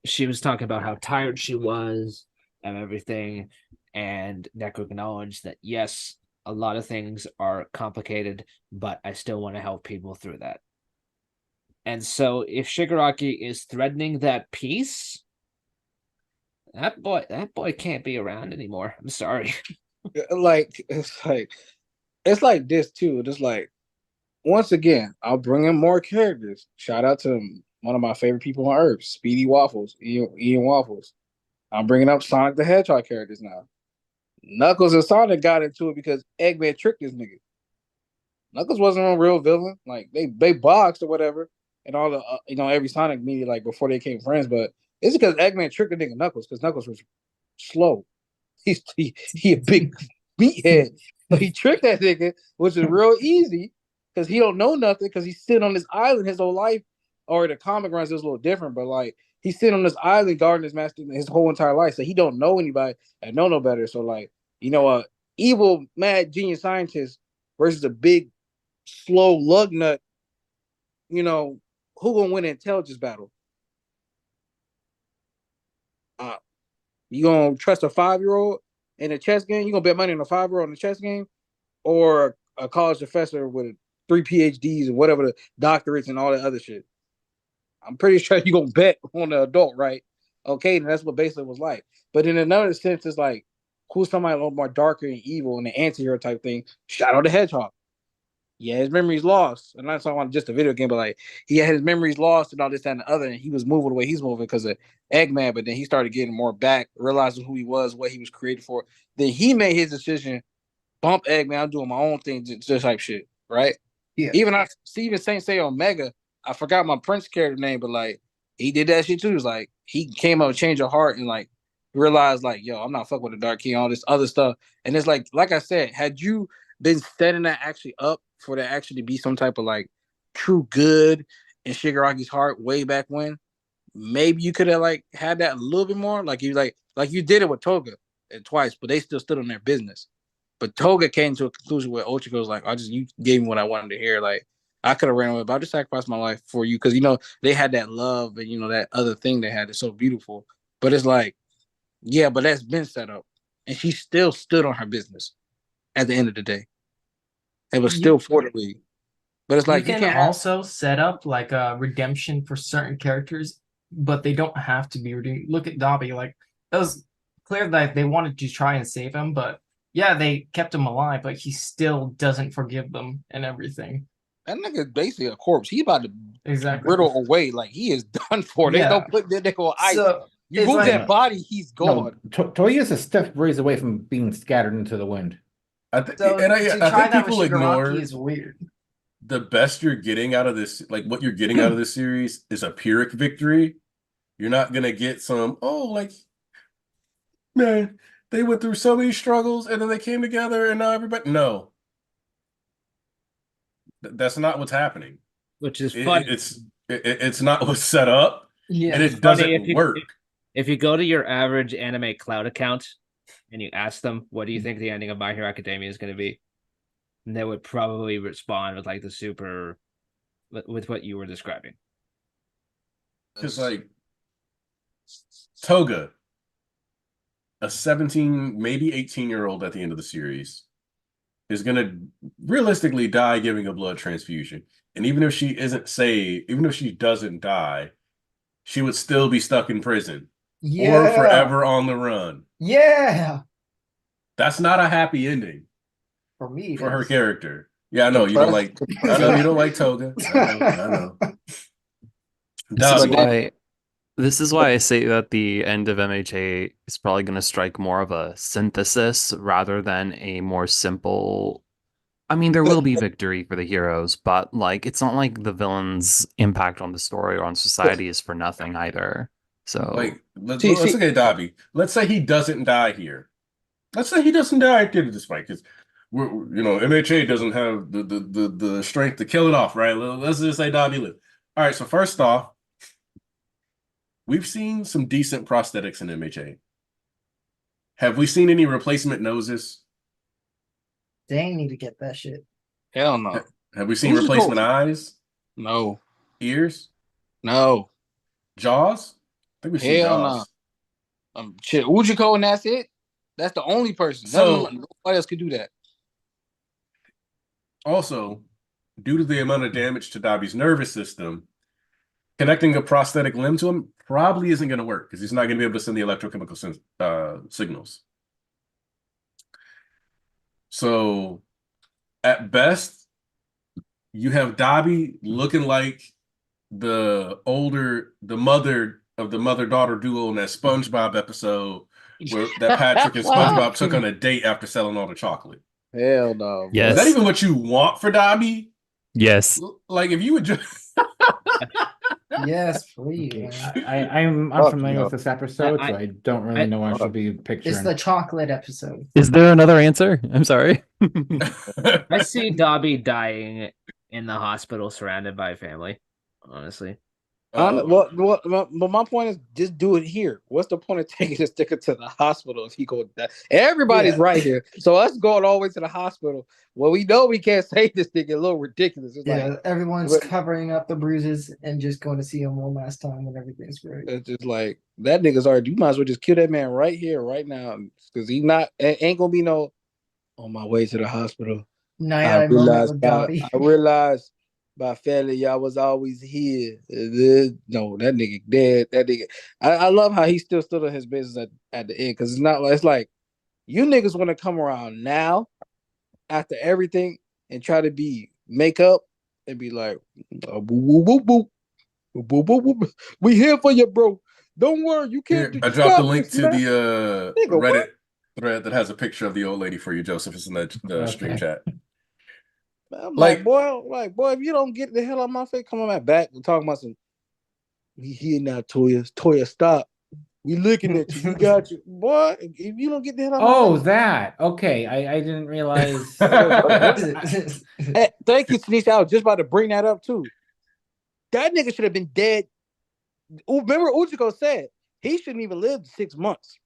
she was talking about how tired she was and everything, and Deku acknowledged that yes, a lot of things are complicated, but I still want to help people through that. And so if Shigaraki is threatening that peace, that boy can't be around anymore. I'm sorry. It's like this too. Just like, once again, I'll bring in more characters. Shout out to one of my favorite people on earth, Speedy Waffles, Ian Waffles. I'm bringing up Sonic the Hedgehog characters now. Knuckles and Sonic got into it because Eggman tricked this nigga. Knuckles wasn't a real villain. Like they boxed or whatever, and all the every Sonic media like before they became friends. But it's because Eggman tricked the nigga Knuckles because Knuckles was slow. He a big meathead. So he tricked that nigga, which is real easy because he don't know nothing because he's sitting on this island his whole life. Or the comic runs is a little different, but like he's sitting on this island guarding his master his whole entire life, so he don't know anybody and know no better. So like evil mad genius scientist versus a big slow lug nut. Who gonna win an intelligence battle? You gonna trust a 5-year-old in a chess game? You gonna bet money on a 5-year-old in a chess game, or a college professor with 3 PhDs and whatever the doctorates and all that other shit? I'm pretty sure you gonna bet on the adult, right? Okay, and that's what basically was like. But in another sense, it's like who's somebody a little more darker and evil and the anti-hero type thing. Shadow the Hedgehog. Yeah, his memories lost. And I'm not talking about just a video game, but like he had his memories lost and all this, that, and the other, and he was moving the way he's moving because of Eggman, but then he started getting more back, realizing who he was, what he was created for. Then he made his decision, bump Eggman, I'm doing my own thing, just type shit, right? Yeah. Even I see even Saint say Omega, I forgot my Prince character name, but like he did that shit too. It was like he came up with change of heart and like realized like, yo, I'm not fucking with the Dark King, all this other stuff. And it's like I said, had you been setting that actually up for that actually to be some type of like true good in Shigaraki's heart way back when, maybe you could have like had that a little bit more. Like you did it with Toga twice, but they still stood on their business. But Toga came to a conclusion where Ochiko's like, you gave me what I wanted to hear. Like I could have ran away, but I just sacrificed my life for you because they had that love and that other thing they had. It's so beautiful. But it's like, yeah, but that's been set up, and she still stood on her business at the end of the day. It was still for the league. But it's like you can also set up like a redemption for certain characters, but they don't have to be redeemed. Look at Dobby. Like it was clear that they wanted to try and save him, but yeah, they kept him alive, but he still doesn't forgive them and everything. That nigga's basically a corpse. He about to Exactly brittle away. Like he is done for. They don't put that nigga on ice. So, you move that body, he's gone. Toya's a step breeze away from being scattered into the wind. I think people ignore is weird. The best you're getting out of this, like what you're getting out of this series, is a Pyrrhic victory. You're not gonna get some, man, they went through so many struggles and then they came together and now everybody. No, that's not what's happening. Which is funny. It's not what's set up. Yeah, and it doesn't work. If you go to your average anime cloud account and you ask them, what do you think the ending of My Hero Academia is going to be? And they would probably respond with like with what you were describing. Because like Toga, a 17, maybe 18-year-old at the end of the series, is going to realistically die giving a blood transfusion. And even if she isn't saved, even if she doesn't die, she would still be stuck in prison or forever on the run. Yeah. That's not a happy ending. For me, for her character. Yeah, I know you don't like. I know you don't like Toga. I know. This is why I say that the end of MHA is probably going to strike more of a synthesis rather than a more simple. I mean, there will be victory for the heroes, but like it's not like the villain's impact on the story or on society is for nothing either. So, like, let's look at Dobby. Let's say he doesn't die here. Let's say he doesn't die at the end of this fight because. MHA doesn't have the strength to kill it off, right? Let's just say Dobby live. All right, so first off, we've seen some decent prosthetics in MHA. Have we seen any replacement noses? They need to get that shit. Hell no. Have we seen replacement eyes? No. Ears? No. Jaws? I think we've seen Jaws. No. Shit, Ujiko and that's it. That's the only person. Nobody else could do that. Also, due to the amount of damage to Dobby's nervous system, connecting a prosthetic limb to him probably isn't going to work because he's not going to be able to send the electrochemical signals. So, at best, you have Dobby looking like the mother-daughter duo in that SpongeBob episode where that Patrick and SpongeBob took on a date after selling all the chocolate. Hell no. Yes. Is that even what you want for Dobby? Yes. Like if you would just Yes, please. I'm unfamiliar with this episode, so I don't really know what I should be picturing. It's the chocolate episode. Is there another answer? I'm sorry. I see Dobby dying in the hospital surrounded by family, honestly. But my point is just do it here. What's the point of taking a sticker to the hospital if he go die? Everybody's right here. So us going all the way to the hospital, well, we know we can't save this thing. A little ridiculous. It's like everyone's covering up the bruises and just going to see him one last time when everything's great. It's just like that nigga's already. You might as well just kill that man right here, right now, because he ain't gonna be no on my way to the hospital. I realized My family, y'all was always here. No, that nigga dead. That nigga. I love how he still stood on his business at the end because it's not like it's like you niggas want to come around now after everything and try to make up and be like, woo, woo, woo, woo, woo, woo. We here for you, bro. Don't worry, you can't Here, I dropped the stop link us, to man. the Nigga, what? Reddit thread that has a picture of the old lady for you, Joseph. It's in the stream Okay. chat. I'm Like, boy, if you don't get the hell out of my face, come on back and talking about some. We here now, Toya. Toya, stop. We looking at you. We got you, boy. If you don't get the hell out of my Oh, face, that. Okay. I didn't realize. Hey, thank you, Tanisha. I was just about to bring that up too. That nigga should have been dead. Remember, Uchiko said he shouldn't even live 6 months.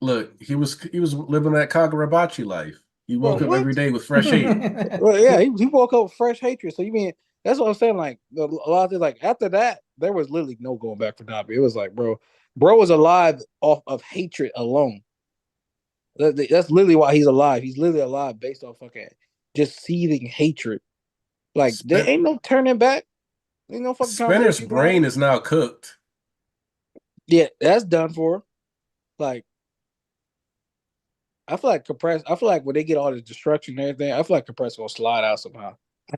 look, he was living that Kagurabachi life. He Bro, woke up what? every day with fresh hate. Well, yeah, he woke up with fresh hatred. So you mean that's what I'm saying? Like a lot of things, like after that, there was literally no going back for Dobby. It was like, bro was alive off of hatred alone. That's literally why he's alive. He's literally alive based on fucking just seething hatred. Like there ain't no turning back. Ain't no fucking Spinner's conversation. brain is now cooked. Yeah, that's done for. Like I feel like compressed. I feel like when they get all the destruction and everything, I feel like compressed gonna slide out somehow.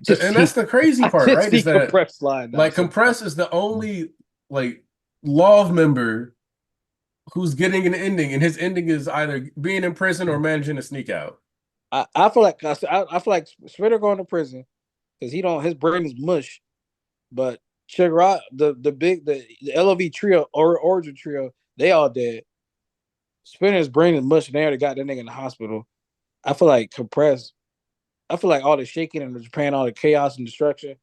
And that's the crazy part, just right? see Is that compressed slide out like somehow. Compress is the only like Love member who's getting an ending, and his ending is either being in prison or managing to sneak out. I feel like I feel like Spitter going to prison because his brain is mush. But Sugar the LOV trio or Origin trio, they all dead. Spinner's brain is mush, and they already got that nigga in the hospital. I feel like compressed. I feel like all the shaking and Japan, all the chaos and destruction,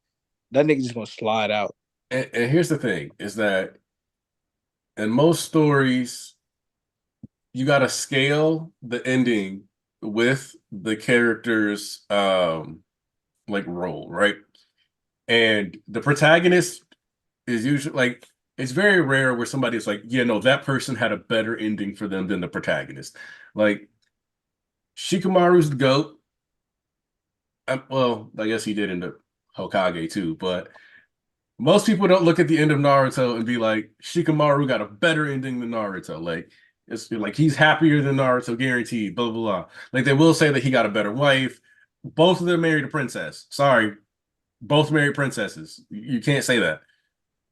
that nigga just gonna slide out. And here's the thing: is that in most stories, you got to scale the ending with the character's like role, right? And the protagonist is usually like it's very rare where somebody's like, yeah, no, that person had a better ending for them than the protagonist. Like Shikamaru's the GOAT. Well, I guess he did end up Hokage too, but most people don't look at the end of Naruto and be like, Shikamaru got a better ending than Naruto. Like, it's like he's happier than Naruto, guaranteed, blah, blah, blah. Like, they will say that he got a better wife. Both of them married a princess. Sorry, both married princesses. You can't say that.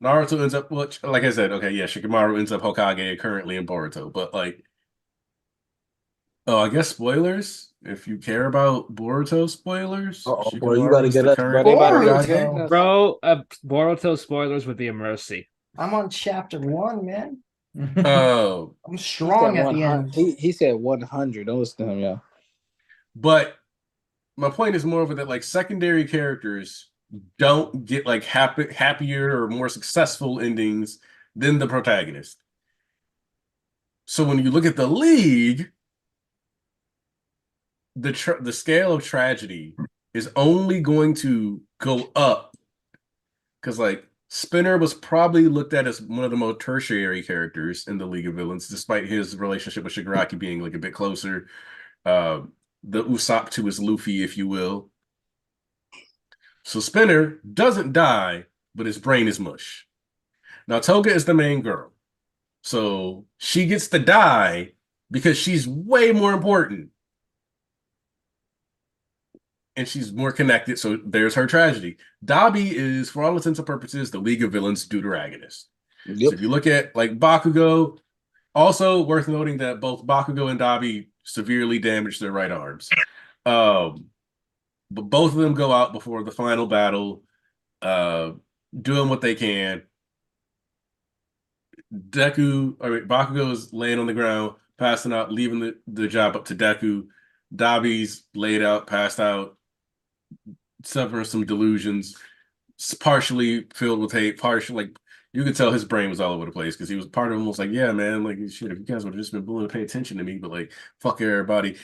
Naruto ends up, well, like I said, okay, yeah, Shikamaru ends up Hokage currently in Boruto, but like, oh, I guess spoilers. If you care about Boruto spoilers, Oh boy, you gotta Shikamaru is get the us, bro. current They about to Hokage. get us. Bro, Boruto spoilers would be a mercy. I'm on chapter 1, man. Oh, I'm strong at the end. He said 100. Don't listen to him, y'all. but my point is more of that like secondary characters don't get like happier or more successful endings than the protagonist. So when you look at the league, the scale of tragedy is only going to go up because like Spinner was probably looked at as one of the most tertiary characters in the League of Villains, despite his relationship with Shigaraki being like a bit closer. The Usopp to his Luffy, if you will. So Spinner doesn't die, but his brain is mush. Now Toga is the main girl. So she gets to die because she's way more important. And she's more connected, so there's her tragedy. Dabi is, for all intents and purposes, the League of Villains deuteragonist. Yep. So if you look at like Bakugo, also worth noting that both Bakugo and Dabi severely damaged their right arms. But both of them go out before the final battle, doing what they can. Bakugo is laying on the ground, passing out, leaving the job up to Deku. Dabi's laid out, passed out, suffering some delusions, partially filled with hate, partially like you could tell his brain was all over the place because he was part of him was like, yeah, man, like shit, if you guys would have just been willing to pay attention to me, but like fuck everybody,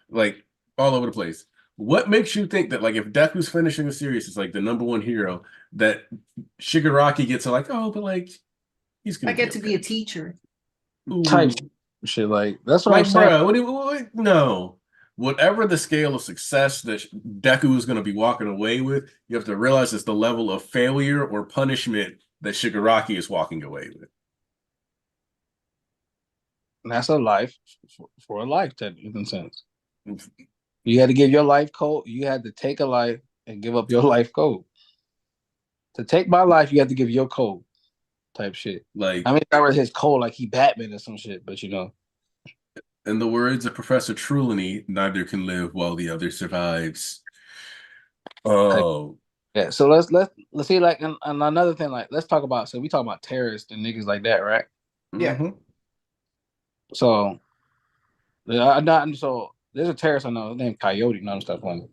like all over the place. What makes you think that like if Deku's finishing the series is like the number one hero, that Shigaraki gets to like, oh, but like he's gonna I get to okay. be a teacher. Ooh. Type shit like that's what Like, I'm saying. bro, what, no. whatever the scale of success that Deku is going to be walking away with, you have to realize it's the level of failure or punishment that Shigaraki is walking away with. And that's a life for a life, in a sense. You had to give your life code. You had to take a life and give up your life code. To take my life, you have to give your code type shit. Like, I mean, I read his code like he Batman or some shit, but you know. in the words of Professor Trelawney, neither can live while the other survives. Oh. Yeah, so let's see, like, and another thing, like, let's talk about, so we talk about terrorists and niggas like that, right? Yeah. Mhm. So, so there's a terrorist I know named Coyote, none stuff like that.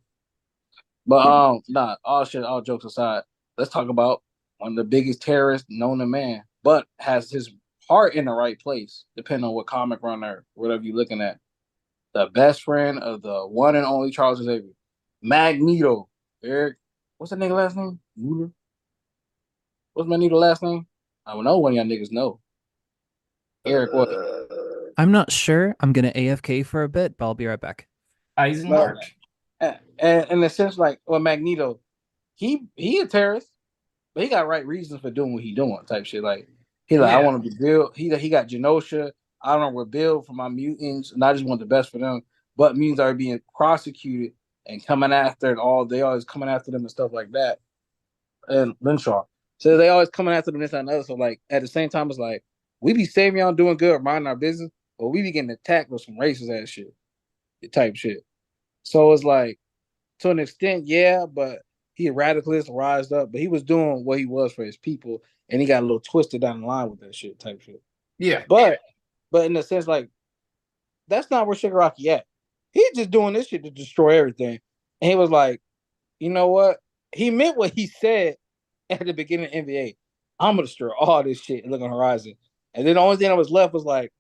But nah, all jokes aside, let's talk about one of the biggest terrorists known to man, but has his heart in the right place, depending on what comic run or whatever you're looking at. The best friend of the one and only Charles Xavier, Magneto. Eric, what's that nigga last name? Mueller? What's Magneto last name? I don't know, one of y'all niggas know. Eric, what? I'm not sure. I'm gonna AFK for a bit, but I'll be right back. Eisenhower. And in a sense, like, well, Magneto, he a terrorist, but he got right reasons for doing what he doing, type shit. Like, he like, I Yeah. want to rebuild. He got Genosha. I don't rebuild for my mutants, and I just want the best for them. But mutants are being prosecuted and coming after and all. They always coming after them and stuff like that. And Lynchar. So they always coming after them, this and another. So like at the same time, it's like we be saving y'all doing good, minding our business, but we be getting attacked with some racist ass shit, type shit. So it's like, to an extent, yeah, but he a radicalist, rised up, but he was doing what he was for his people, and he got a little twisted down the line with that shit, type shit. Yeah. But in a sense, like, that's not where Shigaraki at. He's just doing this shit to destroy everything. And he was like, you know what? He meant what he said at the beginning of NBA. I'm gonna destroy all this shit and look on Horizon. And then the only thing that was left was like,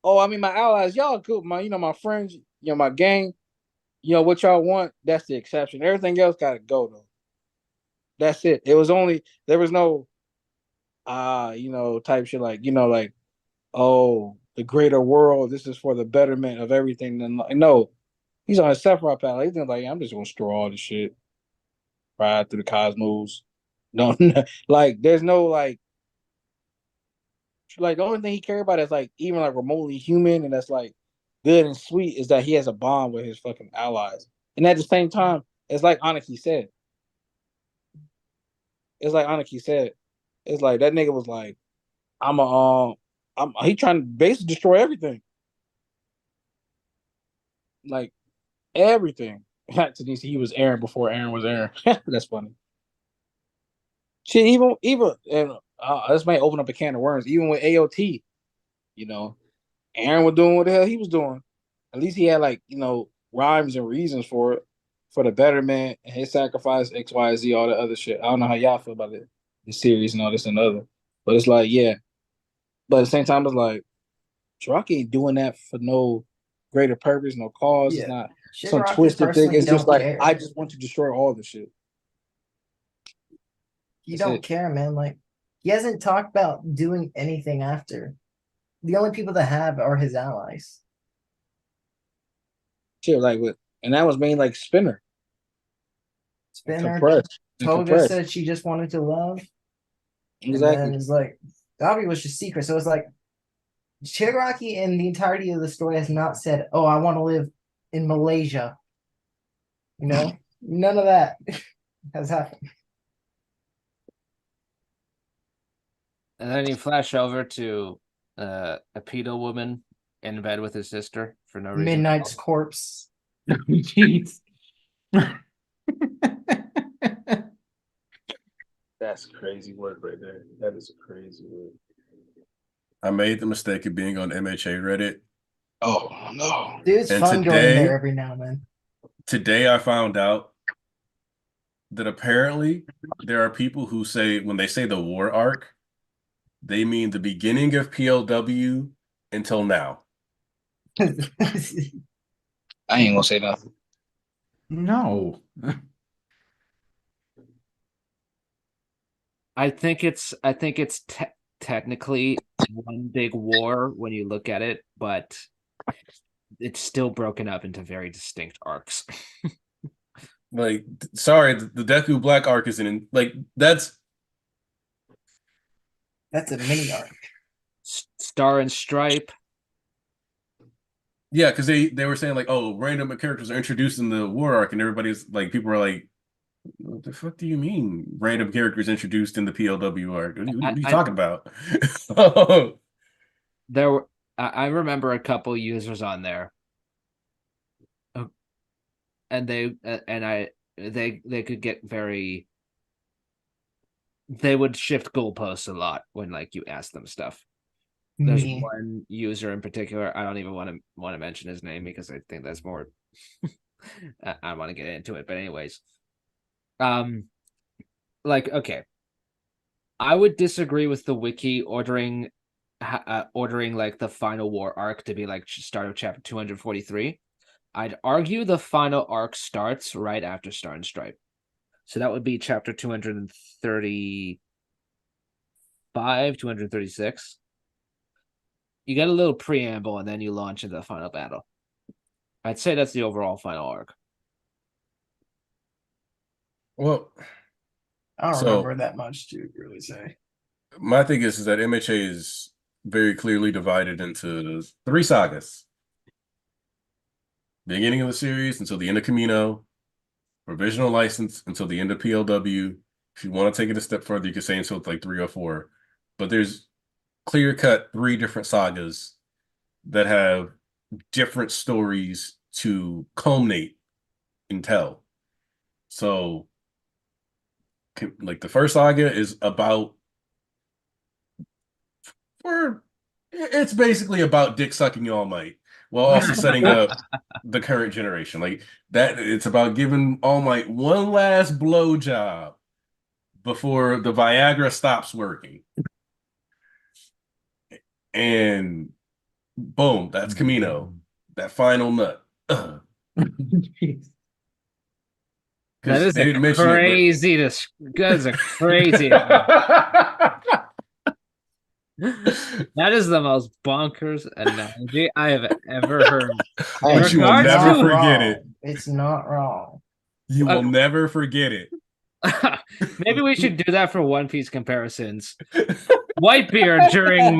oh, I mean, my allies, y'all cool, my friends, my gang, what y'all want, that's the exception. Everything else gotta go though. That's it. It was only, there was no type shit like, like, oh, the greater world, this is for the betterment of everything. Then no, he's on a separate path. He's like, I'm just gonna destroy all this shit, ride through the cosmos. No, like there's no like the only thing he cared about is like even like remotely human and that's like good and sweet is that he has a bond with his fucking allies. And at the same time, it's like Aniki said. It's like that nigga was like, he trying to basically destroy everything. Like everything. He was Aaron before Aaron was Aaron. That's funny. Shit, even and this might open up a can of worms. Even with AOT, Aaron was doing what the hell he was doing. At least he had like rhymes and reasons for it, for the betterment and his sacrifice, X, Y, Z, all the other shit. I don't know how y'all feel about it, the series and all this and other, but it's like yeah. But at the same time, it's like Shigaraki ain't doing that for no greater purpose, no cause. Yeah. It's not some Shigaraki twisted thing. personally It's just don't like care. I just want to destroy all the shit. You That's don't it. care, man. Like he hasn't talked about doing anything after. The only people that have are his allies. Shit, like with, and that was mainly like Spinner. Spinner, Compressed. Toga said she just wanted to love. Exactly. And then it's like Dabi was just secret. So it's like Shigaraki in the entirety of the story has not said, "Oh, I want to live in Malaysia." None of that has happened. And then you flash over to a pedo woman in bed with his sister for no reason. Midnight's corpse. Jeez. That's crazy work right there. That is a crazy work. I made the mistake of being on MHA Reddit. Oh no. Dude, it's And fun going today- there every now and then. Today I found out that apparently there are people who say when they say the war arc, they mean the beginning of PLW until now. I ain't gonna say nothing. No. I think it's technically one big war when you look at it, but it's still broken up into very distinct arcs. Like, sorry, the Deku Black arc isn't in. Like, that's That's a mini arc. Star and Stripe. yeah, because they were saying like, oh, random characters are introduced in the war arc, and everybody's like, people are like, what the fuck do you mean random characters introduced in the PLW arc? What are you talking about? There were I remember a couple users on there, and they could get very. They would shift goalposts a lot when like you ask them stuff. There's Me. one user in particular. I don't even want to mention his name because I think that's more. I want to get into it, but anyways, like okay, I would disagree with the wiki ordering like the final war arc to be like start of chapter 243. I'd argue the final arc starts right after Star and Stripe, so that would be chapter 235, 236. You get a little preamble and then you launch into the final battle. I'd say that's the overall final arc. Well, I don't So- remember that much to really say. my thing is that MHA is very clearly divided into 3 sagas. Beginning of the series until the end of Camino, provisional license until the end of PLW. If you want to take it a step further, you could say until like 3 or 4. But there's clear cut 3 different sagas that have different stories to culminate and tell. So, like the first saga is about, it's basically about dick sucking All Might while also setting up the current generation. Like that, it's about giving All Might one last blowjob before the Viagra stops working. And boom, that's Camino. That final nut. That 'Cause is they a didn't mention it, but- crazy. That's a crazy. That is the most bonkers analogy I have ever heard. Hey, But you will it's never not forget wrong. it. It's not wrong. You will never forget it. Maybe we should do that for One Piece comparisons. Whitebeard during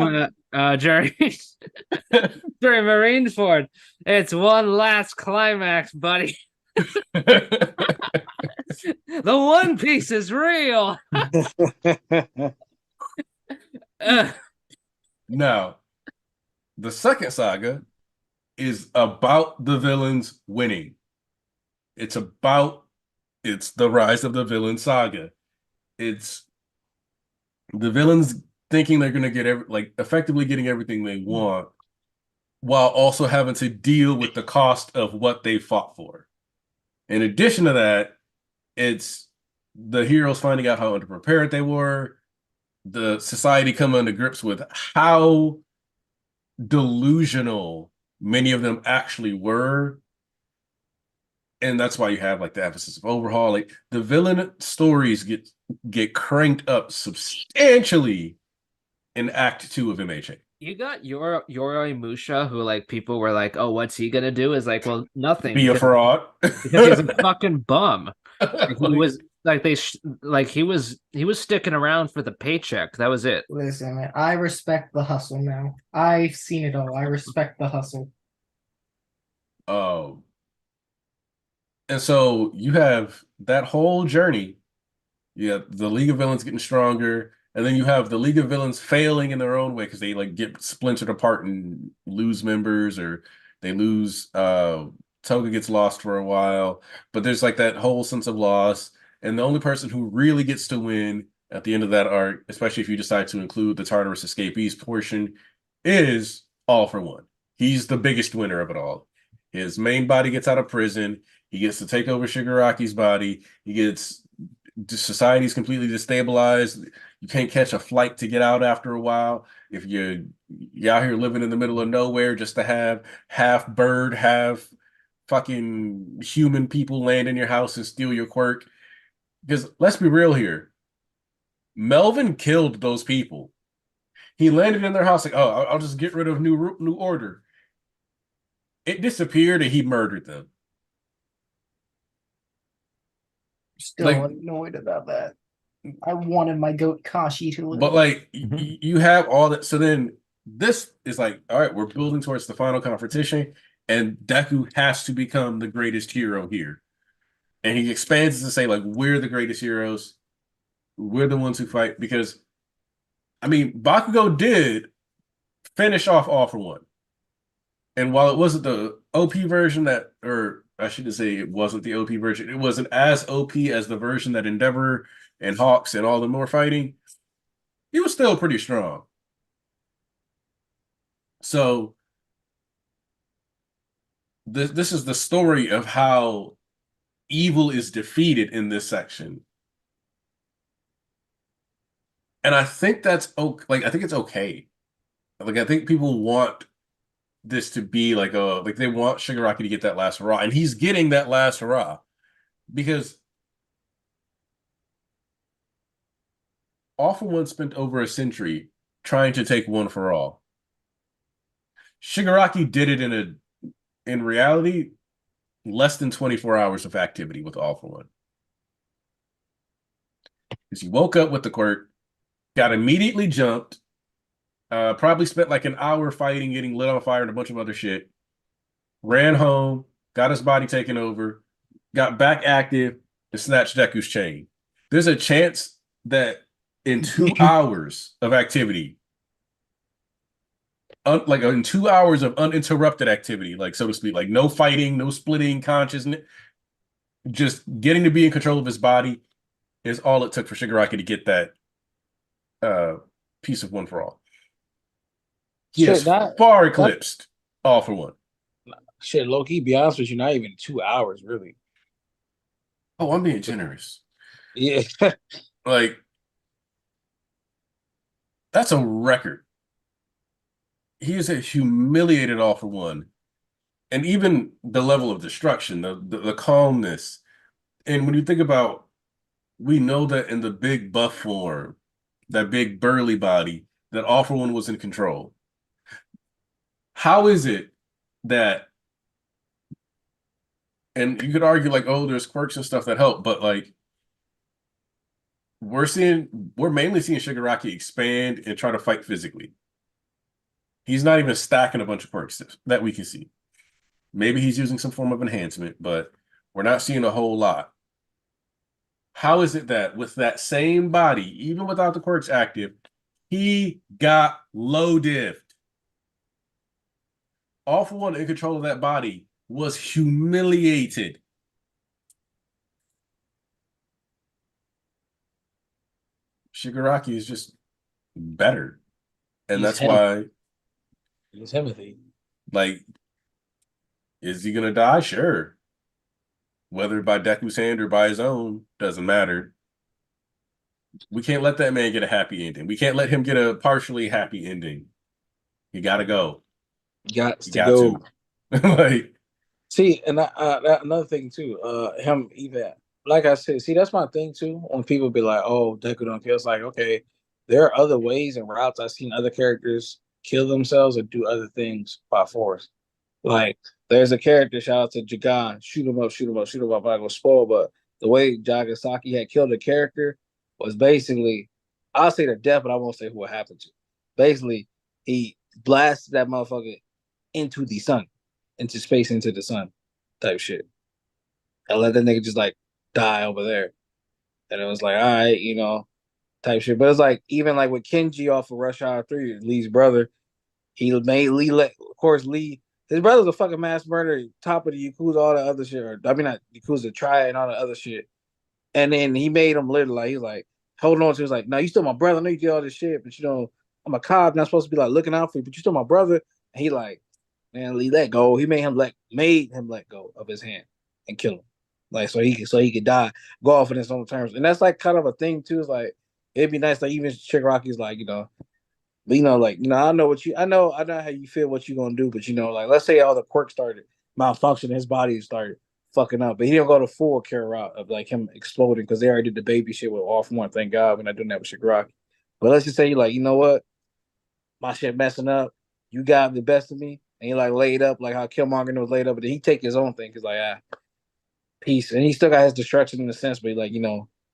during Marineford. It's one last climax, buddy. The One Piece is real. Now, the second saga is about the villains winning. It's the rise of the villain saga. It's the villains thinking they're going to get effectively getting everything they want, while also having to deal with the cost of what they fought for. In addition to that, it's the heroes finding out how underprepared they were, the society coming to grips with how delusional many of them actually were. And that's why you have like the emphasis of overhaul. Like the villain stories get cranked up substantially in Act 2 of MHA. You got Yoroi Musha, who like people were like, "Oh, what's he gonna do?" Is like, well, nothing. Be a fraud because he's a fucking bum. Like, he was like he was sticking around for the paycheck. That was it. Listen, man, I respect the hustle now. I've seen it all. I respect the hustle. And so you have that whole journey. You have the League of Villains getting stronger, and then you have the League of Villains failing in their own way because they like get splintered apart and lose members, or they lose Toga gets lost for a while. But there's like that whole sense of loss. And the only person who really gets to win at the end of that arc, especially if you decide to include the Tartarus escapees portion, is All for One. He's the biggest winner of it all. His main body gets out of prison. He gets to take over Shigaraki's body. Society's completely destabilized. You can't catch a flight to get out after a while. If you're out here living in the middle of nowhere just to have half bird, half fucking human people land in your house and steal your quirk. Because let's be real here. Melvin killed those people. He landed in their house like, oh, I'll just get rid of New Order. it disappeared and he murdered them. Still Like, annoyed about that. I wanted my goat Kashi to live. but like Mhm. you have all that. So then this is like, all right, we're building towards the final confrontation, and Deku has to become the greatest hero here. And he expands to say, like, we're the greatest heroes. We're the ones who fight. Because I mean, Bakugo did finish off All for One. And while it wasn't the OP version that, or I shouldn't say it wasn't the OP version, it wasn't as OP as the version that Endeavor and Hawks and all them were fighting. He was still pretty strong. So this is the story of how evil is defeated in this section. And I think that's okay. Like, I think it's okay. Like, I think people want this to be like they want Shigaraki to get that last hurrah, and he's getting that last hurrah because All for One spent over a century trying to take One for All. Shigaraki did it in reality less than 24 hours of activity with All for One. Because he woke up with the quirk, got immediately jumped, probably spent like an hour fighting, getting lit on fire, and a bunch of other shit. Ran home, got his body taken over, got back active, and snatched Deku's chain. There's a chance that in 2 hours of activity, like in 2 hours of uninterrupted activity, like so to speak, like no fighting, no splitting consciousness, just getting to be in control of his body is all it took for Shigaraki to get that piece of One for All. He Shit, has far eclipsed All for One. Shit, low key, be honest with you, not even 2 hours, really. Oh, I'm being generous. Yeah. Like, that's a record. He is a humiliated All for One. And even the level of destruction, the calmness. And when you think about, we know that in the big buff form, that big burly body, that All for One was in control. How is it that, and you could argue like, oh, there's quirks and stuff that help, but like, we're mainly seeing Shigaraki expand and try to fight physically. He's not even stacking a bunch of quirks that we can see. Maybe he's using some form of enhancement, but we're not seeing a whole lot. How is it that with that same body, even without the quirks active, he got low diffed? All for One in control of that body was humiliated. Shigaraki is just better. And He's that's why, He's Timothy. like, is he gonna die? Sure. Whether by Deku's hand or by his own, doesn't matter. We can't let that man get a happy ending. We can't let him get a partially happy ending. He gotta go. Got He to got go. to. Like, See, and another thing too, him even like I said, see that's my thing too. When people be like, "Oh, Deku don't kill," it's like, okay, there are other ways and routes. I've seen other characters kill themselves or do other things by force. Like there's a character, shout out to Jagan, shoot him up, shoot him up, shoot him up. I'm not gonna spoil, but the way Jagasaki had killed the character was basically, I'll say the death, but I won't say who it happened to. Basically, he blasted that motherfucker into the sun, into space, into the sun, type shit, and let that nigga just like die over there. And it was like, all right, type shit. But it's like even like with Kenji off of Rush Hour 3, Lee's brother, he made Lee let, of course, Lee, his brother's a fucking mass murderer, top of the Yakuza, all the other shit. Or, I mean, not Yakuza, Triad, and all the other shit. And then he made him literally like, he's like, holding on to, he's like, no, you still my brother. I know you did all this shit, but I'm a cop, not supposed to be like looking out for you, but you still my brother. And he like, man, Lee let go. He made him let go of his hand and kill him. Like so he could die, go off on his own terms. And that's like kind of a thing too. It's like it'd be nice, like even Chigaraki's like, but like, I know I know how you feel, what you're gonna do, but like let's say all the quirks started malfunction, his body started fucking up, but he didn't go to full care route of like him exploding because they already did the baby shit with All for One. Thank God we're not doing that with Shigaraki. But let's just say you like, you know what, my shit messing up. You got the best of me. and he like laid up like how Killmonger was laid up, but then he take his own thing because like peace, and he still got his destruction in the sense, but like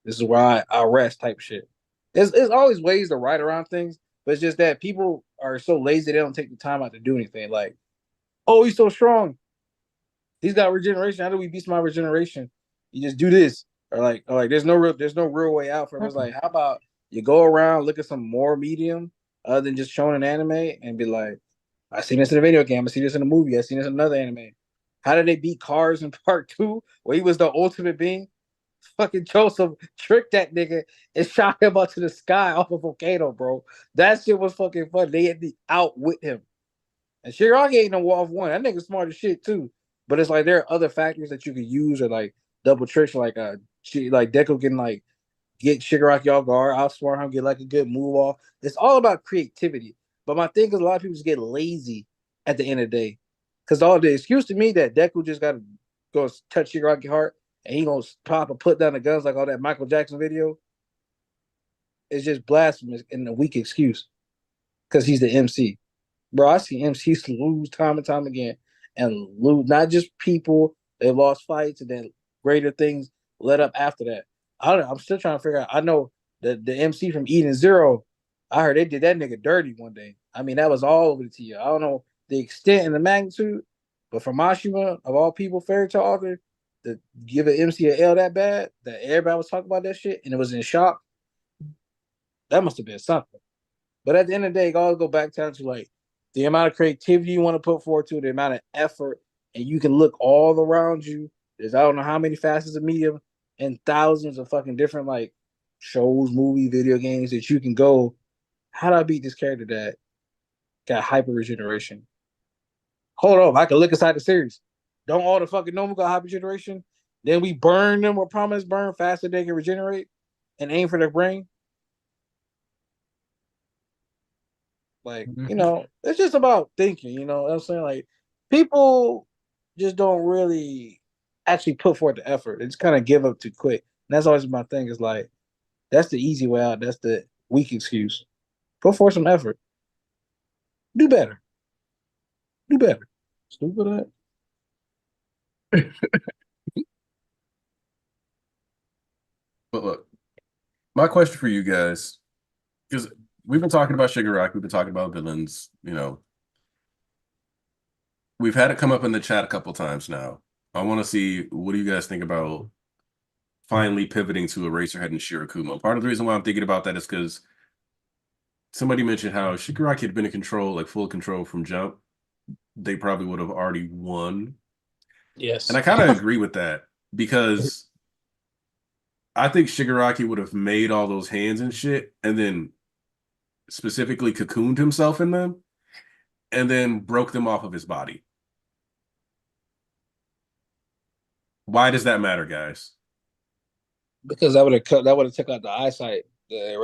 this is where I rest type shit. It's always ways to write around things, but it's just that people are so lazy they don't take the time out to do anything. Like, oh, he's so strong, he's got regeneration. How do we beat my regeneration? You just do this, or like there's no real way out for him. It's like, how about you go around, look at some more medium other than just showing an anime and be like, I seen this in a video game, I seen this in a movie, I seen this in another anime. How did they beat Cars in part 2 where he was the ultimate being? Fucking Joseph tricked that nigga and shot him up to the sky off a volcano, bro. That shit was fucking fun. They had to outwit him. And Shiragi ain't no off one. That nigga smart as shit too. But it's like there are other factors that you could use or like double tricks, like Deku can like get Shigaraki off guard, outsmart him, get like a good move off. It's all about creativity. But my thing is a lot of people just get lazy at the end of the day. Because all the excuse to me that Deku just got to go touch Shigaraki heart and he gonna pop and put down the guns like all that Michael Jackson video is just blasphemous and a weak excuse because he's the MC. Bro, I see MCs lose time and time again and lose not just people, they lost fights and then greater things led up after that. I'm still trying to figure out. I know the MC from Eden Zero, I heard they did that nigga dirty one day. I mean, that was all over the TV. I don't know the extent and the magnitude, but from Mashima, of all people, fairy tale author, to give an MC a L that bad, that everybody was talking about that shit and it was in shock, that must have been something. But at the end of the day, it all go back down to like the amount of creativity you want to put forward to, the amount of effort, and you can look all around you. There's I don't know how many facets of media and thousands of fucking different like shows, movie, video games that you can go. How do I beat this character that got hyper regeneration? Hold on, I can look inside the series. Don't all the fucking normal got hyper regeneration? Then we burn them with promise burn faster they can regenerate and aim for their brain. Like, it's just about thinking, you know what I'm saying? Like, people just don't really actually put forth the effort. They just kind of give up too quick. And that's always my thing is like, that's the easy way out. That's the weak excuse. Put forth some effort. Do better. Do better. Stupid that. But look, my question for you guys, because we've been talking about Shigaraki, we've been talking about villains, we've had it come up in the chat a couple times now. I want to see, what do you guys think about finally pivoting to Eraserhead and Shirakumo? Part of the reason why I'm thinking about that is because somebody mentioned how Shigaraki had been in control, like full control from jump. They probably would have already won. Yes. And I kind of agree with that because I think Shigaraki would have made all those hands and shit and then specifically cocooned himself in them and then broke them off of his body. Why does that matter, guys? Because that would have took out the eyesight, the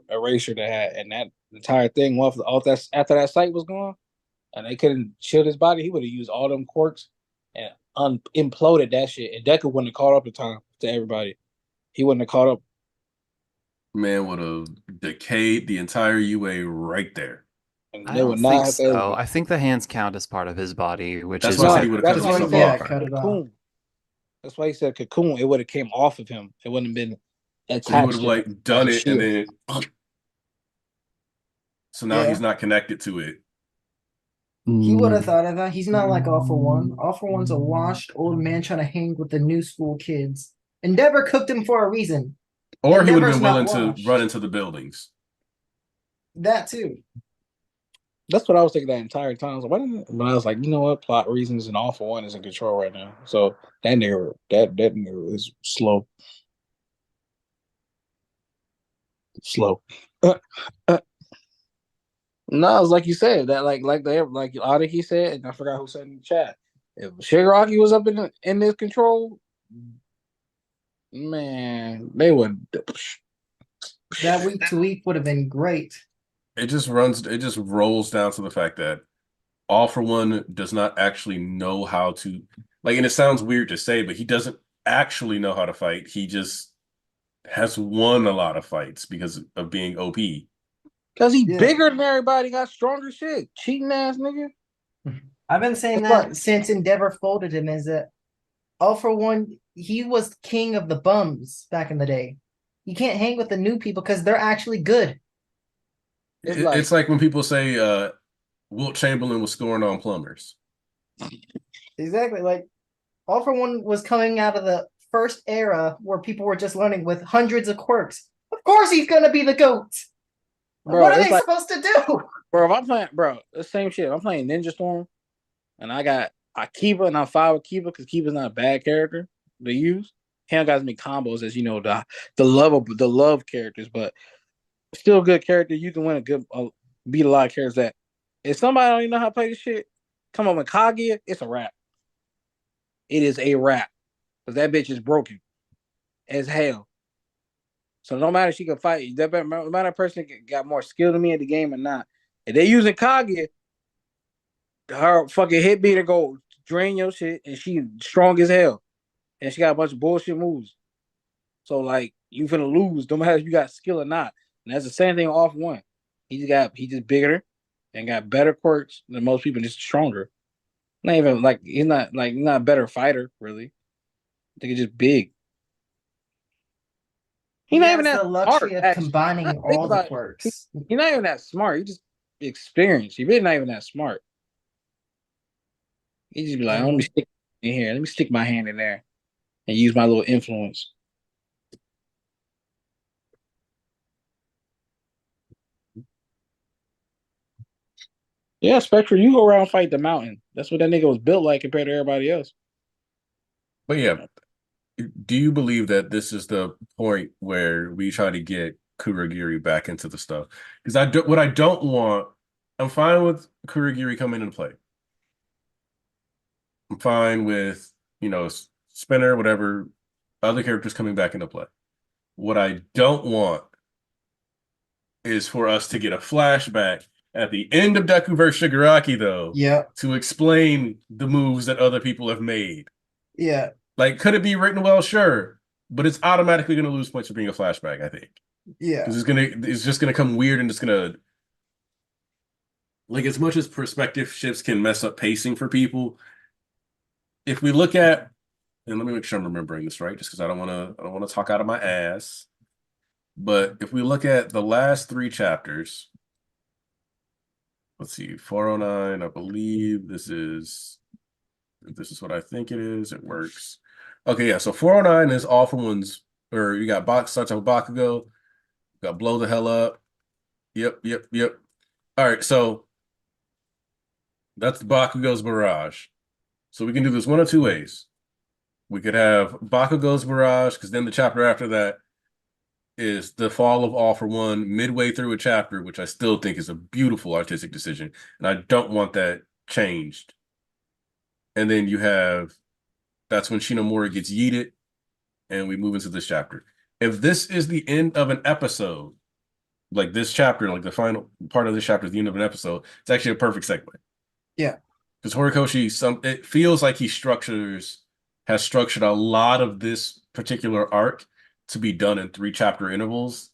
erasure they had, and that entire thing after that sight was gone, and they couldn't shield his body. He would have used all them quirks and imploded that shit, and Deku wouldn't have caught up the time to everybody. He wouldn't have caught up. Man would have decayed the entire UA right there. And I they don't would think not have so. I think the hands count as part of his body, which That's is why I why said he would have cut that's why himself he Yeah, off. cut it off. cocoon. That's why he said cocoon. It would have came off of him. It wouldn't have been attached. So he would have to like done a it and shield. then so now Yeah. he's not connected to it. He would have thought of that. He's not like All for One. All for One's a washed old man trying to hang with the new school kids. Endeavor cooked him for a reason. Or he would have Endeavor's been not willing to washed. run into the buildings. That too. That's what I was thinking that entire time. So but I was like, you know what? Plot reasons and All for One is in control right now. So that nigga is slow. Slow. No, it's like you said that like Adiki said, and I forgot who said in the chat. If Shigaraki was up in this control, man, they would. That week to week would have been great. It just rolls down to the fact that All for One does not actually know how to, like, and it sounds weird to say, but he doesn't actually know how to fight. He just has won a lot of fights because of being OP. Because he Yeah. bigger than everybody, got stronger shit. Cheating ass nigga. I've been saying It's that like- since Endeavor folded him. Is that all for one? He was king of the bums back in the day. You can't hang with the new people because they're actually good. It's like when people say Wilt Chamberlain was scoring on plumbers. Exactly. Like all for one was coming out of the first era where people were just learning with hundreds of quirks. Of course, he's gonna be the goat. Bro, What are it's they like- supposed to do? Bro, if I'm playing, bro, the same shit. If I'm playing Ninja Storm, and I got Akiba, and I'm fine with Kiba because Kiba's not a bad character to use. He don't got as many combos as the love characters, but still a good character. You can win beat a lot of characters that if somebody don't even know how to play this shit, come on with Kaguya, it's a wrap. It is a wrap because that bitch is broken as hell. So no matter she can fight, no matter person got more skill than me at the game or not. If they using Kaguya, her fucking hit beater go drain your shit, and she strong as hell, and she got a bunch of bullshit moves. So like you finna lose, no matter if you got skill or not. And that's the same thing off one. He just bigger and got better quirks than most people, just stronger. Not even like he's not a better fighter really. I think he's just big. He's not even has that the luxury smart, of actually. combining Think all the about it. quirks. He's not even that smart. He just experienced. He's really not even that smart. He just be like, let me stick in here. Let me stick my hand in there and use my little influence. Yeah, Spectre, you go around and fight the mountain. That's what that nigga was built like compared to everybody else. But yeah, do you believe that this is the point where we try to get Kurogiri back into the stuff? Because what I don't want, I'm fine with Kurogiri coming into play. I'm fine with, Spinner, whatever, other characters coming back into play. What I don't want is for us to get a flashback at the end of Deku vs. Shigaraki, though, to explain the moves that other people have made. Yeah. Like, could it be written well? Sure. But it's automatically going to lose points for being a flashback, I think. Yeah. Because it's just going to come weird and it's going to, like, as much as perspective shifts can mess up pacing for people, if we look at, and let me make sure I'm remembering this right, just because I don't want to talk out of my ass. But if we look at the last 3 chapters, let's see, 409, I believe this is what I think it is. It works. Okay, yeah. So 409 is All for One's, or you got starts off with Bakugo, got Blow the Hell Up. Yep. All right, so that's Bakugo's Barrage. So we can do this one of two ways. We could have Bakugo's Barrage, because then the chapter after that is the fall of All for One midway through a chapter, which I still think is a beautiful artistic decision, and I don't want that changed. And then that's when Shinomura gets yeeted, and we move into this chapter. If this is the end of an episode, like this chapter, like the final part of this chapter is the end of an episode, it's actually a perfect segue. Yeah. Because Horikoshi, it feels like he has structured a lot of this particular arc to be done in 3 chapter intervals.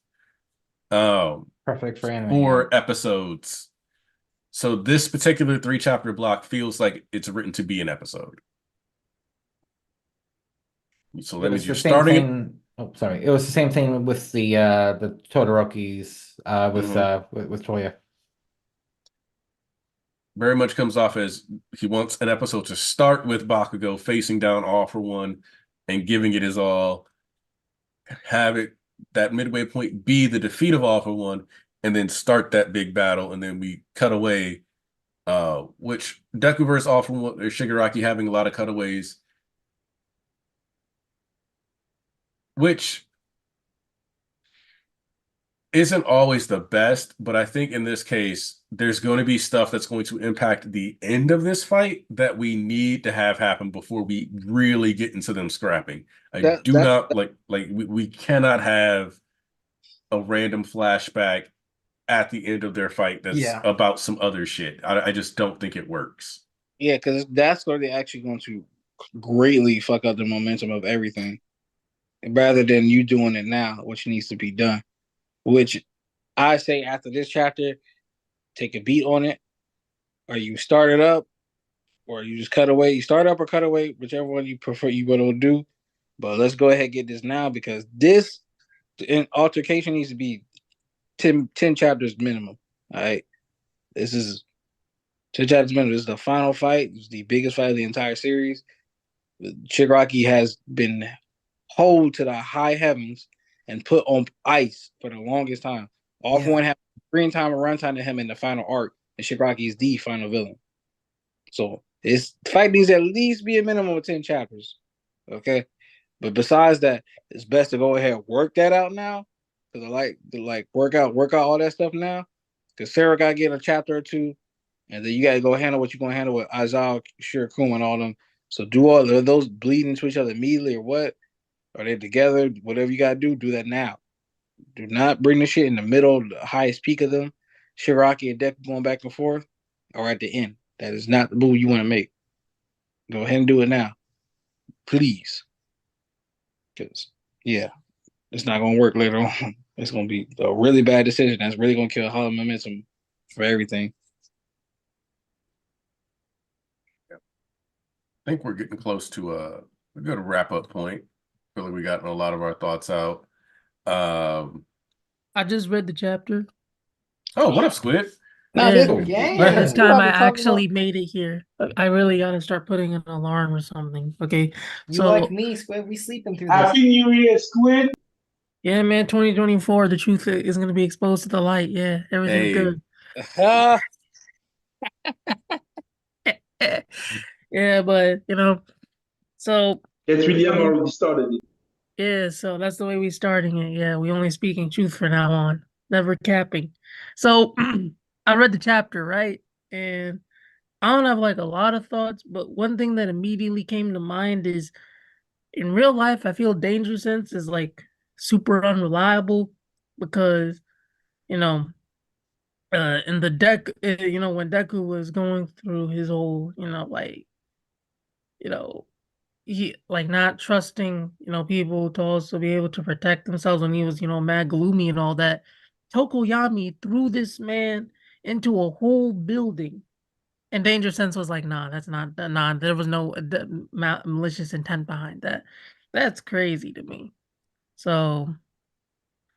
Perfect for anime. 4 episodes. So this particular 3 chapter block feels like it's written to be an episode. So that means you're starting. It was the same thing with the Todorokis with Toya. Very much comes off as he wants an episode to start with Bakugo facing down All for One and giving it his all. Have it that midway point be the defeat of All for One, and then start that big battle, and then we cut away. Which Deku versus All for One or Shigaraki having a lot of cutaways, which isn't always the best, but I think in this case, there's going to be stuff that's going to impact the end of this fight that we need to have happen before we really get into them scrapping. We cannot have a random flashback at the end of their fight that's about some other shit. I just don't think it works. Yeah, because that's where they're actually going to greatly fuck up the momentum of everything. Rather than you doing it now, which needs to be done. Which I say after this chapter, take a beat on it, or you start it up or you just cut away. You start up or cut away, whichever one you prefer. You want to do. But let's go ahead and get this now because this altercation needs to be 10 chapters minimum. All right, this is 10 chapters minimum. This is the final fight. It's the biggest fight of the entire series. Shigaraki has been hold to the high heavens and put on ice for the longest time. All for one half screen time and runtime to him in the final arc, and Shigaraki is the final villain. So this fight needs at least be a minimum of 10 chapters. Okay. But besides that, it's best to go ahead and work that out now. Because I like to work out all that stuff now. Because Sarah gotta get a chapter or two. And then you gotta go handle what you're gonna handle with Aizawa, Shirokuma, and all them. So do all of those bleeding to each other immediately or what? Are they together? Whatever you gotta do that now. Do not bring the shit in the middle, the highest peak of them. Shiraki and Deku going back and forth, or at the end. That is not the move you want to make. Go ahead and do it now. Please. Because, yeah, it's not going to work later on. It's going to be a really bad decision. That's really going to kill all the momentum for everything. I think we're getting close to a good wrap-up point. I feel like we gotten a lot of our thoughts out. I just read the chapter. Oh, what up, Squid? No, Yeah. this This time I actually made it here. I really gotta start putting an alarm or something. Okay. You So like me, Squid? We sleeping through this. Happy New Year, Squid. yeah, man, 2024, the truth is gonna be exposed to the light. Yeah, everything's good. Yeah, but so Get William already started it. yeah, so that's the way we starting it. Yeah, we only speaking truth from now on, never capping. So I read the chapter, right? And I don't have like a lot of thoughts, but one thing that immediately came to mind is in real life, I feel Danger Sense is like super unreliable because, you know, in the deck, when Deku was going through his whole, you know, he like not trusting, people to also be able to protect themselves when he was, mad gloomy and all that. Tokoyami threw this man into a whole building. And Danger Sense was like, nah, that's not, nah, there was no malicious intent behind that. That's crazy to me. So,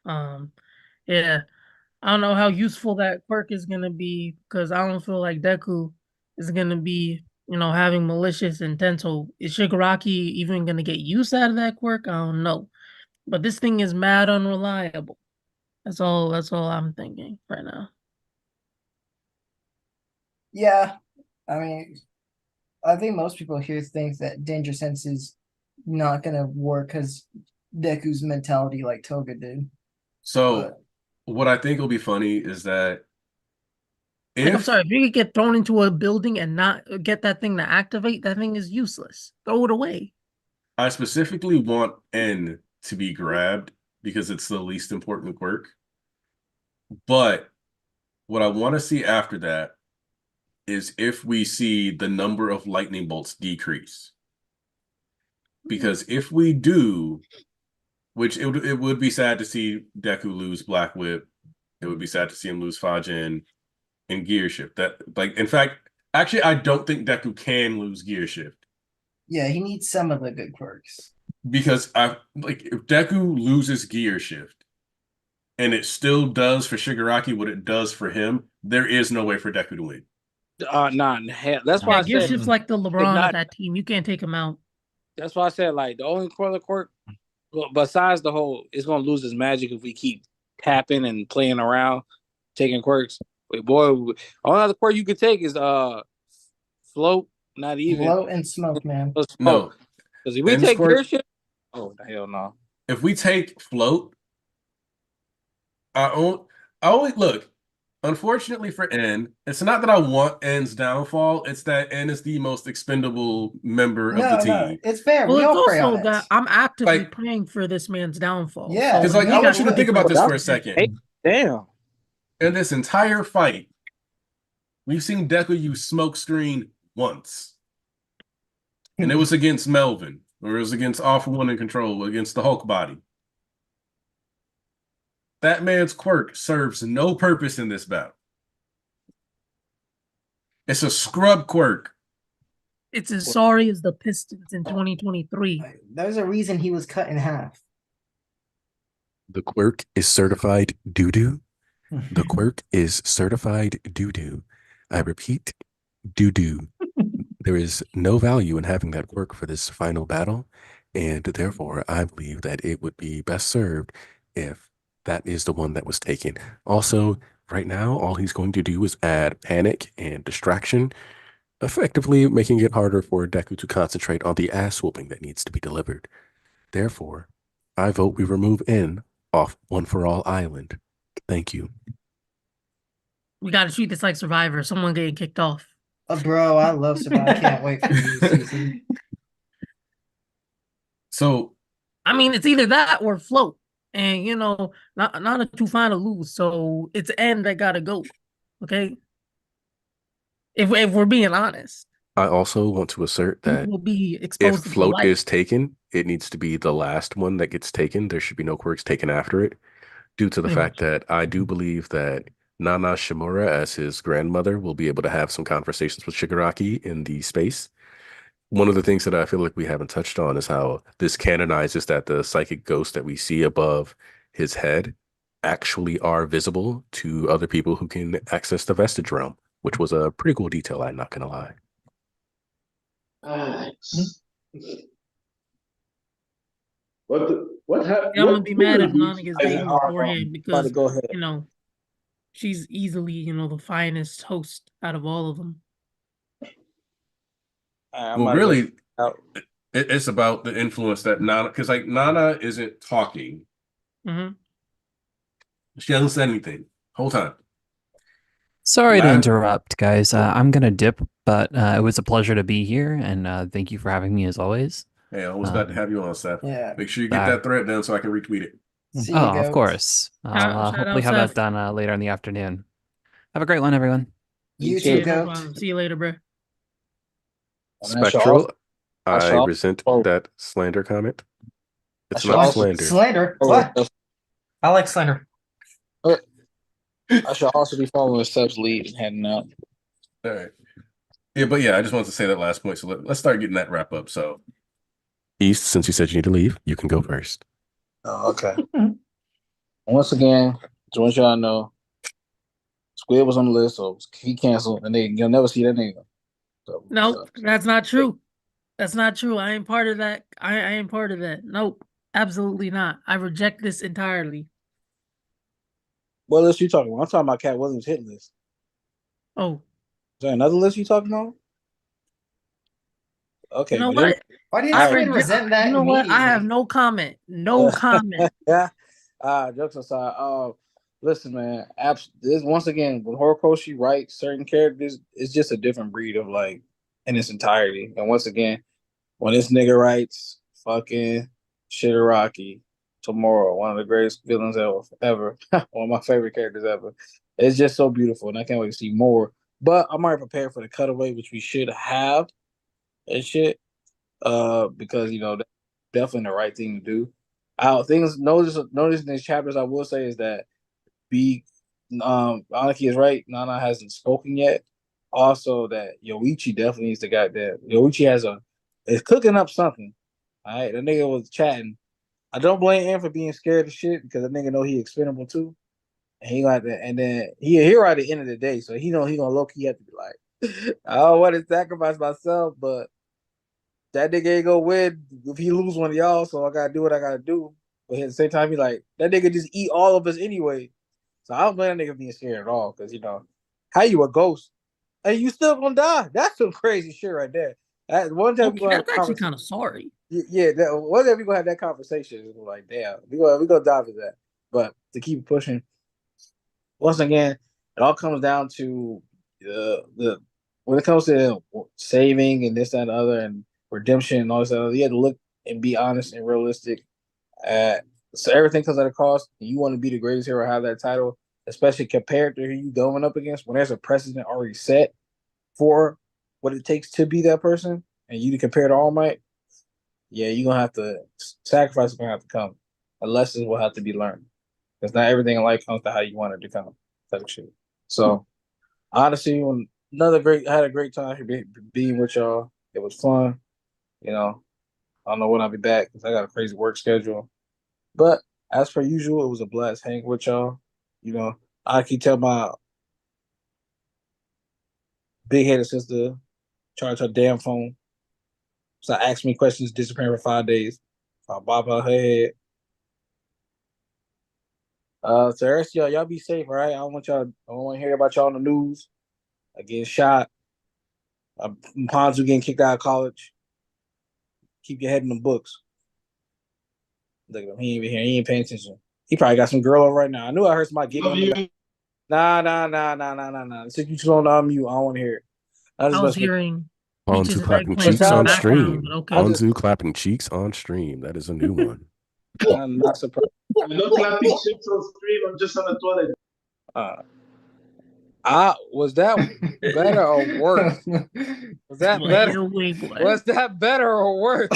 yeah, I don't know how useful that quirk is gonna be because I don't feel like Deku is gonna be, having malicious intent. So is Shigaraki even gonna get use out of that quirk? I don't know. But this thing is mad unreliable. That's all I'm thinking right now. Yeah, I mean, I think most people here think that Danger Sense is not gonna work because Deku's mentality like Toga did. So what I think will be funny is that Like, I'm sorry, if you could get thrown into a building and not get that thing to activate, that thing is useless. Throw it away. I specifically want N to be grabbed because it's the least important quirk. But what I want to see after that is if we see the number of lightning bolts decrease. Because if we do, which it would be sad to see Deku lose Black Whip. It would be sad to see him lose Fajin and Gear Shift. In fact, actually, I don't think Deku can lose Gear Shift. Yeah, he needs some of the good quirks. Because if Deku loses Gear Shift and it still does for Shigaraki what it does for him, there is no way for Deku to win. That's why I Gear said Shift's like the LeBron of that team. You can't take him out. That's why I said like the only quirk, besides the whole, it's gonna lose its magic if we keep tapping and playing around, taking quirks. Wait, boy, only other quirk you could take is float. Not even float and smoke, man. No, because if we take Gear Shift, oh hell no. If we take float, I only look. Unfortunately for N, it's not that I want N's downfall. It's that N is the most expendable member of the team. No, it's fair. Well, we all pray on that it. I'm actively praying for this man's downfall. Yeah, because I want you to think about this for a second. Hey, damn. In this entire fight, we've seen Deku use smoke screen once. And it was against Melvin, or it was against All For One in Control, against the Hulk body. That man's quirk serves no purpose in this battle. It's a scrub quirk. It's as sorry as the Pistons in 2023. There's a reason he was cut in half. The quirk is certified doo-doo. The quirk is certified doo-doo. I repeat, doo-doo. There is no value in having that quirk for this final battle, and therefore I believe that it would be best served if that is the one that was taken. Also, right now, all he's going to do is add panic and distraction, effectively making it harder for Deku to concentrate on the ass whooping that needs to be delivered. Therefore, I vote we remove N off One for All Island. Thank you. We got to treat this like Survivor. Someone getting kicked off. Bro, I love Survivor. I can't wait for the new season. So, I mean, it's either that or float. And, you know, not a too fine to lose. So it's N that got to go. Okay? If we're being honest. I also want to assert that will be if exposed to the float light. is taken, it needs to be the last one that gets taken. There should be no quirks taken after it, due to the Pretty fact that I do believe that Nana Shimura, as his grandmother, will be able to have some conversations with Shigaraki in the space. One of the things that I feel like we haven't touched on is how this canonizes that the psychic ghosts that we see above his head actually are visible to other people who can access the vestige realm, which was a pretty cool detail, I'm not gonna lie. What happened? Yeah, I'm gonna be mad if Nana gets Hey, taken beforehand because go ahead. you know she's easily, you know, the finest host out of all of them. Well, really, it's about the influence that Nana, because like Nana isn't talking. Mm-hmm. She hasn't said anything whole time. Sorry to interrupt, guys. I'm gonna dip, but it was a pleasure to be here, and thank you for having me as always. Hey, I was glad to have you on, Seth. Yeah. Make sure you get that thread done so I can retweet it. See you, Oh, of goats. course. I'll Shout hopefully out, have that Seth. done later in the afternoon. Have a great one, everyone. You Yeah, too, no goat. problem. See you later, bro. Spectral, I resent that slander comment. It's not slander. Slander? What? I like slander. I should also be following Seb's lead and heading out. All right. Yeah, but yeah, I just wanted to say that last point. So let's start getting that wrap up. So, East, since you said you need to leave, you can go first. Oh, okay. Once again, to let y'all know, Squid was on the list, so he canceled, and you'll never see that nigga. Nope, that's not true. That's not true. I ain't part of that. I ain't part of that. Nope, absolutely not. I reject this entirely. What list you talking about? I'm talking about Cat Williams' hit list. Oh, Is there another list you talking about? Okay. you know what? Why did I Squid resent that? You know what? I immediately? have no comment. No comment. Yeah. Jokes aside. Listen, man. This once again, when Horikoshi writes certain characters, it's just a different breed of like in its entirety. And once again, when this nigga writes fucking Shigaraki tomorrow, one of the greatest villains ever, one of my favorite characters ever. It's just so beautiful, and I can't wait to see more. But I'm already prepared for the cutaway, which we should have and shit. Because you know that's definitely the right thing to do. Notice in these chapters I will say is that Anaki is right. Nana hasn't spoken yet. Also, that Yoichi definitely needs to goddamn. Yoichi is cooking up something. All right, the nigga was chatting. I don't blame him for being scared of shit because the nigga know he expendable too. And he like that, and then he a hero at the end of the day, so he know he gonna low key have to be like, I don't want to sacrifice myself, but that nigga ain't gonna win if he lose one of y'all, so I gotta do what I gotta do. But at the same time, he like that nigga just eat all of us anyway. So I don't blame that nigga being scared at all, because you know, how you a ghost and you still gonna die? That's some crazy shit right there. One time Okay, that's actually kind of sorry. Yeah, one day we gonna have that conversation. Like, damn, we gonna dive into that. But to keep pushing, once again, it all comes down to the when it comes to saving and this, that, and the other, and redemption and all this other. You have to look and be honest and realistic. So everything comes at a cost. And you want to be the greatest hero, have that title, especially compared to who you going up against. When there's a precedent already set for what it takes to be that person, and you to compare to All Might, yeah, you're gonna have to sacrifice. Is gonna have to come. A lesson will have to be learned because not everything in life comes to how you want it to come. Type of shit. So honestly, I had a great time being with y'all. It was fun. You know, I don't know when I'll be back because I got a crazy work schedule. But as per usual, it was a blast hanging with y'all. You know, I can tell my big headed sister charge her damn phone. So ask me questions, disappearing for 5 days. I bob her head. So the rest of y'all be safe, all right? I don't want to hear about y'all on the news. I get shot. Ponzu getting kicked out of college. Keep your head in the books. Look at him. He ain't even here. He ain't paying attention. He probably got some girl on right now. I knew I heard somebody Love giggling. you. Nah. Since you just on unmute, I don't want to hear it. I was hearing Peaches Bonzu and Egg clapping playing cheeks in the on background, stream. but okay. Bonzu clapping cheeks on stream. That is a new one. I'm not surprised. I'm not clapping cheeks on stream. I'm just on the toilet. Was that better or worse? Was that Boy, better? wait, boy. Was that better or worse?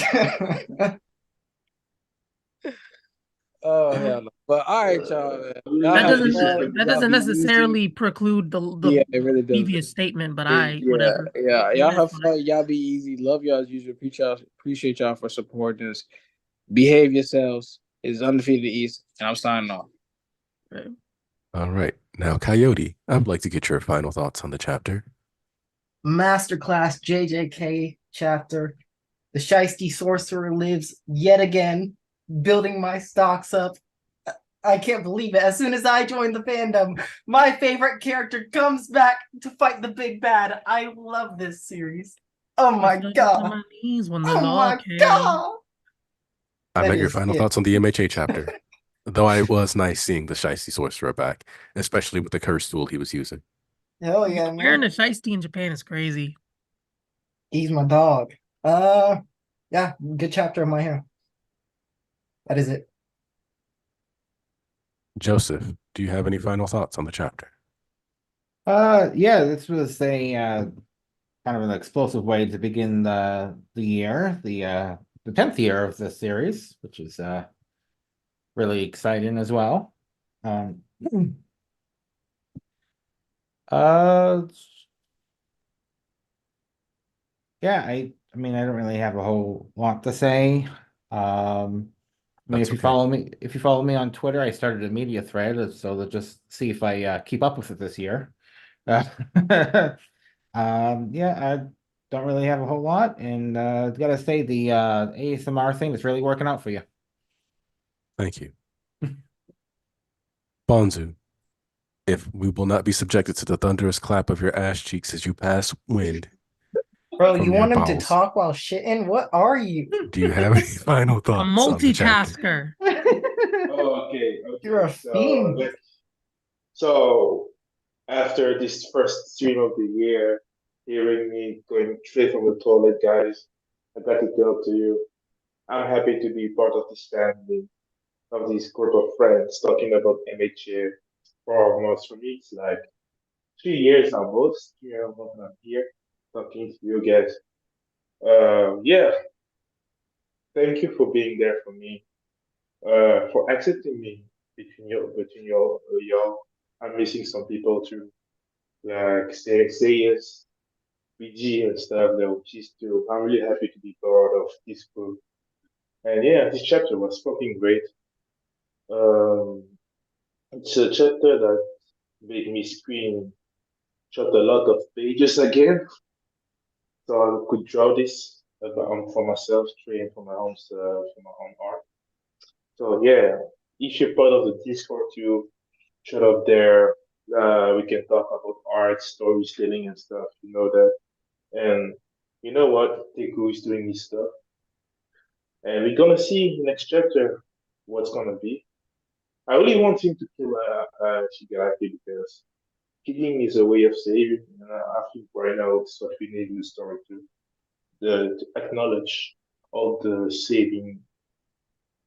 Oh hell no! But all right, y'all. Man. Y'all That have doesn't fun. that Y'all doesn't be easy. necessarily preclude the Yeah, it really doesn't. previous statement, but I Yeah, whatever. yeah. Y'all It's have fine. fun. Y'all be easy. Love y'all as usual. Appreciate y'all for supporting us. Behave yourselves. It's undefeated East, and I'm signing off. Right. All right. Now, Coyote, I'd like to get your final thoughts on the chapter. Masterclass JJK chapter. The Shiesty Sorcerer lives yet again, building my stocks up. I can't believe it. As soon as I joined the fandom, my favorite character comes back to fight the big bad. I love this series. Oh my I fell to god. my knees when the Oh law my came. god. I That meant your is final it. thoughts on the MHA chapter. Though it was nice seeing the Shiesty Sorcerer back, especially with the curse tool he was using. Hell yeah, Wearing man. a shiesty in Japan is crazy. He's my dog. Yeah, good chapter of my hair. That is it. Joseph, do you have any final thoughts on the chapter? Yeah, this was a kind of an explosive way to begin the year, the 10th year of this series, which is really exciting as well. Uh, yeah, I mean, I don't really have a whole lot to say. I mean, That's if you okay. follow me on Twitter, I started a media thread so that just see if I keep up with it this year. Yeah, I don't really have a whole lot, and gotta say the ASMR thing is really working out for you. Thank you. Bonzu, if we will not be subjected to the thunderous clap of your ass cheeks as you pass wind. Bro, from you your want him to bowels. talk while shitting? What are you? Do you have any final A thoughts on the chapter? multitasker. Oh, okay. You're a fiend. So after this first stream of the year, hearing me going straight from the toilet, guys, I got to tell to you, I'm happy to be part of this family, of this group of friends talking about MHA for almost, for me, it's like 3 years almost, 3 years almost I'm here talking to you guys. Yeah, thank you for being there for me, for accepting me between y'all. I'm missing some people too, like say yes, BG and stuff that which is too. I'm really happy to be part of this group. And yeah, this chapter was fucking great. Um, it's a chapter that made me scream, shot a lot of pages again, so I could draw this for myself, train for my own art. So yeah, if you're part of the Discord too, shut up there. We can talk about art, storytelling, and stuff. You know that. And you know what? Teku is doing his stuff. And we're gonna see next chapter what's gonna be. I really want him to kill Shigaraki because killing is a way of saving. And I think right now it's what we need in the story to acknowledge all the saving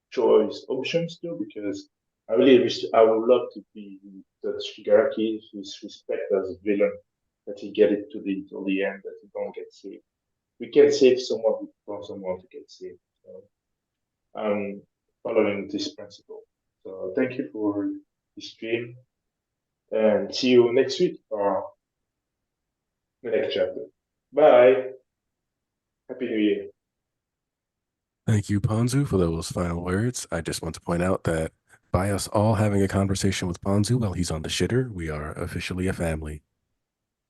choice options too, because I would love to be that Shigaraki is respect as a villain, that he get it to the till the end, that he don't get saved. We can save someone who wants someone to get saved. So I'm following this principle. So thank you for the stream and see you next week or the next chapter. Bye. Happy New Year. Thank you, Ponzu, for those final words. I just want to point out that by us all having a conversation with Ponzu while he's on the shitter, we are officially a family.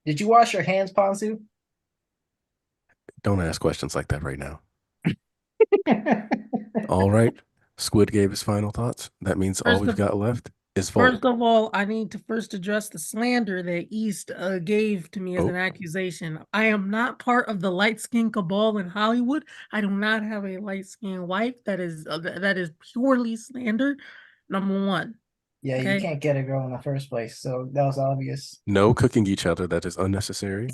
Did you wash your hands, Ponzu? Don't ask questions like that right now. All right. Squid gave his final thoughts. That means all we've got left is First Volk. of all, I need to first address the slander that East gave to me as Oh. an accusation. I am not part of the light skin cabal in Hollywood. I do not have a light skinned wife. That is purely slander. Number one. Yeah, Okay. you can't get a girl in the first place, so that was obvious. No cooking each other. That is unnecessary.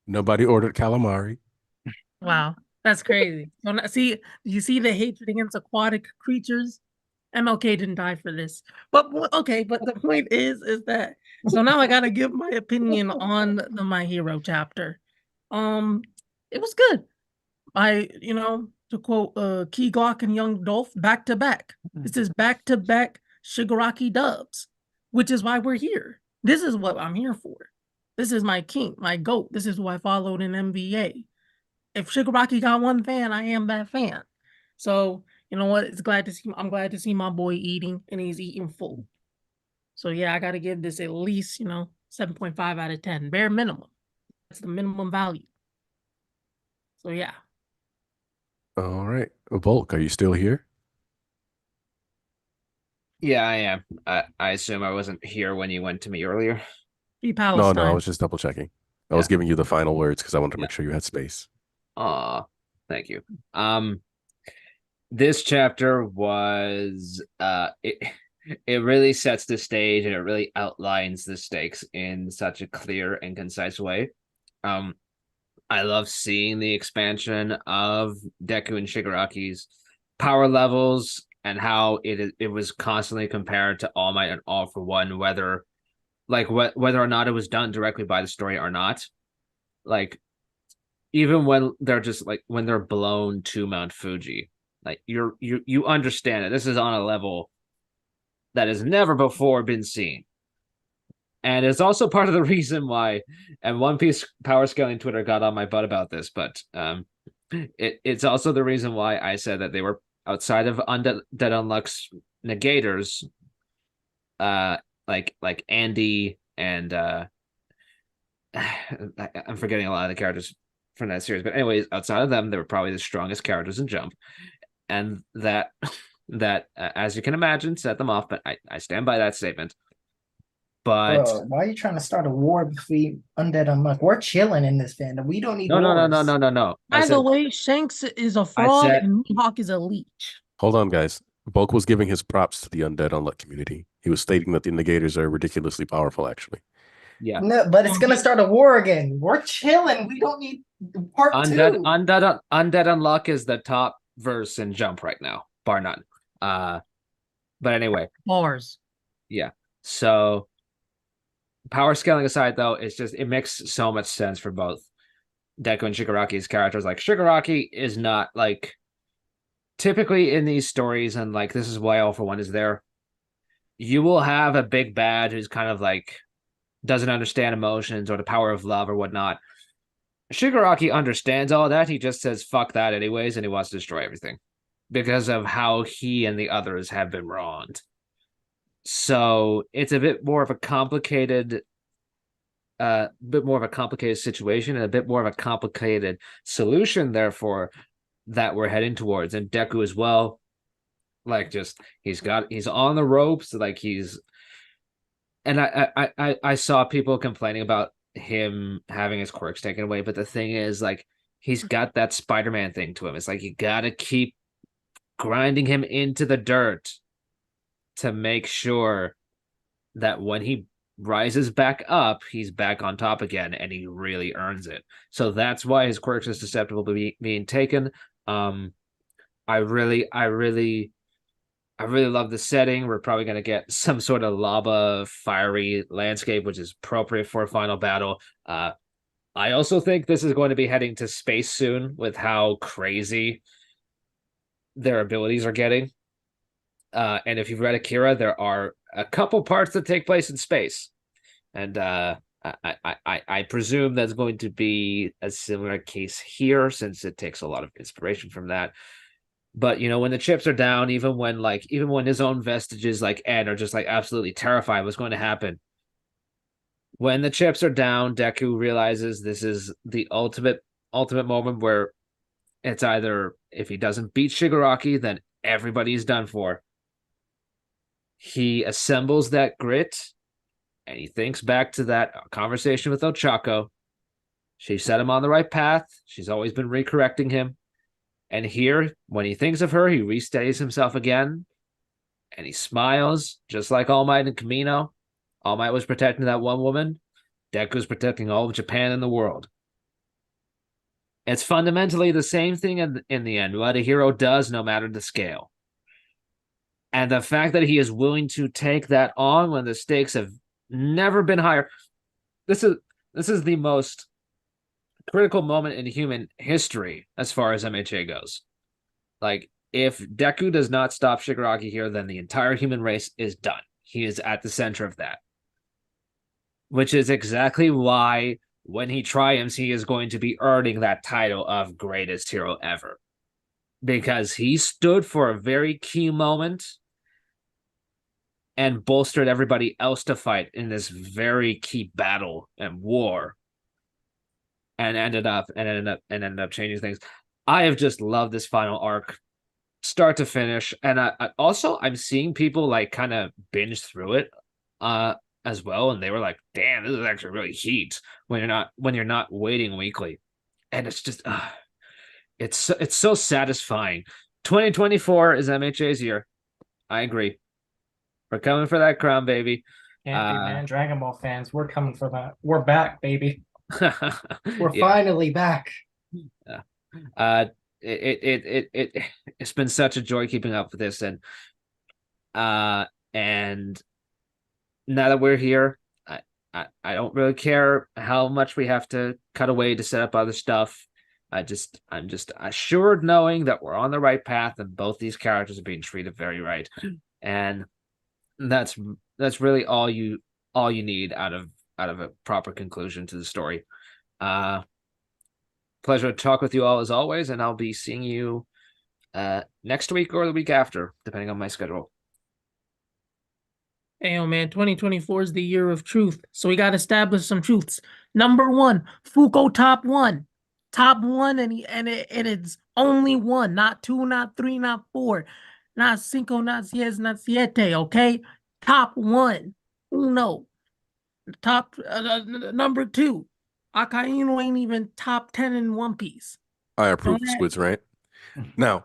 Nobody ordered calamari. Wow, that's crazy. So see, you see the hatred against aquatic creatures. MLK didn't die for this, but okay. But the point is that so now I gotta give my opinion on the My Hero chapter. It was good. To quote Key Glock and Young Dolph, back to back. This is back to back Shigaraki dubs, which is why we're here. This is what I'm here for. This is my king, my goat. This is who I followed in MVA. If Shigaraki got one fan, I am that fan. So you know what? I'm glad to see my boy eating, and he's eating full. So yeah, I gotta give this at least 7.5 out of 10, bare minimum. That's the minimum value. So yeah. All right. Volk, are you still here? Yeah, I am. I assume I wasn't here when you went to me earlier. Free No, Palestine. I was just double checking. I was giving you the final words because I wanted to make sure you had space. Thank you. This chapter was it really sets the stage and it really outlines the stakes in such a clear and concise way. I love seeing the expansion of Deku and Shigaraki's power levels and how it was constantly compared to All Might and All for One, whether or not it was done directly by the story or not. Like, even when they're just like when they're blown to Mount Fuji, like you understand it. This is on a level that has never before been seen. And it's also part of the reason why, and One Piece Power Scaling Twitter got on my butt about this, but it's also the reason why I said that they were outside of Undead Unluck's negators, like Andy and I'm forgetting a lot of the characters from that series, but anyways, outside of them, they were probably the strongest characters in Jump, and that as you can imagine, set them off. But I stand by that statement. But Bro, why are you trying to start a war between Undead and Unluck? We're chilling in this fandom. We don't need no. wars. By the way, Shanks is a fraud and Mihawk is a leech. Hold on, guys. Volk was giving his props to the Undead Unluck community. He was stating that the negators are ridiculously powerful, actually. Yeah. No, but it's gonna start a war again. We're chilling. We don't need part two. Undead Unluck is the top verse in Jump right now, bar none. But anyway. Bars. Yeah. So power scaling aside, though, it makes so much sense for both Deku and Shigaraki's characters. Like, Shigaraki is not like typically in these stories, and like this is why All for One is there. You will have a big bad who's kind of like doesn't understand emotions or the power of love or whatnot. Shigaraki understands all that. He just says fuck that anyways, and he wants to destroy everything because of how he and the others have been wronged. So it's a bit more of a complicated situation and a bit more of a complicated solution, therefore, that we're heading towards. And Deku as well, like, just he's on the ropes, like and I saw people complaining about him having his quirks taken away, but the thing is, like, he's got that Spider-Man thing to him. It's like you gotta keep grinding him into the dirt to make sure that when he rises back up, he's back on top again, and he really earns it. So that's why his quirks is susceptible to being taken. I really love the setting. We're probably going to get some sort of lava fiery landscape, which is appropriate for a final battle. I also think this is going to be heading to space soon with how crazy their abilities are getting. And if you've read Akira, there are a couple parts that take place in space. And I presume that's going to be a similar case here, since it takes a lot of inspiration from that. But when the chips are down, even when his own vestiges like Ed are just like absolutely terrified what's going to happen. When the chips are down, Deku realizes this is the ultimate moment where it's either, if he doesn't beat Shigaraki, then everybody's done for. He assembles that grit, and he thinks back to that conversation with Ochako. She set him on the right path. She's always been recorrecting him. And here, when he thinks of her, he resteadies himself again, and he smiles, just like All Might and Kamino. All Might was protecting that one woman. Deku's protecting all of Japan and the world. It's fundamentally the same thing in the end, what a hero does, no matter the scale. And the fact that he is willing to take that on when the stakes have never been higher. This is the most critical moment in human history as far as MHA goes. Like, if Deku does not stop Shigaraki here, then the entire human race is done. He is at the center of that. Which is exactly why when he triumphs, he is going to be earning that title of greatest hero ever. Because he stood for a very key moment and bolstered everybody else to fight in this very key battle and war, and ended up changing things. I have just loved this final arc, start to finish, and I'm seeing people like kind of binge through it, as well, and they were like, "Damn, this is actually really heat." When you're not waiting weekly, and it's just, it's so satisfying. 2024 is MHA's year. I agree. We're coming for that crown, baby. Can't be, man. Dragon Ball fans, we're coming for that. We're back, baby. We're finally back. It's been such a joy keeping up with this, and now that we're here, I don't really care how much we have to cut away to set up other stuff. I'm just assured knowing that we're on the right path and both these characters are being treated very right, and that's really all you need out of a proper conclusion to the story. Pleasure to talk with you all as always, and I'll be seeing you next week or the week after, depending on my schedule. Hey, oh man, 2024 is the year of truth. So we got to establish some truths. Number one, Fuko top one. Top one, and it's only one, not two, not three, not four, not cinco, not seis, not siete, okay? Top one. Uno. Top, number two, Akainu ain't even top 10 in One Piece. I approve of Squid's rant. Now,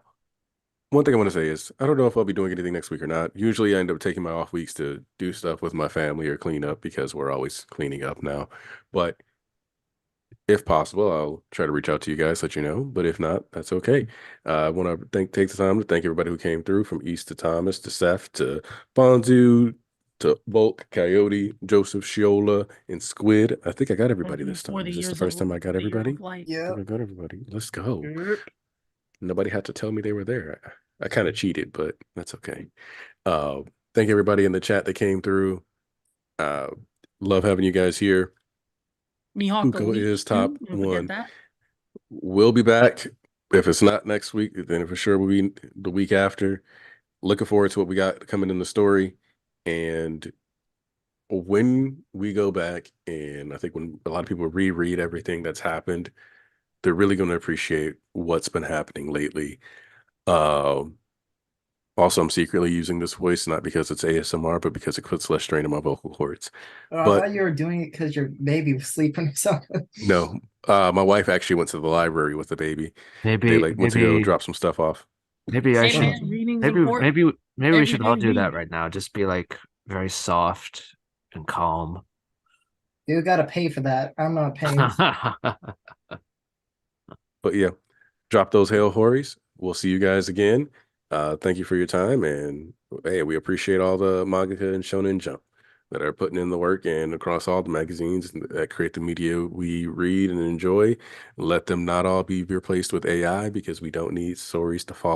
one thing I want to say is, I don't know if I'll be doing anything next week or not. Usually I end up taking my off weeks to do stuff with my family or clean up, because we're always cleaning up now. But if possible, I'll try to reach out to you guys, let you know. But if not, that's okay. I want to take the time to thank everybody who came through, from East to Thomas to Seth to Bonzu to Bulk, Coyote, Joseph, Shiola, and Squid. I think I got everybody this time. Is this the first time I got everybody? Yeah. I got everybody. Let's go. Nobody had to tell me they were there. I kind of cheated, but that's okay. Thank everybody in the chat that came through. Love having you guys here. Fuko is top one. We'll be back. If it's not next week, then for sure we'll be the week after. Looking forward to what we got coming in the story. And when we go back, and I think when a lot of people reread everything that's happened, they're really going to appreciate what's been happening lately. Also, I'm secretly using this voice, not because it's ASMR, but because it puts less strain on my vocal cords. I thought you were doing it because your baby was sleeping or something. No, my wife actually went to the library with the baby. They went to go drop some stuff off. Maybe I should. Maybe we should all do that right now. Just be like very soft and calm. You got to pay for that. I'm not paying. But yeah, drop those hail hories. We'll see you guys again. Thank you for your time, and hey, we appreciate all the mangaka and Shonen Jump that are putting in the work, and across all the magazines that create the media we read and enjoy. Let them not all be replaced with AI, because we don't need stories to fall